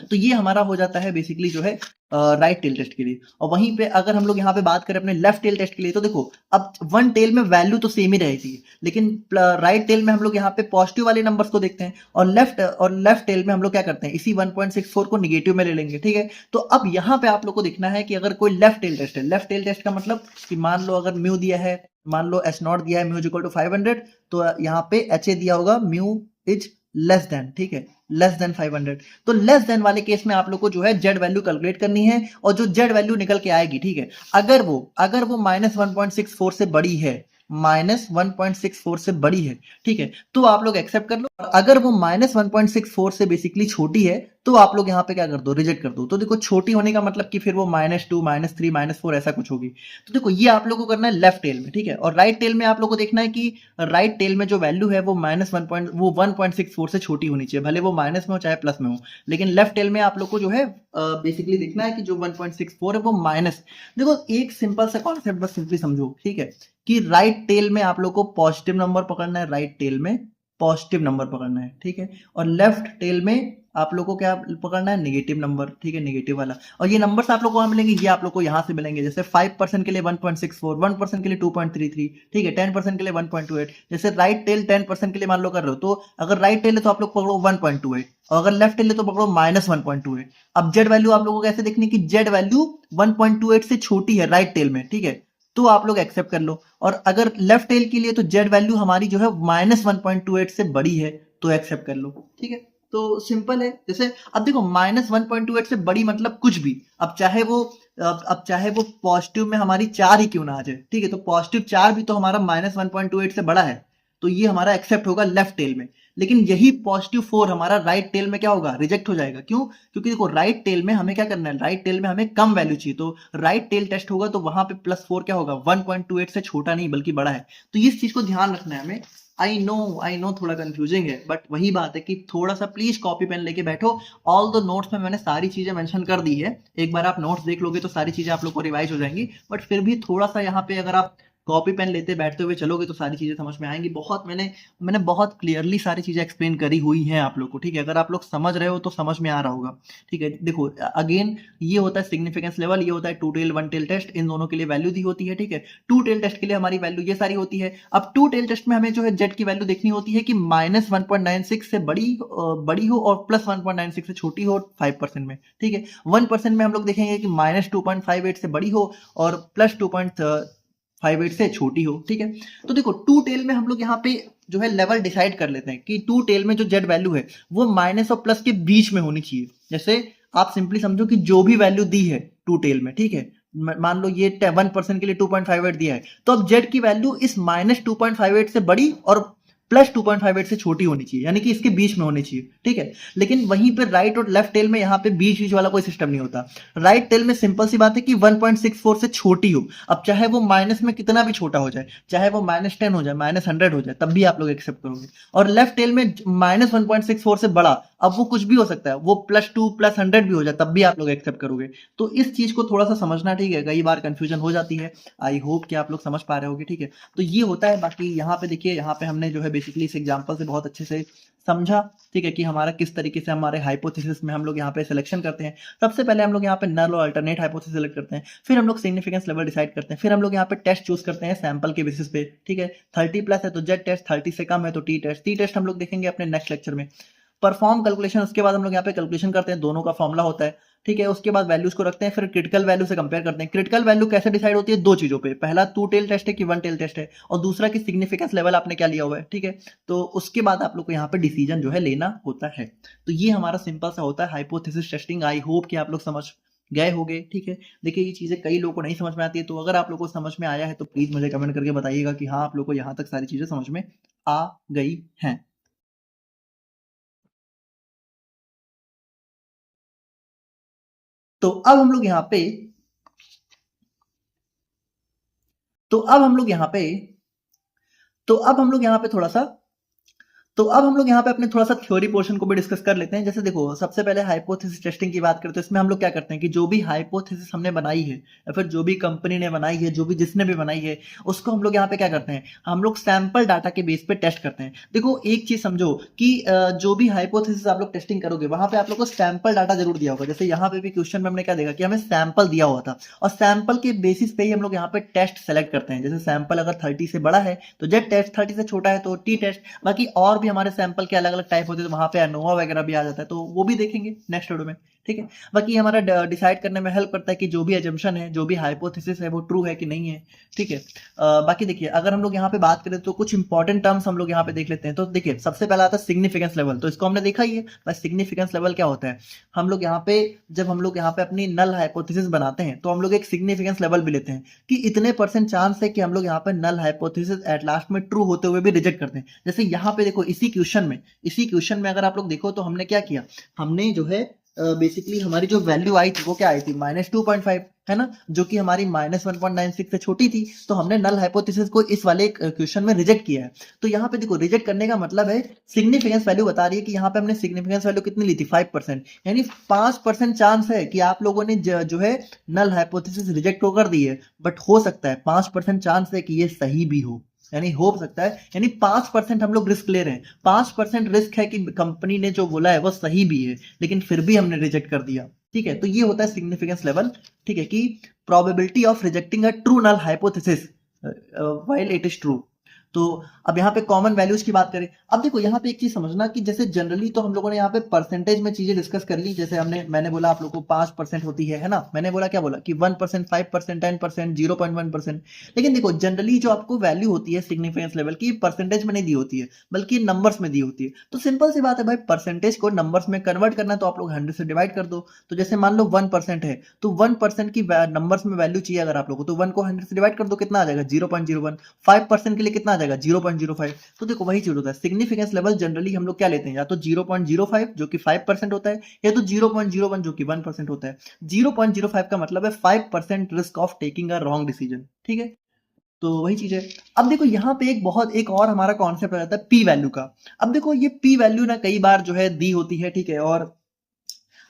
तो ये हमारा हो जाता है बेसिकली जो है राइट टेल टेस्ट के लिए। और वहीं पे अगर हम लोग यहाँ पे बात करें अपने लेफ्ट टेल टेस्ट के लिए, तो देखो अब वन टेल में वैल्यू तो सेम ही रहेगी, लेकिन राइट टेल में हम लोग यहाँ पे पॉजिटिव वाले नंबर्स को देखते हैं, और लेफ्ट टेल में हम लोग क्या करते हैं, इसी 1.64 को निगेटिव में ले लेंगे, ठीक है। तो अब यहाँ पे आप लोग को देखना है कि अगर कोई लेफ्ट टेल टेस्ट है, लेफ्ट टेल टेस्ट का मतलब कि मान लो अगर म्यू दिया है, मान लो एच नॉट दिया है म्यू इक्वल टू 500, तो यहाँ पे एच ए दिया होगा म्यू इज लेस देन, ठीक है, लेस देन 500। तो लेस देन वाले केस में आप लोग को जो है जेड वैल्यू कैलकुलेट करनी है, और जो जेड वैल्यू निकल के आएगी, ठीक है, अगर वो -1.64 से बड़ी है, -1.64 से बड़ी है, ठीक है, तो आप लोग एक्सेप्ट कर लो। और अगर वो -1.64 से बेसिकली छोटी है तो आप लोग यहाँ पे क्या कर दो, रिजेक्ट कर दो। तो देखो छोटी होने का मतलब कि फिर वो -2 -3 -4 ऐसा कुछ होगी। तो देखो ये आप लोगों को करना है लेफ्ट टेल में, ठीक है। और राइट टेल में आप लोगों को देखना है कि राइट टेल में जो वैल्यू है वो वो 1.64 से छोटी होनी चाहिए, भले वो माइनस में हो चाहे प्लस में हो। लेकिन लेफ्ट टेल में आप लोग को जो है बेसिकली देखना है कि जो 1.64 है वो माइनस। देखो एक सिंपल सा कॉन्सेप्ट बस सिंपली समझो, ठीक है, कि राइट टेल में आप लोग को पॉजिटिव नंबर पकड़ना है, राइट टेल में पॉजिटिव नंबर पकड़ना है, ठीक है। और लेफ्ट टेल में आप लोग को क्या पकड़ना है, नेगेटिव नंबर, ठीक है, नेगेटिव वाला। और ये नंबर्स आप लोग को कहाँ मिलेंगे, ये आप लोग को यहाँ से मिलेंगे। जैसे 5% के लिए 1.64, 1% के लिए 2.33, ठीक है, 10% के लिए 1.28। जैसे राइट टेल 10% के लिए मान लो कर रहे हो, तो अगर राइट टेल है तो आप लोग पकड़ो 1.28, और अगर लेफ्ट टेल है तो पकड़ो -1.28। अब जेड वैल्यू आप लोगों को कैसे देखनी है कि जेड वैल्यू 1.28 से छोटी है राइट टेल में, ठीक है, तो आप लोग एक्सेप्ट कर लो। और अगर लेफ्ट टेल के लिए तो जेड वैल्यू हमारी जो है -1.28 से बड़ी है, तो एक्सेप्ट कर लो, ठीक है। तो सिंपल है। जैसे अब देखो -1.28 से बड़ी मतलब कुछ भी, अब चाहे वो पॉजिटिव में हमारी 4 ही क्यों ना आ जाए, ठीक है, तो पॉजिटिव 4 भी तो हमारा -1.28 से बड़ा है, तो ये हमारा एक्सेप्ट होगा लेफ्ट टेल में। लेकिन यही +4 हमारा राइट टेल में क्या होगा, रिजेक्ट हो जाएगा। क्यों? क्योंकि देखो राइट टेल में हमें क्या करना है, राइट टेल में हमें कम वैल्यू चाहिए, तो राइट टेल टेस्ट होगा तो वहां पे +4 क्या होगा, 1.28 से छोटा नहीं बल्कि बड़ा है। तो इस चीज को ध्यान रखना है हमें। आई नो थोड़ा कंफ्यूजिंग है, बट वही बात है कि थोड़ा सा प्लीज कॉपी पेन लेके बैठो। ऑल द नोट्स में मैंने सारी चीजें मेंशन कर दी है, एक बार आप नोट्स देख लोगे तो सारी चीजें आप लोग को रिवाइज हो जाएंगी। बट फिर भी थोड़ा सा यहाँ पे अगर आप कॉपी पेन लेते बैठते हुए चलोगे तो सारी चीजें समझ में आएंगी। बहुत मैंने बहुत क्लियरली सारी चीजें एक्सप्लेन करी हुई हैं आप लोग को, ठीक है। अगर आप लोग समझ रहे हो तो समझ में आ रहा होगा, ठीक है। देखो अगेन ये होता है सिग्निफिकेंस लेवल, ये होता है 2 टेल 1 टेल टेस्ट, इन दोनों के लिए वैल्यू दी होती है, ठीक है। 2 टेल टेस्ट के लिए हमारी वैल्यू ये सारी होती है। अब 2 टेल टेस्ट में हमें जो है जेड की वैल्यू देखनी होती है कि -1.96 से बड़ी हो और +1.96 से छोटी हो 5% में, ठीक है। 1% में हम लोग देखेंगे कि -2.58 से बड़ी हो और +2.58 से छोटी हो, ठीक है। तो देखो 2 टेल में हम लोग यहाँ पे जो है लेवल डिसाइड कर लेते हैं कि 2 टेल में जो जेड वैल्यू है वो माइनस और प्लस के बीच में होनी चाहिए। जैसे आप सिंपली समझो कि जो भी वैल्यू दी है 2 टेल में, ठीक है, मान लो ये 1% के लिए 2.58 दिया है, तो अब जेड की वैल्यू इस -2.58 से बड़ी और +2.58 से छोटी होनी चाहिए, यानी कि इसके बीच में होनी चाहिए, ठीक है। लेकिन वहीं पे राइट और लेफ्ट टेल में यहाँ पे बीच बीच वाला कोई सिस्टम नहीं होता। राइट टेल में सिंपल सी बात है कि 1.64 से छोटी हो। अब चाहे वो माइनस में कितना भी छोटा हो जाए, चाहे वो -10 हो जाए, -100 हो जाए, तब भी आप लोग एक्सेप्ट करोगे। और लेफ्ट टेल में -1.64 से बड़ा, अब वो कुछ भी हो सकता है, वो +2 +100 भी हो जाए, तब भी आप लोग एक्सेप्ट करोगे। तो इस चीज को थोड़ा सा समझना, ठीक है, कई बार कंफ्यूजन हो जाती है। आई होप कि आप लोग समझ पा रहे होगे, ठीक है। तो ये होता है। बाकी यहाँ पे देखिए, यहाँ पे हमने जो है बेसिकली इस एग्जांपल से बहुत अच्छे से समझा, ठीक है, कि हमारा किस तरीके से हमारे हाइपोथेसिस में हम लोग यहाँ पे सिलेक्शन करते हैं। सबसे पहले हम लोग यहाँ पे नल और अल्टरनेट हाइपोथेसिस सेलेक्ट करते हैं, फिर हम लोग सिग्निफिकेंस लेवल डिसाइड करते हैं, फिर हम लोग यहाँ पे टेस्ट चूज करते हैं सैंपल के बेसिस पे, ठीक है। 30+ है तो जेड टेस्ट, 30 से कम है तो टी टेस्ट हम लोग देखेंगे अपने नेक्स्ट लेक्चर में। परफॉर्म कैलकुलेशन, उसके बाद हम लोग यहाँ पे कैलकुलेशन करते हैं, दोनों का फॉर्मुला होता है, ठीक है। उसके बाद वैल्यूज को रखते हैं, फिर क्रिटिकल वैल्यू से कंपेयर करते हैं। क्रिटिकल वैल्यू कैसे डिसाइड होती है, दो चीजों पे, पहला 2 टेल टेस्ट है कि 1 टेल टेस्ट है, और दूसरा कि सिग्निफिकेंस लेवल आपने क्या लिया हुआ है, ठीक है। तो उसके बाद आप लोग को यहाँ पे डिसीजन जो है लेना होता है। तो ये हमारा सिंपल सा होता है हाइपोथेसिस टेस्टिंग। आई होप कि आप लोग समझ गए होंगे, ठीक है। देखिए ये चीजें कई लोगों को नहीं समझ में आती है, तो अगर आप लोगों को समझ में आया है तो प्लीज मुझे कमेंट करके बताइएगा कि हाँ आप लोग को यहाँ तक सारी चीजें समझ में आ गई हैं। तो अब हम लोग यहाँ पे तो अब हम लोग यहाँ पे तो अब हम लोग यहाँ पे थोड़ा सा तो अब हम लोग यहाँ पे अपने थोड़ा सा थ्योरी पोर्शन को भी डिस्कस कर लेते हैं। जैसे देखो सबसे पहले हाइपोथेसिस टेस्टिंग की बात करते हैं, तो इसमें हम लोग क्या करते हैं कि जो भी हाइपोथेसिस हमने बनाई है या फिर जो भी कंपनी ने बनाई है, जो भी जिसने भी बनाई है, उसको हम लोग यहाँ पे क्या करते हैं, हम लोग सैंपल डाटा के बेस पे टेस्ट करते हैं। देखो एक चीज समझो कि जो भी हाइपोथेसिस आप लोग टेस्टिंग करोगे वहां पे आप लोग को सैंपल डाटा जरूर दिया होगा। जैसे यहाँ पे भी क्वेश्चन में हमने क्या देखा कि हमें सैंपल दिया हुआ था, और सैंपल के बेसिस पे ही हम लोग यहाँ पे टेस्ट सेलेक्ट करते हैं। जैसे सैंपल अगर 30 से बड़ा है तो जेड टेस्ट, 30 से छोटा है तो टी टेस्ट। बाकी और भी हमारे सैंपल के अलग अलग टाइप होते हैं, तो वहां पे एनोवा वगैरह भी आ जाता है, तो वो भी देखेंगे नेक्स्ट वीडियो में। ठीक है। बाकी हमारा डिसाइड करने में हेल्प करता है कि जो भी एजम्पशन है, जो भी हाइपोथेसिस है वो ट्रू है कि नहीं है, ठीक है। बाकी देखिए अगर हम लोग यहाँ पे बात करें तो कुछ इंपॉर्टेंट टर्म्स हम लोग यहाँ पे देख लेते हैं। तो देखिए सबसे पहला आता है सिग्निफिकेंस लेवल, तो इसको हमने देखा ही है। बस सिग्निफिकेंस लेवल क्या होता है, हम लोग यहाँ पे जब हम लोग यहाँ पे अपनी नल हाइपोथेसिस बनाते हैं तो हम लोग एक सिग्निफिकेंस लेवल भी लेते हैं कि इतने परसेंट चांस है कि हम लोग यहाँ पे नल हाइपोथेसिस एट लास्ट में ट्रू होते हुए भी रिजेक्ट करते हैं। जैसे यहाँ पे देखो इसी क्वेश्चन में अगर आप लोग देखो तो हमने क्या किया, हमने जो है बेसिकली हमारी जो वैल्यू आई थी वो क्या आई थी -2.5, है ना, जो कि हमारी -1.96 से छोटी थी। तो हमने नल हाइपोथेसिस को इस वाले क्वेश्चन में रिजेक्ट किया है। तो यहाँ पे देखो रिजेक्ट करने का मतलब है सिग्निफिकेंस वैल्यू बता रही है कि यहाँ पे हमने सिग्निफिकेंस वैल्यू कितनी ली थी 5%, यानी 5% चांस है कि आप लोगों ने जो है नल हाइपोथेसिस रिजेक्ट तो कर दी है, बट हो सकता है 5% चांस है कि ये सही भी हो, यानी हो सकता है, यानी 5% हम लोग रिस्क ले रहे हैं। 5% रिस्क है कि कंपनी ने जो बोला है वो सही भी है, लेकिन फिर भी हमने रिजेक्ट कर दिया, ठीक है। तो ये होता है सिग्निफिकेंस लेवल, ठीक है, कि probability of rejecting a true null hypothesis while it is true. तो अब यहाँ पे कॉमन वैल्यूज की बात करें, अब देखो यहाँ पे एक चीज समझना कि जैसे जनरली तो हम लोगों ने यहाँ पे परसेंटेज में चीजें डिस्कस कर ली। जैसे मैंने बोला आप लोगों को 5% होती है ना, मैंने बोला क्या बोला कि 1%, 5%, 10%, 0.1%। लेकिन देखो जनरली जो आपको वैल्यू होती है सिग्निफिकेंस लेवल की, परसेंटेज में नहीं दी होती है बल्कि नंबर्स में दी होती है। तो सिंपल सी बात है भाई, परसेंटेज को नंबर्स में कन्वर्ट करना तो आप लोग 100 से डिवाइड कर दो। तो जैसे मान लो 1% है तो 1% की नंबर्स में वैल्यू चाहिए अगर आप लोगों को, तो 1 को 100 से डिवाइड कर दो, कितना आ जाएगा 0.01। 5% के लिए कितना आ जाएगा 0.05। तो देखो वही चीज होता है, सिग्निफिकेंस लेवल जनरली हम लोग क्या लेते हैं, या तो 0.05 जो कि 5% होता है, या तो 0.01 जो कि 1% होता है। 0.05 का मतलब है 5% risk of taking a wrong decision, ठीक है। तो वही चीज है। अब देखो यहाँ पे एक और हमारा कॉन्सेप्ट आ जाता है पी वैल्यू का। अब देखो ये पी वैल्यू ना कई बार जो है दी होती है, ठीक है। और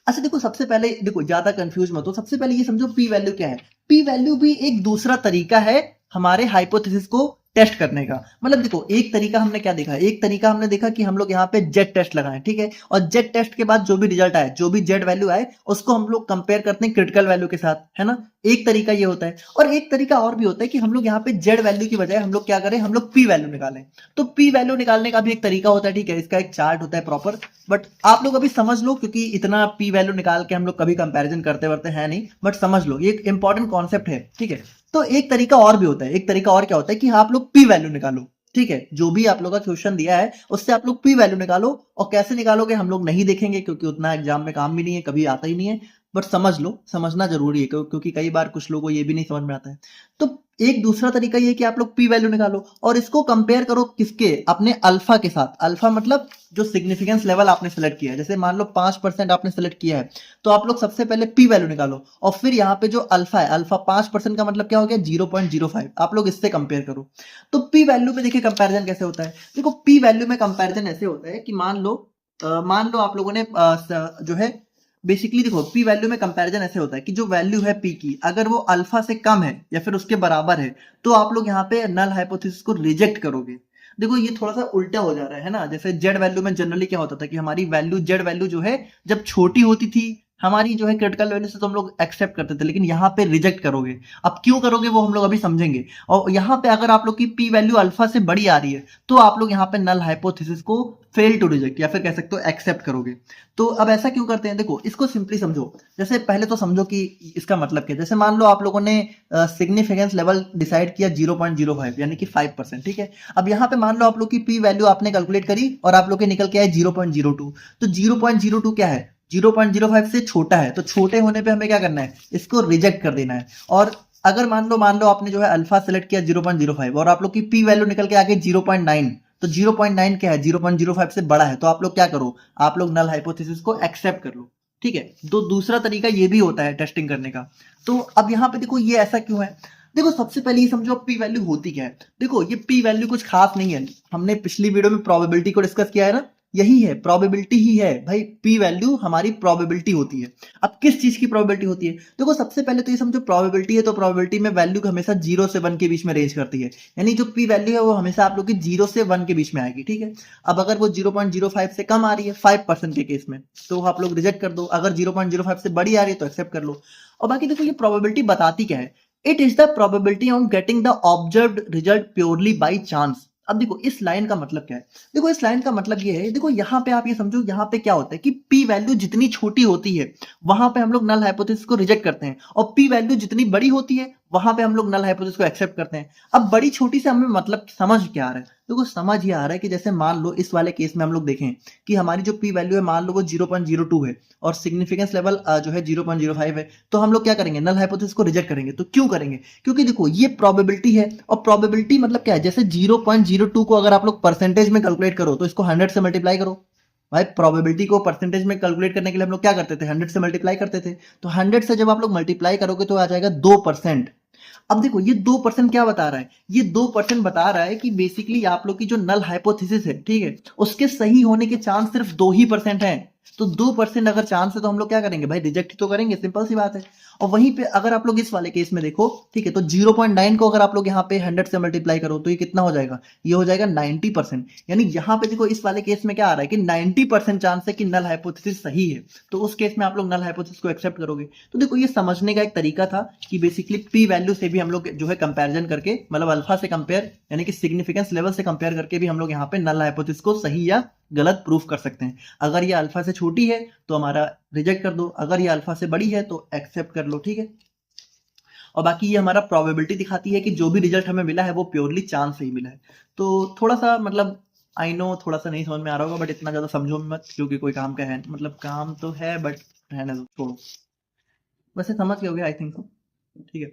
अच्छा देखो सबसे पहले देखो ज्यादा कंफ्यूज मत हो, सबसे पहले ये समझो पी वैल्यू क्या है। पी वैल्यू भी एक दूसरा तरीका है हमारे हाइपोथेसिस को टेस्ट करने का। मतलब देखो एक तरीका हमने क्या देखा, एक तरीका हमने देखा कि हम लोग यहाँ पे जेड टेस्ट लगाएं, ठीक है, और जेड टेस्ट के बाद जो भी रिजल्ट आए, जो भी जेड वैल्यू आए, उसको हम लोग कंपेयर करते हैं क्रिटिकल वैल्यू के साथ, है ना। एक तरीका ये होता है, और एक तरीका और भी होता है कि हम लोग यहाँ पे जेड वैल्यू की बजाय हम लोग क्या करें, हम लोग पी वैल्यू निकालें। तो पी वैल्यू निकालने का भी एक तरीका होता है, ठीक है, इसका एक चार्ट होता है प्रॉपर। बट आप लोग अभी समझ लो, क्योंकि इतना पी वैल्यू निकाल के हम लोग कभी कंपैरिजन करते वरते हैं नहीं, बट समझ लो ये एक इंपॉर्टेंट कॉन्सेप्ट है, ठीक है। तो एक तरीका और भी होता है, एक तरीका और क्या होता है कि आप लोग पी वैल्यू निकालो, ठीक है, जो भी आप लोग का क्वेश्चन दिया है उससे आप लोग पी वैल्यू निकालो। और कैसे निकालोगे हम लोग नहीं देखेंगे, क्योंकि उतना एग्जाम में काम भी नहीं है, कभी आता ही नहीं है। बट समझ लो, समझना जरूरी है, क्योंकि कई बार कुछ लोगों को ये भी नहीं समझ में आता है। तो एक दूसरा तरीका ये है कि आप लोग पी वैल्यू निकालो और इसको कंपेयर करो किसके, अपने अल्फा के साथ। अल्फा मतलब जो सिग्निफिकेंस लेवल आपने सेलेक्ट किया है, जैसे मान लो 5% आपने सेलेक्ट किया है, तो आप लोग सबसे पहले पी वैल्यू निकालो और फिर यहाँ पे जो अल्फा है, अल्फा 5% का मतलब क्या हो गया 0.05, आप लोग इससे कंपेयर करो। तो पी वैल्यू में देखिए कंपैरिजन कैसे होता है। देखो पी वैल्यू में कंपैरिजन ऐसे होता है कि मान लो आप लोगों ने जो है बेसिकली देखो पी वैल्यू में कंपैरिजन ऐसे होता है कि जो वैल्यू है पी की, अगर वो अल्फा से कम है या फिर उसके बराबर है, तो आप लोग यहाँ पे नल हाइपोथेसिस को रिजेक्ट करोगे। देखो ये थोड़ा सा उल्टा हो जा रहा है ना। जैसे जेड वैल्यू में जनरली क्या होता था कि हमारी वैल्यू, जेड वैल्यू जो है जब छोटी होती थी हमारी जो है क्रिटिकल वैल्यू से, तो हम लोग एक्सेप्ट करते थे, लेकिन यहाँ पे रिजेक्ट करोगे। अब क्यों करोगे वो हम लोग अभी समझेंगे। और यहाँ पे अगर आप लोग की पी वैल्यू अल्फा से बड़ी आ रही है, तो आप लोग यहाँ पे नल हाइपोथेसिस को फेल टू रिजेक्ट या फिर कह सकते हो एक्सेप्ट करोगे। तो अब ऐसा क्यों करते हैं, देखो इसको सिंपली समझो। जैसे पहले तो समझो कि इसका मतलब क्या है। जैसे मान लो आप लोगों ने सिग्निफिकेंस लेवल डिसाइड किया 0.05 यानी कि 5%, ठीक है। अब यहाँ पे मान लो आप लोग की पी वैल्यू आपने कैलकुलेट करी और आप लोग के निकल के आए 0.02। तो 0.02 क्या है, 0.05 से छोटा है, तो छोटे होने पे हमें क्या करना है, इसको रिजेक्ट कर देना है। और अगर मान लो आपने जो है अल्फा सेलेक्ट किया 0.05 और आप लोग की पी वैल्यू निकल के आ गई 0.9, तो 0.9 क्या है, 0.05 से बड़ा है, तो आप लोग क्या करो, आप लोग नल हाइपोथेसिस को एक्सेप्ट कर लो, ठीक है। तो दूसरा तरीका ये भी होता है टेस्टिंग करने का। तो अब यहाँ पे देखो ये ऐसा क्यों है। देखो सबसे पहले ये समझो पी वैल्यू होती क्या है। देखो ये पी वैल्यू कुछ खास नहीं है, हमने पिछली वीडियो में प्रोबेबिलिटी को डिस्कस किया है ना, यही है, प्रोबेबिलिटी ही है भाई। पी वैल्यू हमारी प्रोबेबिलिटी होती है। अब किस चीज की प्रोबेबिलिटी होती है, देखो सबसे पहले तो ये समझो प्रोबेबिलिटी है, तो प्रोबेबिलिटी में वैल्यू हमेशा 0 से 1 के बीच में रेंज करती है, यानी जो पी वैल्यू है वो हमेशा आप लोग की 0 से 1 के बीच में आएगी, ठीक है। अब अगर वो 0.05 से कम आ रही है 5% के केस में, तो आप लोग रिजेक्ट कर दो। अगर 0.05 से बड़ी आ रही है तो एक्सेप्ट कर लो। और बाकी देखो ये प्रोबेबिलिटी बताती क्या है, it is the probability of getting the observed result purely by chance. अब देखो इस लाइन का मतलब क्या है, देखो इस लाइन का मतलब ये है, देखो यहाँ पे आप ये समझो, यहाँ पे क्या होता है कि पी वैल्यू जितनी छोटी होती है वहां पे हम लोग नल हाइपोथेसिस को रिजेक्ट करते हैं, और पी वैल्यू जितनी बड़ी होती है वहां पे हम लोग नल हाइपोथेसिस को एक्सेप्ट करते हैं। अब बड़ी छोटी से हमें मतलब समझ क्या आ रहा है, देखो समझ ये आ रहा है कि जैसे मान लो इस वाले केस में हम लोग देखें कि हमारी जो पी वैल्यू है मान लो वो 0.02 है और सिग्निफिकेंस लेवल जो है 0.05 है, तो हम लोग क्या करेंगे, नल हाइपोथेसिस को रिजेक्ट करेंगे। तो क्यों करेंगे, क्योंकि देखो ये प्रोबेबिलिटी है, और प्रोबेबिलिटी मतलब क्या है, जैसे 0.02 को अगर आप लोग परसेंटेज में कैलकुलेट करो तो इसको 100 से मल्टीप्लाई करो। भाई प्रोबेबिलिटी को परसेंटेज में कैलकुलेट करने के लिए हम लोग क्या करते थे, 100 से मल्टीप्लाई करते थे। तो 100 से जब आप लोग मल्टीप्लाई करोगे तो आ जाएगा 2%। अब देखो ये 2% क्या बता रहा है, ये 2% बता रहा है कि बेसिकली आप लोग की जो नल हाइपोथेसिस है, ठीक है, उसके सही होने के चांस सिर्फ 2% है। तो 2% अगर चांस है तो हम लोग क्या करेंगे भाई, रिजेक्ट तो करेंगे, सिंपल सी बात है। और वहीं पे अगर आप लोग इस वाले केस में देखो, ठीक है, तो 0.9 को अगर आप लोग यहाँ पे 100 से मल्टीप्लाई करो तो ये कितना हो जाएगा, ये हो जाएगा 90%। यानी यहाँ पे देखो इस वाले केस में क्या आ रहा है कि 90% चांस है कि नल हाइपोथेसिस सही है, तो उस केस में आप लोग नल हाइपोथेसिस को एक्सेप्ट करोगे। तो देखो ये समझने का एक तरीका था कि बेसिकली पी वैल्यू से भी हम लोग जो है कंपैरिजन करके, मतलब अल्फा से कंपेयर यानी कि सिग्निफिकेंस लेवल से कंपेयर करके भी हम लोग यहाँ पे नल हाइपोथेसिस को सही या गलत प्रूफ कर सकते हैं। अगर ये अल्फा से छोटी है तो हमारा रिजेक्ट कर दो, अगर ये अल्फा से बड़ी है तो एक्सेप्ट कर लो, ठीक है। और बाकी ये हमारा प्रोबेबिलिटी दिखाती है कि जो भी रिजल्ट हमें मिला है वो प्योरली चांस से ही मिला है। तो थोड़ा सा मतलब आई नो थोड़ा सा नहीं समझ में आ रहा होगा, बट इतना ज्यादा समझो मत, क्योंकि कोई काम का है, मतलब काम तो है बट रहने दो, छोड़ो। वैसे समझ गए होगे आई थिंक तो, ठीक है।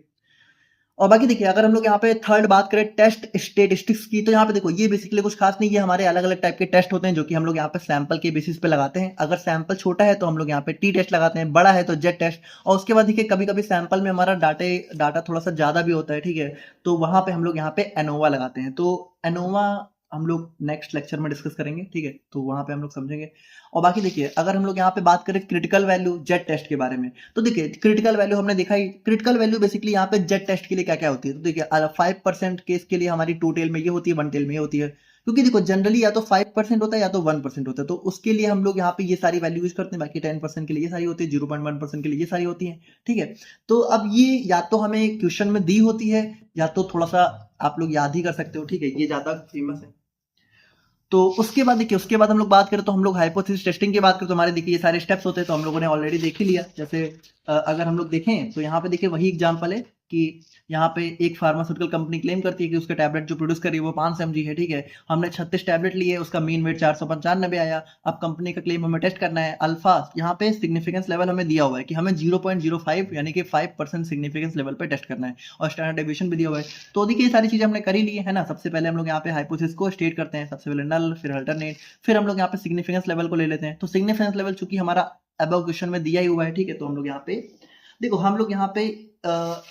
और बाकी देखिए अगर हम लोग यहाँ पे थर्ड बात करें टेस्ट स्टेटिस्टिक्स की, तो यहाँ पे देखो ये बेसिकली कुछ खास नहीं, ये हमारे अलग अलग टाइप के टेस्ट होते हैं जो कि हम लोग यहाँ पे सैंपल के बेसिस पे लगाते हैं। अगर सैंपल छोटा है तो हम लोग यहाँ पे टी टेस्ट लगाते हैं, बड़ा है तो जेड टेस्ट। और उसके बाद देखिए कभी कभी सैंपल में हमारा डाटा थोड़ा सा ज्यादा भी होता है, ठीक है, तो वहां पे हम लोग यहाँ पे एनोवा लगाते हैं। तो एनोवा हम लोग नेक्स्ट लेक्चर में डिस्कस करेंगे, ठीक है, तो वहां पे हम लोग समझेंगे। और बाकी देखिए अगर हम लोग यहाँ पे बात करें क्रिटिकल वैल्यू जेड टेस्ट के बारे में, तो देखिए क्रिटिकल वैल्यू हमने देखा ही, क्रिटिकल वैल्यू बेसिकली यहाँ पे जेड टेस्ट के लिए क्या क्या होती है। तो देखिए 5% केस के लिए हमारी 2 टेल में ये होती है, 1 टेल में ये होती है। क्योंकि देखो जनरली या तो 5% होता है या तो 1% होता है, तो उसके लिए हम लोग यहाँ पे ये सारी वैल्यू यूज करते हैं। बाकी 10% के लिए ये सारी होती है, 0.1% के लिए ये सारी होती है, ठीक है। तो अब ये या तो हमें क्वेश्चन में दी होती है या तो थोड़ा सा आप लोग याद ही कर सकते हो, ठीक है, ये ज्यादा फेमस है। तो उसके बाद देखिए, उसके बाद हम लोग बात करें तो हम लोग हाइपोथेसिस टेस्टिंग की बात करें तो हमारे देखिए ये सारे स्टेप्स होते हैं, तो हम लोगों ने ऑलरेडी देख ही लिया। जैसे अगर हम लोग देखें तो यहाँ पे देखिए वही एग्जांपल है कि यहाँ पे एक फार्मास्यूटिकल कंपनी क्लेम करती है कि उसका टैबलेट जो प्रोड्यूस कर रही है वो 500 mg है, ठीक है। हमने 36 टैबलेट लिए, उसका मीन वेट 495 आया। अब कंपनी का क्लेम हमें टेस्ट करना है अल्फा, यहाँ पे सिग्निफिकेंस लेवल हमें दिया हुआ है कि हमें 0.05 यानी कि 5% सिग्निफिकेंस लेवल पे टेस्ट करना है, और स्टैंडर्ड डेविएशन भी दिया हुआ है। तो देखिए ये सारी चीजें हमने कर ही ली है ना। सबसे पहले हम लोग यहाँ पे हाइपोथेसिस को स्टेट करते हैं, सबसे पहले नल, फिर अल्टरनेट, फिर हम लोग यहाँ पे सिग्निफिकेंस लेवल को ले लेते हैं। तो सिग्निफिकेंस लेवल चूंकि हमारा अबव क्वेश्चन में दिया ही हुआ है, ठीक है, तो हम लोग यहाँ पे देखो हम लोग यहाँ पे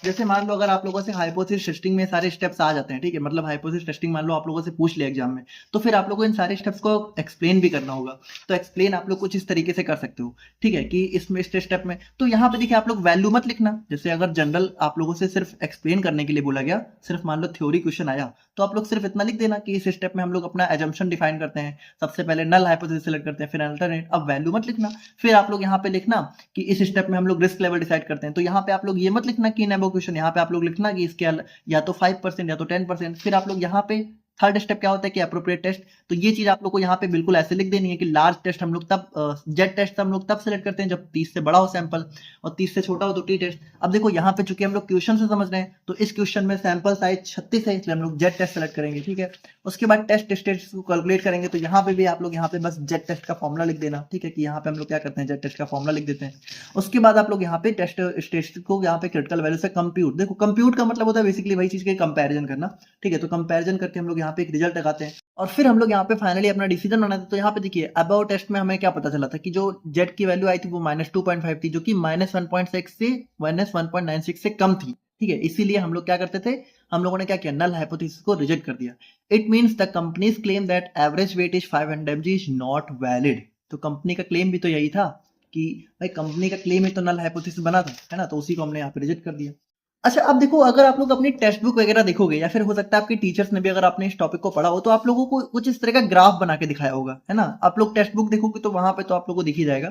जैसे मान लो अगर आप लोगों से हाइपोथेसिस टेस्टिंग में सारे स्टेप्स आ जाते हैं, ठीक है, मतलब हाइपोथेसिस टेस्टिंग मान लो आप लोगों से पूछ लिया एग्जाम में, तो फिर आप लोगों को इन सारे स्टेप्स को एक्सप्लेन भी करना होगा। तो एक्सप्लेन आप लोग कुछ इस तरीके से कर सकते हो, ठीक है, कि इसमें इस स्टेप में तो यहाँ पे देखिए आप लोग वैल्यू मत लिखना। जैसे अगर जनरल आप लोगों से सिर्फ एक्सप्लेन करने के लिए बोला गया, सिर्फ मान लो थ्योरी क्वेश्चन आया, तो आप लोग सिर्फ इतना लिख देना कि इस स्टेप में हम लोग अपना एजम्पशन डिफाइन करते हैं, सबसे पहले नल हाइपोथेसिस सेलेक्ट करते हैं, फिर अल्टरनेट। अब वैल्यू मत लिखना। फिर आप लोग यहाँ पे लिखना कि इस स्टेप में हम लोग रिस्क लेवल डिसाइड करते हैं। तो यहाँ पे आप लोग ये मत लिखना कि इन अबव क्वेश्चन, यहाँ पे आप लोग लिखना कि इसके या तो 5% या तो 10%। फिर आप लोग यहाँ पे थर्ड स्टेप क्या होता है कि अप्रोप्रिएट टेस्ट। तो ये चीज आप लोग को यहाँ पे बिल्कुल ऐसे लिख देनी है कि लार्ज टेस्ट हम लोग तब जेड टेस्ट हम लोग तब सेलेक्ट करते हैं जब 30 से बड़ा हो सैंपल, और 30 से छोटा हो तो टी टेस्ट। अब देखो यहाँ पे चूंकि हम लोग क्वेश्चन से समझ रहे हैं, तो इस क्वेश्चन में सैंपल साइज 36 है, इसलिए हम लोग जेड टेस्ट सेलेक्ट करेंगे, ठीक है। उसके बाद टेस्ट स्टेट्स को कैलकुलेट करेंगे, तो यहाँ पे भी आप लोग यहाँ पे बस जेड टेस्ट का फॉर्मुला लिख देना, ठीक है, कि यहाँ पे हम लोग क्या करते हैं, जेड टेस्ट का फॉर्मुला लिख देते हैं। उसके बाद आप लोग यहाँ पे टेस्ट स्टेट्स को यहाँ पे क्रिटिकल वैल्यू से कंप्यूट, देखो कंप्यूट का मतलब होता है बेसिकली वही चीज के कंपैरिजन करना, ठीक है। तो कंपैरिजन करके हम लोग यहाँ पे एक रिजल्ट लगाते हैं और फिर हम लोग यहाँ पे फाइनली अपना डिसीजन बनाते हैं। तो यहाँ पे देखिए अबव टेस्ट में हमें क्या पता चला था कि जो जेड की वैल्यू आई थी वो -2.5 थी, जो कि -1.6 से -1.96 से कम थी, ठीक है। इसीलिए हम लोग क्या करते थे, हम लोगों ने क्या किया, नल हाइपोथेसिस को रिजेक्ट कर दिया। It means the companies claim that average weight is 500 mg is not valid. तो कंपनी का क्लेम भी तो यही था कि भाई कंपनी का क्लेम ही तो नल हाइपोथेसिस बना था, है ना, तो उसी को हमने यहाँ पे रिजेक्ट कर दिया। अच्छा अब देखो अगर आप लोग अपनी टेक्स्ट बुक वगैरह देखोगे या फिर हो सकता है आपके टीचर्स ने भी अगर आपने इस टॉपिक को पढ़ा हो तो आप लोगों को कुछ इस तरह का ग्राफ बना के दिखाया होगा, है ना। आप लोग टेक्स्ट बुक देखोगे तो वहां पे तो आप लोगों को दिख ही जाएगा।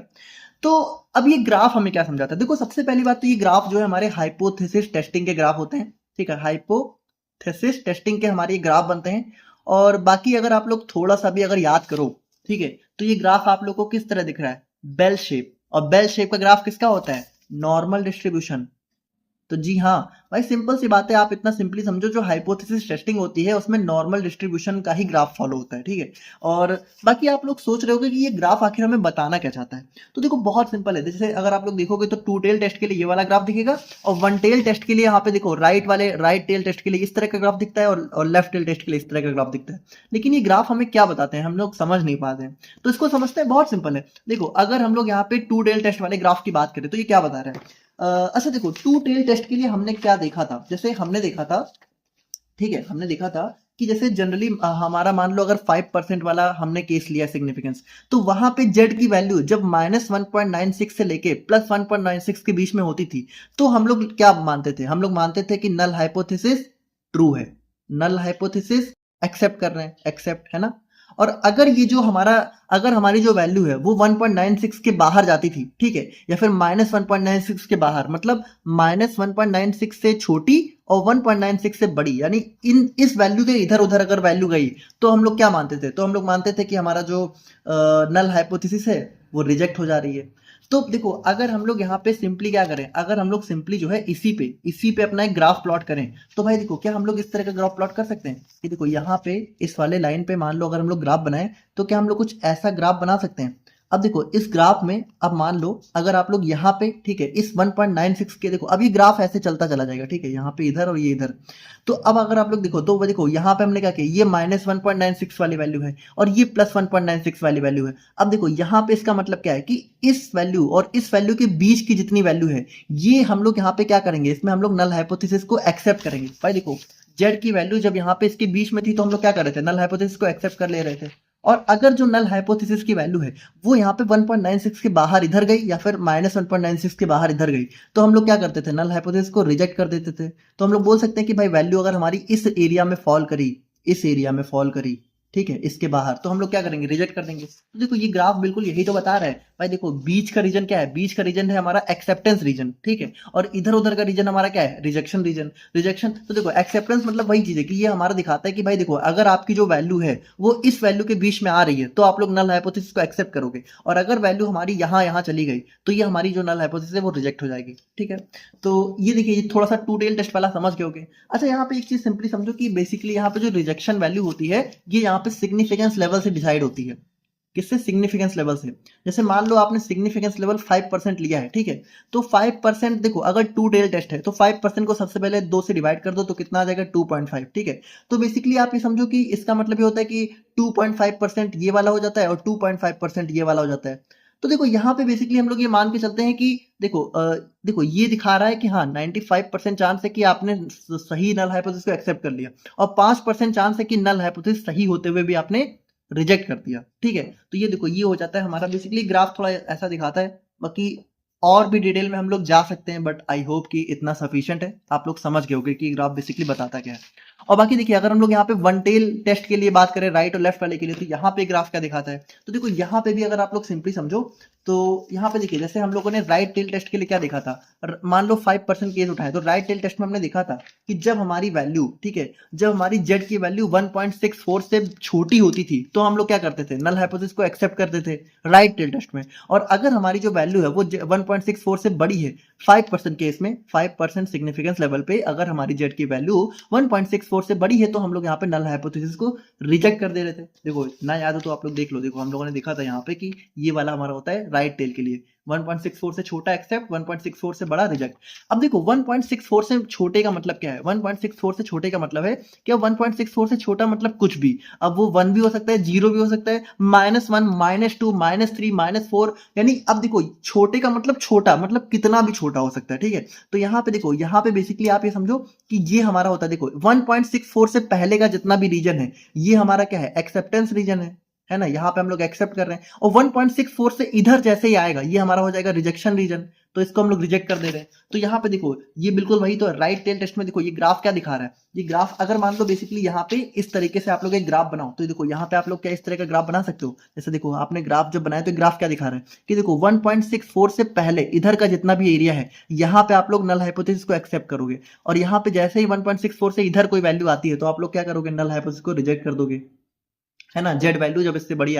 तो अब ये ग्राफ हमें क्या समझाता है, देखो सबसे पहली बात तो ये ग्राफ जो है हमारे हाइपोथेसिस टेस्टिंग के ग्राफ होते हैं, ठीक है, हाइपोथेसिस टेस्टिंग के हमारे ये ग्राफ बनते हैं। और बाकी अगर आप लोग थोड़ा सा भी अगर याद करो, ठीक है, तो ये ग्राफ आप लोग को किस तरह दिख रहा है? Bell shape. और बेल शेप का ग्राफ किसका होता है? Normal distribution. तो जी हाँ भाई, सिंपल सी बात है, आप इतना सिंपली समझो, जो हाइपोथेसिस टेस्टिंग होती है उसमें नॉर्मल डिस्ट्रीब्यूशन का ही ग्राफ फॉलो होता है, ठीक है। और बाकी आप लोग सोच रहे होगे कि ये ग्राफ आखिर हमें बताना क्या चाहता है, तो देखो बहुत सिंपल है। जैसे अगर आप लोग देखोगे तो टू टेल टेस्ट के लिए ये वाला ग्राफ दिखेगा, और वन टेल टेस्ट के लिए यहाँ पे देखो राइट टेल टेस्ट के लिए इस तरह का ग्राफ दिखता है, और लेफ्ट टेल टेस्ट के लिए इस तरह का ग्राफ दिखता है। लेकिन ये ग्राफ हमें क्या बताते हैं हम लोग समझ नहीं पाते हैं, तो इसको समझते हैं। बहुत सिंपल है, देखो अगर हम लोग यहाँ पे टू टेल टेस्ट वाले ग्राफ की बात करें तो ये क्या बता रहा है? अच्छा देखो, टू टेल टेस्ट के लिए हमने क्या देखा था, जैसे हमने देखा था, ठीक है, हमने देखा था कि जैसे जनरली हमारा मान लो अगर 5% वाला हमने केस लिया सिग्निफिकेंस, तो वहां पे जेड की वैल्यू जब -1.96 से लेके +1.96 के बीच में होती थी, तो हम लोग क्या मानते थे? हम लोग मानते थे कि नल हाइपोथेसिस ट्रू है, नल हाइपोथेसिस एक्सेप्ट कर रहे हैं, एक्सेप्ट है ना। और अगर ये जो हमारा, अगर हमारी जो वैल्यू है वो 1.96 के बाहर जाती थी, ठीक है, या फिर -1.96 के बाहर, मतलब -1.96 से छोटी और 1.96 से बड़ी, यानी इन इस वैल्यू के इधर उधर अगर वैल्यू गई, तो हम लोग क्या मानते थे? तो हम लोग मानते थे कि हमारा जो नल हाइपोथेसिस है वो रिजेक्ट हो जा रही है। तो देखो अगर हम लोग यहाँ पे सिंपली क्या करें, अगर हम लोग सिंपली जो है इसी पे अपना एक ग्राफ प्लॉट करें, तो भाई देखो क्या हम लोग इस तरह का ग्राफ प्लॉट कर सकते हैं कि देखो यहाँ पे इस वाले लाइन पे मान लो अगर हम लोग ग्राफ बनाए, तो क्या हम लोग कुछ ऐसा ग्राफ बना सकते हैं? अब देखो इस ग्राफ में, अब मान लो अगर आप लोग यहाँ पे, ठीक है, इस 1.96 के, देखो अभी ग्राफ ऐसे चलता चला जाएगा, ठीक है, यहाँ पे इधर और ये इधर। तो अब अगर आप लोग देखो, तो वो देखो यहाँ पे हमने क्या किया, ये -1.96 वाली वैल्यू है और ये +1.96 वाली वैल्यू है। अब देखो यहाँ पे इसका मतलब क्या है कि इस वैल्यू और इस वैल्यू के बीच की जितनी वैल्यू है, ये हम लोग यहाँ पे क्या करेंगे, इसमें हम लोग नल हाइपोथेसिस को एक्सेप्ट करेंगे। भाई देखो जेड की वैल्यू जब यहाँ पे इसके बीच में थी, तो हम लोग क्या कर रहे थे? नल हाइपोथेसिस को एक्सेप्ट कर ले रहे थे। और अगर जो नल हाइपोथेसिस की वैल्यू है वो यहाँ पे 1.96 के बाहर इधर गई, या फिर -1.96 के बाहर इधर गई, तो हम लोग क्या करते थे? नल हाइपोथेसिस को रिजेक्ट कर देते थे। तो हम लोग बोल सकते हैं कि भाई वैल्यू अगर हमारी इस एरिया में फॉल करी, इस एरिया में फॉल करी, ठीक है, इसके बाहर, तो हम लोग क्या करेंगे? रिजेक्ट कर देंगे। तो देखो ये ग्राफ बिल्कुल यही तो बता रहा है। भाई देखो बीच का रीजन क्या है? बीच का रीजन है हमारा एक्सेप्टेंस रीजन, ठीक है, और इधर उधर का रीजन हमारा क्या है? Rejection reason. रिजेक्शन, तो देखो एक्सेप्टेंस मतलब वही चीज है कि ये हमारा दिखाता है कि भाई देखो अगर आपकी जो वैल्यू है वो इस वैल्यू के बीच में आ रही है, तो आप लोग नल हाइपोथेसिस को एक्सेप्ट करोगे, और अगर वैल्यू हमारी यहाँ यहाँ चली गई, तो ये हमारी जो नल हाइपोथेसिस है वो रिजेक्ट हो जाएगी, ठीक है। तो ये देखिए, ये थोड़ा सा टू टेल टेस्ट वाला समझ गए होगे। अच्छा यहाँ पे एक चीज सिंपली समझो कि बेसिकली यहाँ पे जो रिजेक्शन वैल्यू होती है, ये यहाँ पे सिग्निफिकेंस लेवल से डिसाइड होती है। किससे? सिग्निफिकेंस लेवल से। जैसे मान लो आपने सिग्निफिकेंस लेवल 5% लिया है, ठीक है, तो 5%, देखो अगर टू टेल टेस्ट है तो 5% को सबसे पहले 2 से डिवाइड कर दो, तो कितना आ जाएगा? 2.5, ठीक है। तो बेसिकली आप ये समझो कि इसका मतलब ये होता है कि 2.5% ये वाला हो जाता है और 2.5% ये वाला हो जाता है। तो देखो यहाँ पे बेसिकली हम लोग ये मान के चलते हैं कि देखो देखो ये दिखा रहा है कि हाँ 95% चांस है कि आपने सही नल हाइपोथेसिस को एक्सेप्ट कर लिया, और 5% चांस है कि नल हाइपोथेसिस सही होते हुए भी आपने रिजेक्ट कर दिया, ठीक है। तो ये देखो ये हो जाता है हमारा, बेसिकली ग्राफ थोड़ा ऐसा दिखाता है। बाकी और भी डिटेल में हम लोग जा सकते हैं, बट आई होप कि इतना सफिशिएंट है, आप लोग समझ गए होंगे कि ग्राफ बेसिकली बताता क्या है। और बाकी देखिए अगर हम लोग यहाँ पे वन टेल टेस्ट के लिए बात करें, राइट और लेफ्ट वाले के लिए, तो यहाँ पे ग्राफ क्या दिखाता है? तो देखो यहाँ पे भी अगर आप लोग सिंपली समझो, तो यहाँ पे देखिए जैसे हम लोगों ने राइट टेल टेस्ट के लिए क्या देखा था, मान लो 5% केस उठाए, तो राइट टेल टेस्ट में हमने देखा था कि जब हमारी वैल्यू, ठीक है, जब हमारी जेड की वैल्यू 1.64 से छोटी होती थी, तो हम लोग क्या करते थे? नल हाइपोथेसिस को एक्सेप्ट करते थे राइट टेल टेस्ट में। और अगर हमारी जो वैल्यू है वो 1.64 से बड़ी है, 5% केस में, 5% सिग्निफिकेंस लेवल पे अगर हमारी जेड की वैल्यू 1.64 से बड़ी है, तो हम लोग यहाँ पे नल हाइपोथेसिस को रिजेक्ट कर दे रहे थे। देखो ना याद हो तो आप लोग देख लो, देखो हम लोगों ने देखा था यहाँ पे कि ये वाला हमारा होता है राइट टेल के लिए, 1.64 से छोटा एक्सेप्ट, 1.64 से बड़ा रिजेक्ट। अब देखो 1.64 से छोटे का मतलब क्या है? 1.64 से छोटे का मतलब है क्या? 1.64 से छोटा मतलब कुछ भी। अब वो 1 भी हो सकता है, 0 भी हो सकता है, -1, -2, -3, -4, यानी अब देखो छोटे का मतलब छोटा, मतलब कितना भी छोटा हो सकता है, ठीक है। तो यहाँ पे देखो, यहाँ पे बेसिकली आप ये समझो कि ये हमारा होता है, देखो 1.64 से पहले का जितना भी रीजन है, ये हमारा क्या है? एक्सेप्टेंस रीजन है, है ना, यहाँ पे हम लोग एक्सेप्ट कर रहे हैं, और 1.64 से इधर जैसे ही आएगा ये हमारा हो जाएगा रिजेक्शन रीजन, तो इसको हम लोग रिजेक्ट कर दे रहे हैं। तो यहाँ पे देखो ये बिल्कुल वही तो राइट टेल टेस्ट में देखो ये ग्राफ क्या दिखा रहा है, ये ग्राफ अगर मान लो बेसिकली यहाँ पे इस तरीके से आप लोग एक ग्राफ बनाओ, तो देखो यहाँ पे आप लोग क्या इस तरह का ग्राफ बना सकते हो, जैसे देखो आपने ग्राफ जब बनाया तो ग्राफ क्या दिखा रहा है कि देखो 1.64 से पहले इधर का जितना भी एरिया है यहाँ पे आप लोग नल हाइपोथेसिस को एक्सेप्ट करोगे, और यहाँ पे जैसे ही 1.64 से इधर कोई वैल्यू आती है तो आप लोग क्या करोगे, नल हाइपोथेसिस को रिजेक्ट कर दोगे, है ना, जेड वैल्यू जब इससे बड़ी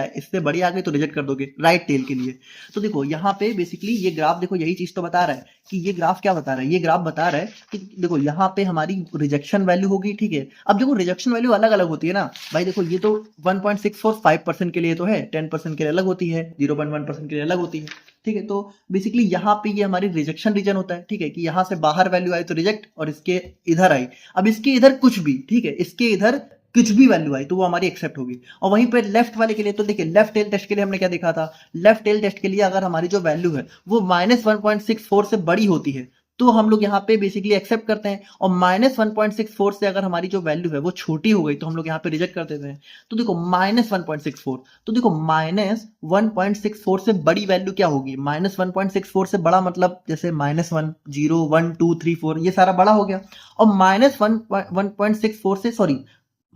आ गई तो रिजेक्ट कर दोगे राइट टेल के लिए। तो देखो यहाँ पे बेसिकली ये ग्राफ देखो यही चीज तो बता रहा है कि ये ग्राफ क्या बता रहा है, ये ग्राफ बता रहा है कि देखो यहाँ पे हमारी रिजेक्शन वैल्यू होगी, ठीक है। अब देखो रिजेक्शन वैल्यू अलग अलग होती है ना भाई, देखो ये तो 1.645% के लिए तो है, 10% के लिए अलग होती है, 0.1% के लिए अलग होती है, ठीक है। तो बेसिकली यहाँ पे ये हमारी रिजेक्शन रीजन होता है, ठीक है, कि यहाँ से बाहर वैल्यू आई तो रिजेक्ट, और इसके इधर आई, अब इसके इधर कुछ भी, ठीक है, इसके इधर कुछ भी वैल्यू आई तो वो हमारी एक्सेप्ट होगी। और वहीं पे लेफ्ट वाले के लिए तो देखिए लेफ्ट टेल टेस्ट के लिए हमने क्या देखा था, लेफ्ट टेल टेस्ट के लिए अगर हमारी जो वैल्यू है वो -1.64 से बड़ी होती है तो हम लोग यहाँ पे बेसिकली एक्सेप्ट करते हैं, और -1.64 से अगर हमारी जो वैल्यू है वो छोटी हो गई तो हम लोग यहाँ पे रिजेक्ट कर देते हैं। तो देखो -1.64, तो देखो -1.64 से बड़ी वैल्यू क्या होगी, -1.64 से बड़ा मतलब जैसे -1, 0, 1, 2, 3, 4 ये सारा बड़ा हो गया, और -1.64 से सॉरी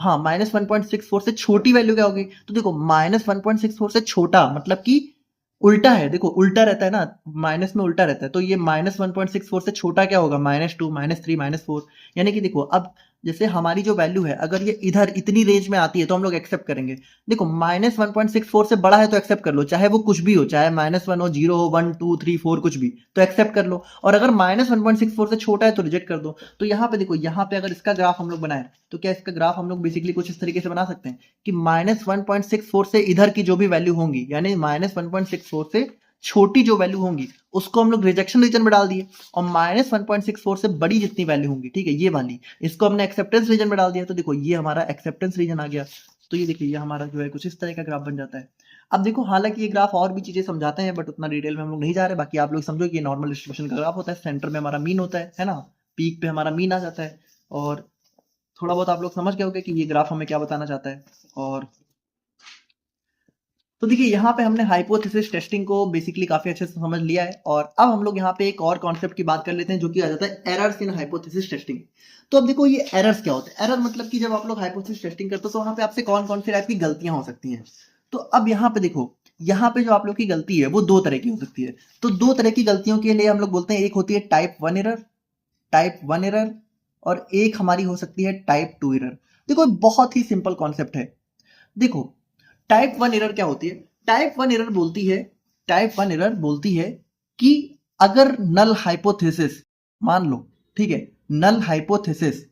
हाँ -1.64 से छोटी वैल्यू क्या होगी, तो देखो -1.64 से छोटा मतलब कि उल्टा है, देखो उल्टा रहता है ना, माइनस में उल्टा रहता है, तो ये -1.64 से छोटा क्या होगा, -2, -3, -4, यानी कि देखो अब जैसे हमारी जो वैल्यू है अगर ये इधर इतनी रेंज में आती है तो हम लोग एक्सेप्ट करेंगे। देखो -1.64 से बड़ा है तो एक्सेप्ट कर लो, चाहे वो कुछ भी हो, चाहे -1 हो, 0 हो, 1, 2, 3, 4 कुछ भी, तो एक्सेप्ट कर लो, और अगर -1.64 से छोटा है तो रिजेक्ट कर दो। तो यहाँ पे देखो यहाँ पे अगर इसका ग्राफ हम लोग बनाए तो क्या इसका ग्राफ हम लोग बेसिकली कुछ इस तरीके से बना सकते हैं कि -1.64 से इधर की जो भी वैल्यू होंगी, यानी -1.64 से छोटी जो वैल्यू होंगी उसको हम लोग रिजेक्शन रीजन में डाल दिए, और -1.64 से बड़ी जितनी वैल्यू होंगी, ठीक है, ये वाली, इसको हमने एक्सेप्टेंस रीजन में डाल दिया, तो देखो ये हमारा एक्सेप्टेंस रीजन आ गया। तो ये देखिए ये हमारा जो है कुछ इस तरह का ग्राफ बन जाता है। अब देखो हालांकि ये ग्राफ और भी चीजें समझाते हैं बट उतना डिटेल में हम लोग नहीं जा रहे, बाकी आप लोग समझो कि ये नॉर्मल डिस्ट्रीब्यूशन का ग्राफ होता है, सेंटर में हमारा मीन होता है ना, पीक पे हमारा मीन आ जाता है, और थोड़ा बहुत आप लोग समझ गए होंगे कि ये ग्राफ हमें क्या बताना चाहता है। और तो देखिए यहाँ पे हमने हाइपोथेसिस टेस्टिंग को बेसिकली काफी अच्छे से समझ लिया है, और अब हम लोग यहाँ पे एक और कॉन्सेप्ट की बात कर लेते हैं जो कि आ जाता है एरर्स इन हाइपोथेसिस टेस्टिंग। तो अब देखो ये एरर्स क्या होते हैं, एरर मतलब कि जब आप लोग हाइपोथेसिस टेस्टिंग करते हो तो वहां पे आपसे कौन कौन सी टाइप की गलतियां हो सकती हैं। तो अब यहाँ पे देखो यहाँ पे जो आप लोग की गलती है वो दो तरह की हो सकती है। तो दो तरह की गलतियों के लिए हम लोग बोलते हैं, एक होती है टाइप 1 एरर, और एक हमारी हो सकती है टाइप 2 एरर। देखो बहुत ही सिंपल कॉन्सेप्ट है। देखो टाइप 1 एरर क्या होती है, टाइप 1 एरर बोलती है कि अगर नल हाइपोथेसिस मान लो, ठीक है, नल हाइपोथेसिस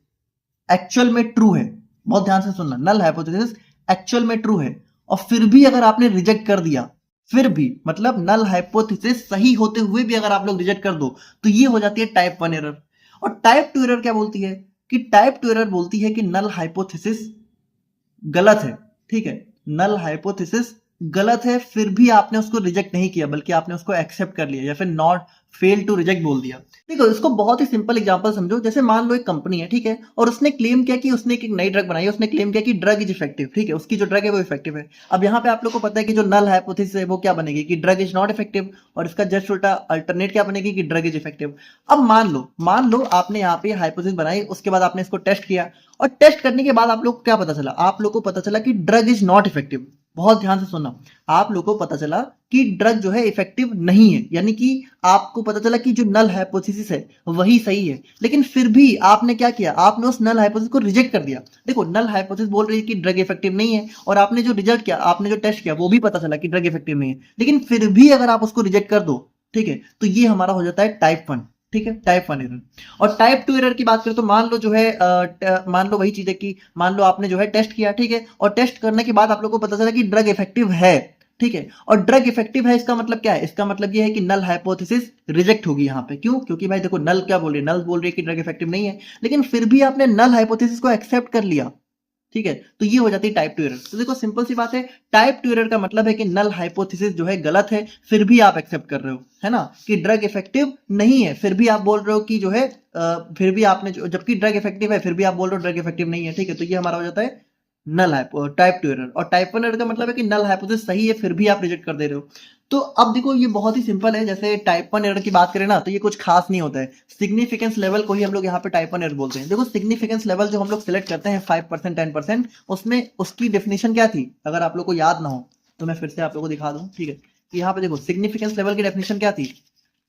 एक्चुअल में ट्रू है, बहुत ध्यान से सुनना, नल हाइपोथेसिस एक्चुअल में ट्रू है और फिर भी अगर आपने रिजेक्ट कर दिया, फिर भी मतलब नल हाइपोथेसिस सही होते हुए भी अगर आप लोग रिजेक्ट कर दो तो ये हो जाती है टाइप 1 एरर। और टाइप 2 एरर क्या बोलती है कि टाइप 2 एरर बोलती है कि नल हाइपोथेसिस गलत है, ठीक है, नल हाइपोथेसिस गलत है फिर भी आपने उसको रिजेक्ट नहीं किया बल्कि आपने उसको एक्सेप्ट कर लिया या फिर नॉट फेल टू रिजेक्ट बोल दिया। देखो इसको बहुत ही सिंपल एग्जांपल समझो, जैसे मान लो एक कंपनी है, ठीक है, और उसने क्लेम किया कि उसने एक नई ड्रग बनाई है, उसने क्लेम किया कि ड्रग इज इफेक्टिव, ठीक है, उसकी जो ड्रग है वो इफेक्टिव है। अब यहाँ पे आप लोग को पता है कि जो नल हाइपोथेसिस है वो क्या बनेगी कि ड्रग इज नॉट इफेक्टिव, और इसका जस्ट उल्टा अल्टरनेट क्या बनेगी कि ड्रग इज इफेक्टिव। अब मान लो आपने यहाँ पे हाइपोथेसिस बनाई, उसके बाद आपने इसको टेस्ट किया, और टेस्ट करने के बाद आप लोग को क्या पता चला, आप लोग को पता चला कि ड्रग इज नॉट इफेक्टिव। बहुत ध्यान से सुनना, आप लोगों को पता चला कि ड्रग जो है इफेक्टिव नहीं है, यानी कि आपको पता चला कि जो नल हाइपोथेसिस है वही सही है, लेकिन फिर भी आपने क्या किया, आपने उस नल हाइपोथेसिस को रिजेक्ट कर दिया। देखो नल हाइपोथेसिस बोल रही है कि ड्रग इफेक्टिव नहीं है, और आपने जो रिजल्ट किया, आपने जो टेस्ट किया वो भी पता चला कि ड्रग इफेक्टिव नहीं है, लेकिन फिर भी अगर आप उसको रिजेक्ट कर दो, ठीक है, तो ये हमारा हो जाता है टाइप 1, ठीक है, टाइप 1 एरर। और टाइप 2 एरर की बात करें तो मान लो जो है मान लो वही चीज है कि मान लो आपने जो है टेस्ट किया, ठीक है, और टेस्ट करने के बाद आप लोग को पता चला कि ड्रग इफेक्टिव है, ठीक है, और ड्रग इफेक्टिव है इसका मतलब क्या है, इसका मतलब ये है कि नल हाइपोथेसिस रिजेक्ट होगी यहाँ पे। क्यों? क्योंकि भाई देखो नल क्या बोल रही है, नल बोल रही है कि ड्रग इफेक्टिव नहीं है, लेकिन फिर भी आपने नल हाइपोथेसिस को एक्सेप्ट कर लिया, ठीक है, तो ये हो जाती है टाइप 2 एरर। तो देखो सिंपल सी बात है, टाइप 2 एरर का मतलब है कि नल हाइपोथेसिस जो है गलत है फिर भी आप एक्सेप्ट कर रहे हो, है ना, कि ड्रग इफेक्टिव नहीं है फिर भी आप बोल रहे हो कि जो है फिर भी आपने जबकि ड्रग इफेक्टिव है फिर भी आप बोल रहे हो ड्रग इफेक्टिव नहीं है, ठीक है, तो ये हमारा हो जाता है नल हाइपो टाइप 2 एरर, और टाइप 1 एरर का मतलब है कि नल हाइपोथेसिस सही है फिर भी आप रिजेक्ट कर दे रहे हो। तो अब देखो ये बहुत ही सिंपल है, जैसे टाइप 1 एरर की बात करें ना तो ये कुछ खास नहीं होता है, सिग्निफिकेंस लेवल को ही हम लोग यहाँ पे टाइप 1 एरर बोलते हैं। देखो सिग्निफिकेंस लेवल जो हम लोग सिलेक्ट करते हैं 5% 10%, उसमें उसकी डेफिनेशन क्या थी, अगर आप लोग को याद ना हो तो मैं फिर से आप लोग को दिखा दूं, ठीक है। यहाँ पे देखो सिग्निफिकेंस लेवल की डेफिनेशन क्या थी,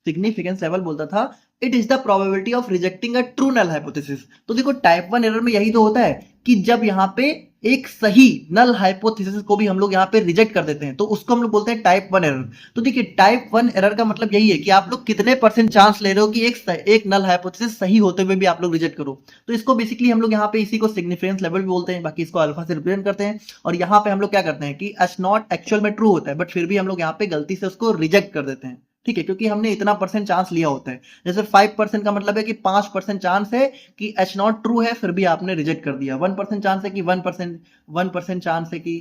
सिग्निफिकेंस लेवल बोलता था it is the probability of rejecting a true null hypothesis. तो देखो टाइप 1 एरर में यही तो होता है कि जब यहाँ पे एक सही नल हाइपोथेसिस को भी हम लोग यहाँ पे रिजेक्ट कर देते हैं तो उसको हम लोग बोलते हैं टाइप 1 एरर। तो देखिए टाइप 1 एरर का मतलब यही है कि आप लोग कितने परसेंट चांस ले रहे हो कि एक नल हाइपोथेसिस सही होते हुए भी आप लोग रिजेक्ट करो। तो इसको बेसिकली हम लोग यहाँ पे इसी को सिग्निफिकेंस लेवल भी बोलते हैं, बाकी इसको अल्फा से रिप्रेजेंट करते हैं। और यहाँ पे हम लोग क्या करते हैं कि एस नॉट एक्चुअल में ट्रू होता है बट फिर भी हम लोग यहाँ पे गलती से उसको रिजेक्ट कर देते हैं, ठीक है, क्योंकि हमने इतना परसेंट चांस लिया होता है। जैसे 5% का मतलब है कि 5% चांस है कि एच नॉट ट्रू है फिर भी आपने रिजेक्ट कर दिया, 1% चांस है कि 1% चांस है कि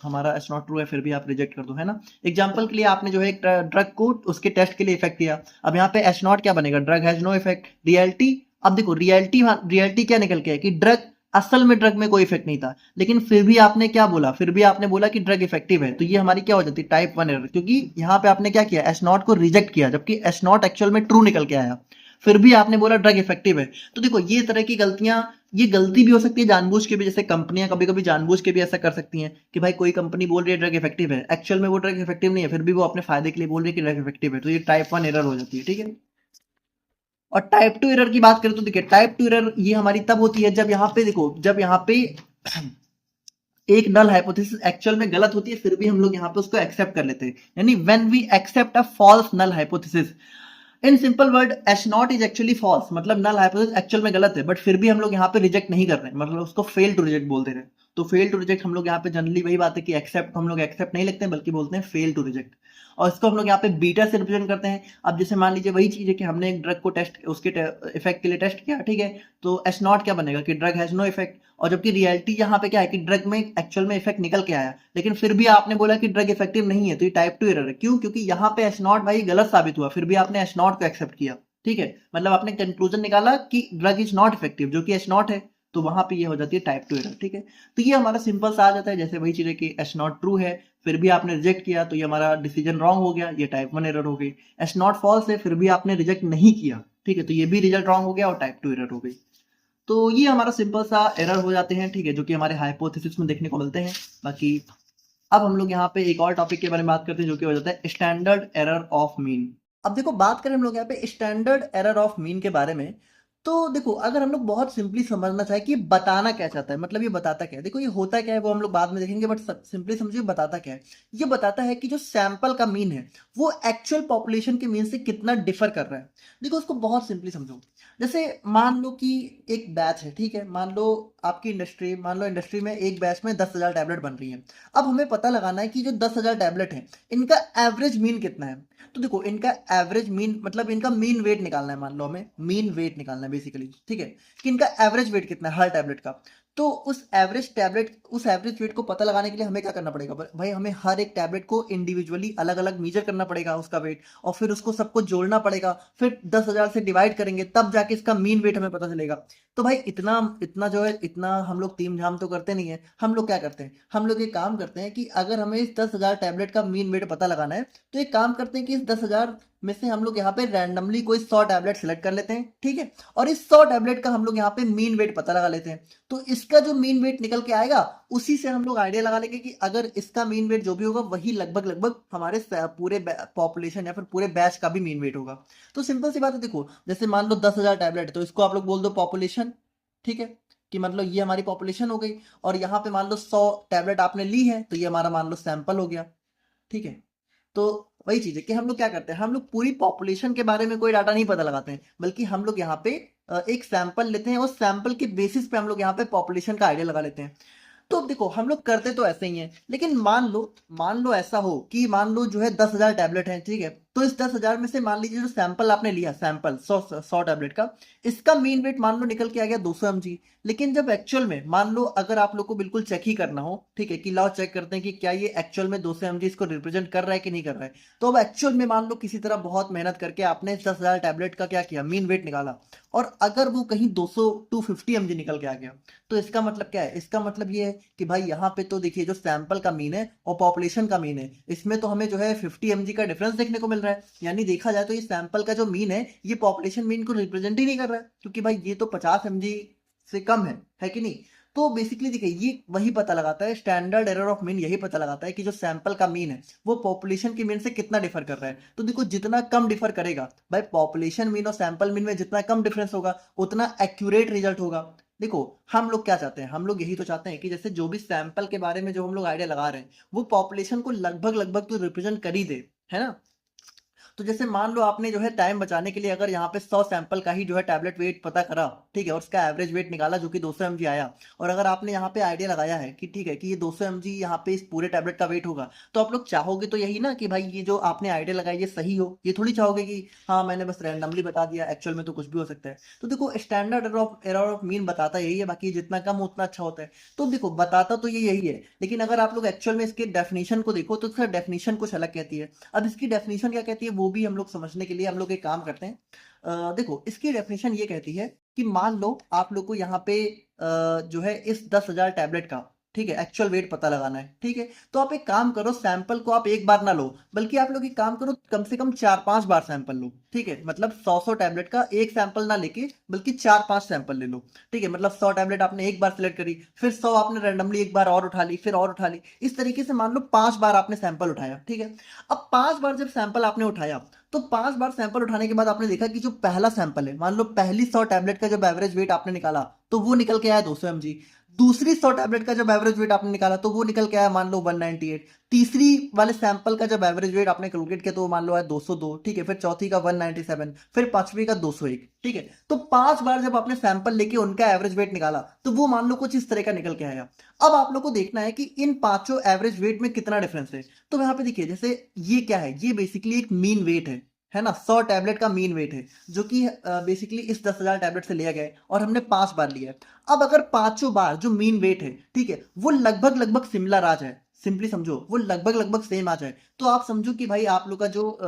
हमारा एच नॉट ट्रू है फिर भी आप रिजेक्ट कर दो, है ना। एग्जाम्पल के लिए आपने जो है एक ड्रग को उसके टेस्ट के लिए इफेक्ट किया, अब यहाँ पे एच नॉट क्या बनेगा, drug has no effect. Reality, अब देखो रियलिटी क्या निकल के है कि ड्रग असल में ड्रग में कोई इफेक्ट नहीं था, लेकिन फिर भी आपने क्या बोला, फिर भी आपने बोला कि ड्रग इफेक्टिव है, तो ये हमारी क्या हो जाती है टाइप 1 एरर, क्योंकि यहाँ पे आपने क्या किया एस नॉट को रिजेक्ट किया जबकि एस नॉट एक्चुअल में ट्रू निकल के आया, फिर भी आपने बोला ड्रग इफेक्टिव है। तो देखो ये तरह की गलतियां, ये गलती भी हो सकती है जानबूझ के भी, जैसे कंपनियां कभी कभी जानबूझ के भी ऐसा कर सकती हैं कि भाई कोई कंपनी बोल रही है ड्रग इफेक्टिव है, एक्चुअल में वो ड्रग इफेक्टिव नहीं है, फिर भी वो अपने फायदे के लिए बोल रही है कि ड्रग इफेक्टिव है, तो ये टाइप 1 एरर हो जाती है, ठीक है। और टाइप 2 एरर की बात करें तो देखिए टाइप 2 एरर ये हमारी तब होती है जब यहाँ पे देखो, जब यहाँ पे एक नल हाइपोथेसिस एक्चुअल में गलत होती है फिर भी हम लोग यहाँ पे उसको एक्सेप्ट कर लेते हैं, यानी when we accept a false null hypothesis. In simple word H naught is actually false, मतलब नल हाइपोथेसिस एक्चुअल में गलत है बट फिर भी हम लोग यहाँ पे रिजेक्ट नहीं कर रहे हैं, मतलब उसको फेल टू रिजेक्ट बोल दे रहे हैं। तो फेल टू रिजेक्ट हम लोग यहाँ पे जनरली वही बात है कि एक्सेप्ट हम लोग एक्सेप्ट नहीं लिखते हैं बल्कि बोलते हैं फेल टू रिजेक्ट, और इसको हम लोग यहाँ पे बीटा से रिप्रेजेंट करते हैं। अब जैसे मान लीजिए वही चीज है कि हमने एक ड्रग को टेस्ट उसके इफेक्ट के लिए टेस्ट किया, ठीक है, तो एच नॉट क्या बनेगा कि ड्रग हैज नो इफेक्ट, और जबकि रियलिटी यहाँ पे क्या है कि ड्रग में एक्चुअल में इफेक्ट निकल के आया, लेकिन फिर भी आपने बोला कि ड्रग इफेक्टिव नहीं है, तो ये टाइप 2 एरर है। क्यों, क्योंकि यहाँ पे एच नॉट भाई गलत साबित हुआ फिर भी आपने एच नॉट को एक्सेप्ट किया, ठीक है, मतलब आपने कंक्लूजन निकाला कि ड्रग इज नॉट इफेक्टिव जो कि एच नॉट है, तो वहां पे ये हो जाती है टाइप 2 एरर, ठीक है। तो ये हमारा सिंपल सा आ जाता है, जैसे वही चीज है कि एच नॉट ट्रू है फिर भी आपने रिजेक्ट किया तो ये हमारा डिसीजन रॉन्ग हो गया, ये टाइप 1 एरर हो गई। एच नॉट फॉल्स है फिर भी आपने रिजेक्ट नहीं किया, ठीक है, तो ये भी रिजल्ट रॉन्ग हो गया और टाइप 2 एरर हो गई। तो ये हमारा सिंपल सा एरर हो जाते हैं, ठीक है, जो कि हमारे हाइपोथेसिस में देखने को मिलते हैं। बाकी अब हम लोग यहाँ पे एक और टॉपिक के बारे में बात करते हैं जो कि हो जाता है स्टैंडर्ड एरर ऑफ मीन। अब देखो बात करें हम लोग यहाँ पे स्टैंडर्ड एरर ऑफ मीन के बारे में, तो देखो अगर हम लोग बहुत सिंपली समझना चाहे कि ये बताना क्या चाहता है, मतलब ये बताता क्या है, देखो ये होता क्या है वो हम लोग बाद में देखेंगे, बट सिंपली समझिए बताता क्या है। ये बताता है कि जो सैंपल का मीन है वो एक्चुअल पॉपुलेशन के मीन से कितना डिफर कर रहा है। देखो उसको बहुत सिंपली समझो, जैसे मान लो कि एक बैच है, ठीक है, मान लो आपकी इंडस्ट्री, मान लो इंडस्ट्री में एक बैच में 10,000 टैबलेट बन रही है। अब हमें पता लगाना है कि जो 10,000 टैबलेट है इनका एवरेज मीन कितना है। तो देखो इनका एवरेज मीन मतलब इनका मीन वेट निकालना है, मान लो हमें मीन वेट निकालना है बेसिकली, ठीक है, कि इनका एवरेज वेट कितना है हर टैबलेट का। तो उस एवरेज वेट को पता लगाने के लिए हमें क्या करना पड़ेगा भाई, हमें हर एक टैबलेट को इंडिविजुअली अलग अलग मेजर करना पड़ेगा उसका वेट, और फिर उसको सबको जोड़ना पड़ेगा, फिर 10,000 से डिवाइड करेंगे तब जाके इसका मीन वेट हमें पता चलेगा। तो भाई इतना इतना जो है इतना हम लोग तीम झाम तो करते नहीं है, हम लोग क्या करते हैं, हम लोग एक काम करते हैं कि अगर हमें इस 10,000 टैबलेट का मीन वेट पता लगाना है तो एक काम करते हैं कि इस 10,000 में से हम लोग यहाँ पे रैंडमली कोई 100 टैबलेट सेलेक्ट कर लेते हैं, ठीक है, और इस 100 टैबलेट का हम लोग यहाँ पे मीन वेट पता लगा लेते हैं। तो इसका जो मीन वेट निकल के आएगा उसी से हम लोग आइडिया लगा लेंगे कि अगर इसका मीन वेट जो भी होगा वही लगभग लगभग हमारे पूरे पॉपुलेशन या फिर पूरे बैच का भी मीन वेट होगा। तो सिंपल सी बात है, देखो जैसे मान लो 10,000 टैबलेट है तो इसको आप लोग बोल दो पॉपुलेशन, ठीक है, कि मतलब ये हमारी पॉपुलेशन हो गई, और यहाँ पे मान लो 100 टैबलेट आपने ली है तो ये हमारा मान लो सैंपल हो गया, ठीक है। तो वही चीज है कि हम लोग क्या करते हैं, हम लोग पूरी पॉपुलेशन के बारे में कोई डाटा नहीं पता लगाते हैं, बल्कि हम लोग यहाँ पे एक सैंपल लेते हैं, उस सैंपल के बेसिस पे हम लोग यहाँ पे पॉपुलेशन का आइडिया लगा लेते हैं। तो अब देखो हम लोग करते तो ऐसे ही हैं, लेकिन मान लो ऐसा हो कि मान लो जो है 10,000 टैबलेट है, ठीक है, तो इस 10,000 में से मान लीजिए जो सैंपल आपने लिया, सैंपल 100 टैबलेट का, इसका मीन वेट मान लो निकल के आ गया 200 mg। लेकिन जब एक्चुअल में मान लो अगर आप लोग को बिल्कुल चेक ही करना हो, ठीक है, कि लाओ चेक करते हैं कि क्या ये एक्चुअल में 200 mg इसको रिप्रेजेंट कर रहा है कि नहीं कर रहा है। तो अब एक्चुअल में मान लो किसी तरह बहुत मेहनत करके आपने 10,000 टैबलेट का क्या किया, मीन वेट निकाला, और अगर वो कहीं 250 mg निकल के आ गया, तो इसका मतलब क्या है, इसका मतलब ये है कि भाई यहाँ पे तो देखिए जो सैंपल का मीन है और पॉपुलेशन का मीन है, इसमें तो हमें जो है 50 mg का डिफरेंस देखने को मिल रहा है। यानी देखा जाए तो ये सैंपल का जो मीन है ये पॉपुलेशन मीन को रिप्रेजेंट ही नहीं कर रहा है, क्योंकि भाई ये तो 50 mg से कम है कि नहीं। तो बेसिकली देखिए ये वही पता लगाता है, स्टैंडर्ड एरर ऑफ मीन यही पता लगाता है कि जो सैंपल का मीन है वो पॉपुलेशन के मीन से कितना डिफर कर रहा है। तो देखो जितना कम डिफर करेगा भाई, पॉपुलेशन मीन और सैंपल मीन में जितना कम डिफरेंस होगा उतना एक्यूरेट रिजल्ट होगा। देखो हम लोग क्या चाहते हैं, हम लोग यही तो चाहते हैं कि जैसे जो भी सैंपल के बारे में जो हम लोग आइडिया लगा रहे हैं वो पॉपुलेशन को लगभग लगभग तो रिप्रेजेंट कर ही दे, है ना। तो जैसे मान लो आपने जो है टाइम बचाने के लिए अगर यहाँ पे 100 सैंपल का ही जो है टैबलेट वेट पता करा, ठीक है, और उसका एवरेज वेट निकाला जो कि 200 mg आया, और अगर आपने यहाँ पे आइडिया लगाया है कि ठीक है कि ये 200 mg यहाँ पे इस पूरे टैबलेट का वेट होगा, तो आप लोग चाहोगे तो यही ना कि भाई ये जो आपने आइडिया लगाया ये सही हो, ये थोड़ी चाहोगे कि हाँ मैंने बस रैंडमली बता दिया, एक्चुअल में तो कुछ भी हो सकता है। तो देखो स्टैंडर्ड एरर ऑफ मीन बताता यही है, बाकी जितना कम हो उतना अच्छा होता है। तो देखो बताता तो ये यही है, लेकिन अगर आप लोग एक्चुअल में इसके डेफिनेशन को देखो तो इसका डेफिनेशन कुछ अलग कहती है। अब इसकी डेफिनेशन क्या कहती है वो भी हम लोग समझने के लिए हम लोग एक काम करते हैं। देखो इसकी डेफिनेशन ये कहती है कि मान लो आप लोग को यहाँ पे जो है इस 10,000 टैबलेट का, ठीक है, एक्चुअल वेट पता लगाना है, ठीक है। तो आप एक काम करो, सैंपल को आप एक बार ना लो, बल्कि आप लोग एक काम करो कम से कम 4-5 बार सैंपल लो, ठीक है। मतलब 100 टैबलेट का एक सैंपल ना लेके बल्कि 4-5 सैंपल ले लो, ठीक है। मतलब 100 टैबलेट आपने एक बार सिलेक्ट करी, फिर 100 आपने रैंडमली एक बार और उठा ली, फिर और उठा ली, इस तरीके से मान लो 5 बार आपने सैंपल उठाया, ठीक है। अब 5 बार जब सैंपल आपने उठाया, तो 5 बार सैंपल उठाने के बाद आपने देखा कि जो पहला सैंपल है, मान लो पहली 100 टैबलेट का जब एवरेज वेट आपने निकाला तो वो निकल के आया 200 mg। दूसरी 100 टैबलेट का जब एवरेज वेट आपने निकाला तो वो निकल के आया मान लो 198। तीसरी वाले सैंपल का जब एवरेज वेट आपने कैलकुलेट किया तो वो मान लो आया 202, ठीक है। फिर चौथी का 197, फिर पांचवी का 201, ठीक है। तो 5 बार जब आपने सैंपल लेके उनका एवरेज वेट निकाला तो वो मान लो कुछ इस तरह का निकल के आया। अब आप लोग को देखना है कि इन पांचों एवरेज वेट में कितना डिफरेंस है। तो यहाँ पे देखिए जैसे ये क्या है, ये बेसिकली एक मीन वेट है ना, 100 टैबलेट का मीन वेट है, जो कि बेसिकली इस 10,000 टैबलेट से लिया गया है और हमने 5 बार लिया है। अब अगर पांचों बार जो मीन वेट है, ठीक है, वो लगभग लगभग सिमिलर आ जाए, सिंपली समझो वो लगभग लगभग सेम आ जाए, तो आप समझो कि भाई आप लोग का जो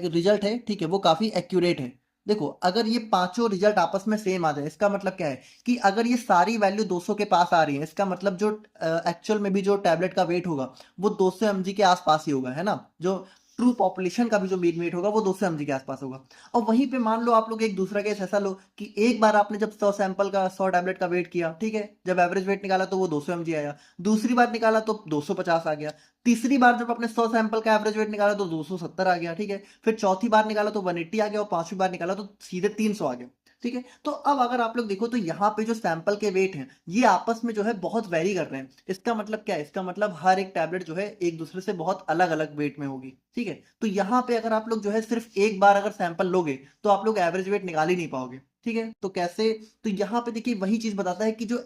रिजल्ट है, ठीक है, वो काफी एक्यूरेट है। देखो अगर ये पांचों रिजल्ट आपस में सेम आ जाए, इसका मतलब क्या है कि अगर ये सारी वैल्यू 200 के पास आ रही है, इसका मतलब जो एक्चुअल में भी जो टैबलेट का वेट होगा वो 200 mg के आसपास ही होगा, है ना। जो ट्रू पॉपुलेशन का भी जो मीन वेट होगा वो 200 mg के आसपास होगा। और वहीं पे मान लो आप लोग एक दूसरा केस ऐसा लो कि एक बार आपने जब 100 सैंपल का 100 टैबलेट का वेट किया, ठीक है, जब एवरेज वेट निकाला तो वो 200 mg आया, दूसरी बार निकाला तो 250 आ गया, तीसरी बार जब आपने 100 सैंपल का एवरेज वेट निकाला तो 270 आ गया, ठीक है, फिर चौथी बार निकाला तो 180 आ गया, और पांचवी बार निकाला तो सीधे 300 आ गया, ठीक है। तो अब अगर आप लोग देखो तो यहाँ पे जो सैंपल के वेट हैं ये आपस में जो है बहुत वेरी कर रहे हैं। इसका मतलब क्या है, इसका मतलब हर एक टैबलेट जो है एक दूसरे से बहुत अलग अलग वेट में होगी, ठीक है। तो यहाँ पे अगर आप लोग जो है सिर्फ एक बार अगर सैंपल लोगे तो आप लोग एवरेज वेट निकाल ही नहीं पाओगे, ठीक है। तो कैसे, तो यहाँ पे देखिए वही चीज बताता है कि जो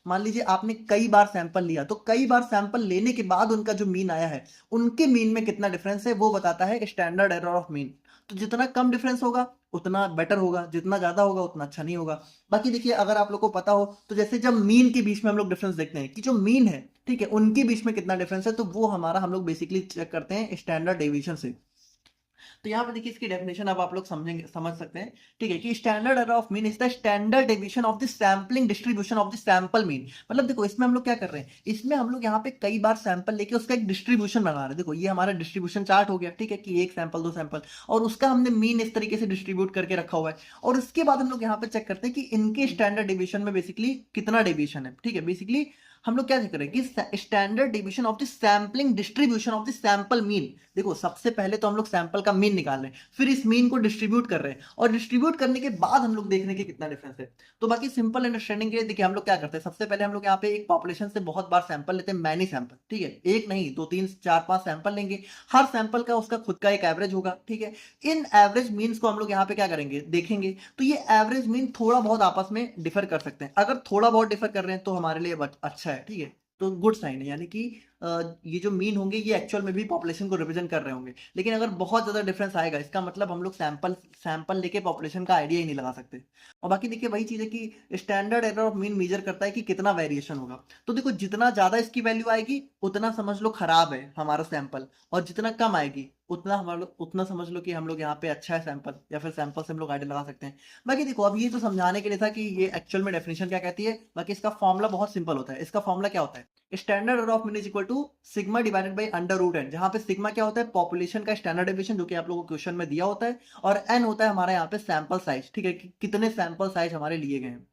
मान लीजिए आपने कई बार सैंपल लिया, तो कई बार सैंपल लेने के बाद उनका जो मीन आया है उनके मीन में कितना डिफरेंस है वो बताता है स्टैंडर्ड एरर ऑफ मीन। तो जितना कम डिफरेंस होगा उतना बेटर होगा, जितना ज्यादा होगा उतना अच्छा नहीं होगा। बाकी देखिए अगर आप लोग को पता हो तो जैसे जब मीन के बीच में हम लोग डिफरेंस देखते हैं कि जो मीन है, ठीक है, उनके बीच में कितना डिफरेंस है, तो वो हमारा हम लोग बेसिकली चेक करते हैं स्टैंडर्ड डेविएशन से। तो यहाँ पे देखिए इसकी डेफिनेशन अब आप लोग समझेंगे, समझ सकते हैं, ठीक है, कि standard error of mean is the standard deviation of the sampling distribution of the sample mean. मतलब देखो इसमें हम लोग क्या कर रहे हैं, इसमें हम लोग यहाँ पे कई बार सैंपल लेके उसका एक डिस्ट्रीब्यूशन बना रहे हैं। देखो ये हमारा डिस्ट्रीब्यूशन चार्ट हो गया, ठीक है, कि एक सैंपल दो सैंपल, और उसका हमने मीन इस तरीके से डिस्ट्रीब्यूट करके रखा हुआ है, और उसके बाद हम लोग यहाँ पे चेक करते हैं कि इनके स्टैंडर्ड डेविएशन में बेसिकली कितना डेविएशन है, ठीक है। बेसिकली हम लोग क्या चेक करें कि standard deviation of the sampling distribution of the sample mean. देखो सबसे पहले तो हम लोग सैंपल का मीन निकाल रहे हैं, फिर इस मीन को डिस्ट्रीब्यूट कर रहे हैं, और डिस्ट्रीब्यूट करने के बाद हम लोग देख रहे हैं कि कितना डिफरेंस है। तो बाकी सिंपल अंडरस्टैंडिंग के लिए देखिए हम लोग क्या करते हैं, सबसे पहले हम लोग यहाँ पे एक पॉपुलेशन से बहुत बार सैंपल लेते हैं, मैनी सैंपल, ठीक है, एक नहीं दो तीन चार पांच सैंपल लेंगे, हर सैंपल का उसका खुद का एक एवरेज होगा, ठीक है। इन एवरेज मीन्स को हम लोग यहाँ पे क्या करेंगे, देखेंगे, तो ये एवरेज मीन थोड़ा बहुत आपस में डिफर कर सकते हैं। अगर थोड़ा बहुत डिफर कर रहे हैं तो हमारे लिए अच्छा है, ठीक है, तो गुड साइन है, यानी कि ये जो मीन होंगे ये एक्चुअल में भी पॉपुलेशन को रिप्रेजेंट कर रहे होंगे, लेकिन अगर बहुत ज़्यादा डिफरेंस आएगा इसका मतलब हम लोग सैंपल सैंपल लेके पॉपुलेशन का आइडिया ही नहीं लगा सकते। और बाकी देखिए वही चीज़ है कि standard error of mean measure करता है कि कितना वेरिएशन होगा। तो देखो जितना ज़्यादा इसकी वैल्यू आएगी उतना समझ लो खराब है हमारा सैंपल, और जितना कम आएगी उतना समझ लो कि हम लोग यहाँ पे अच्छा है सैंपल, या फिर सैंपल से हम लोग आइडिया लगा सकते हैं। बाकी देखो अब ये तो समझाने के लिए था कि ये एक्चुअल में डेफिनेशन क्या कहती है। बाकी इसका फॉर्मूला बहुत सिंपल होता है। इसका फॉर्मूला क्या होता है, standard error of mean is equal to sigma divided by under root N, जहाँ पे सिग्मा क्या होता है, पॉपुलेशन का स्टैंडर्ड डेविएशन जो कि आप लोगों को क्वेश्चन में दिया होता है, और एन होता है हमारा यहाँ पे सैंपल साइज। ठीक है, कि कितने सैंपल साइज हमारे लिए गए हैं।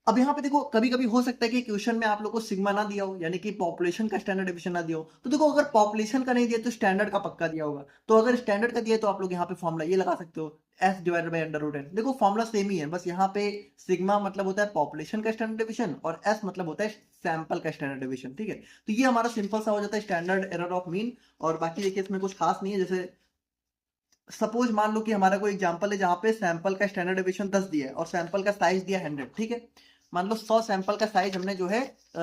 अब यहाँ पे देखो कभी कभी हो सकता है कि क्वेश्चन में आप लोग को सिग्मा ना दिया हो, यानी कि पॉपुलेशन का स्टैंडर्ड डेविएशन ना दिया हो। तो देखो अगर पॉपुलेशन का नहीं दिया तो स्टैंडर्ड का पक्का दिया होगा। तो अगर स्टैंडर्ड का दिया तो आप लोग यहाँ पे फॉर्मूला ये लगा सकते हो, S divided by under root N. देखो फॉर्मूला सेम ही है, बस यहाँ पे सिग्मा मतलब होता है पॉपुलेशन का स्टैंडर्ड डेविएशन, और एस मतलब होता है सैंपल का स्टैंडर्ड डेविएशन। ठीक है, तो ये हमारा सिंपल सा हो जाता है स्टैंडर्ड एरर ऑफ मीन। और बाकी देखिए इसमें कुछ खास नहीं है। जैसे सपोज मान लो कि हमारा कोई एग्जांपल है जहाँ पे सैंपल का स्टैंडर्ड डेविएशन 10 दिया है और सैंपल का साइज दिया 100। ठीक है, मान लो 100 सैंपल का साइज हमने जो है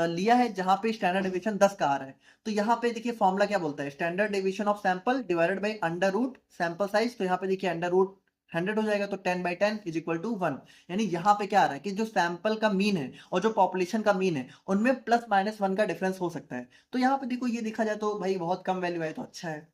लिया है जहाँ पे स्टैंडर्ड डेविएशन 10 का आ रहा है। तो यहाँ पे देखिए फॉर्मूला क्या बोलता है, standard deviation of sample divided by under root sample size. तो यहाँ पे देखिए अंडर रूट 100 हो जाएगा, तो 10/10 इज इक्वल टू 1। यानी यहाँ पे क्या आ रहा है कि जो सैंपल का मीन है और जो पॉपुलेशन का मीन है उनमें +-1 का डिफरेंस हो सकता है। तो यहाँ पे देखो ये देखा जाए तो भाई बहुत कम वैल्यू है, तो अच्छा है।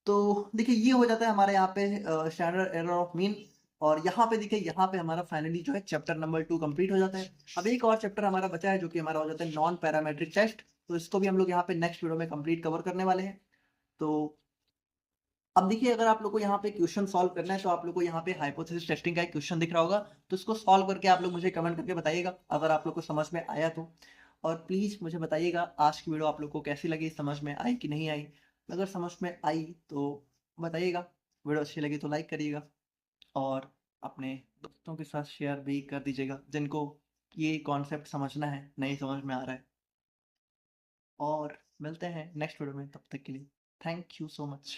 तो देखिए ये हो जाता है हमारे यहाँ पे स्टैंडर्ड एरर ऑफ मीन। और यहाँ पे देखिए यहाँ पे हमारा फाइनली जो है चैप्टर नंबर 2 कंप्लीट हो जाता है। अब एक और चैप्टर हमारा बचा है जो कि हमारा हो जाता है नॉन पैरामेट्रिक टेस्ट। तो इसको भी हम लोग यहाँ पे नेक्स्ट वीडियो में कंप्लीट कवर करने वाले हैं। तो अब देखिए अगर आप लोग को यहाँ पे क्वेश्चन सॉल्व करना है तो आप लोग को यहाँ पे हाइपोथेसिस टेस्टिंग का एक क्वेश्चन दिख रहा होगा। तो इसको सॉल्व करके आप लोग मुझे कमेंट करके बताइएगा अगर आप लोग को समझ में आया तो। और प्लीज़ मुझे बताइएगा आज की वीडियो आप लोग को कैसी लगी, समझ में आई कि नहीं आई। अगर समझ में आई तो बताइएगा, वीडियो अच्छी लगी तो लाइक करिएगा, और अपने दोस्तों के साथ शेयर भी कर दीजिएगा जिनको ये कॉन्सेप्ट समझना है, नहीं समझ में आ रहा है। और मिलते हैं नेक्स्ट वीडियो में, तब तक के लिए थैंक यू सो मच।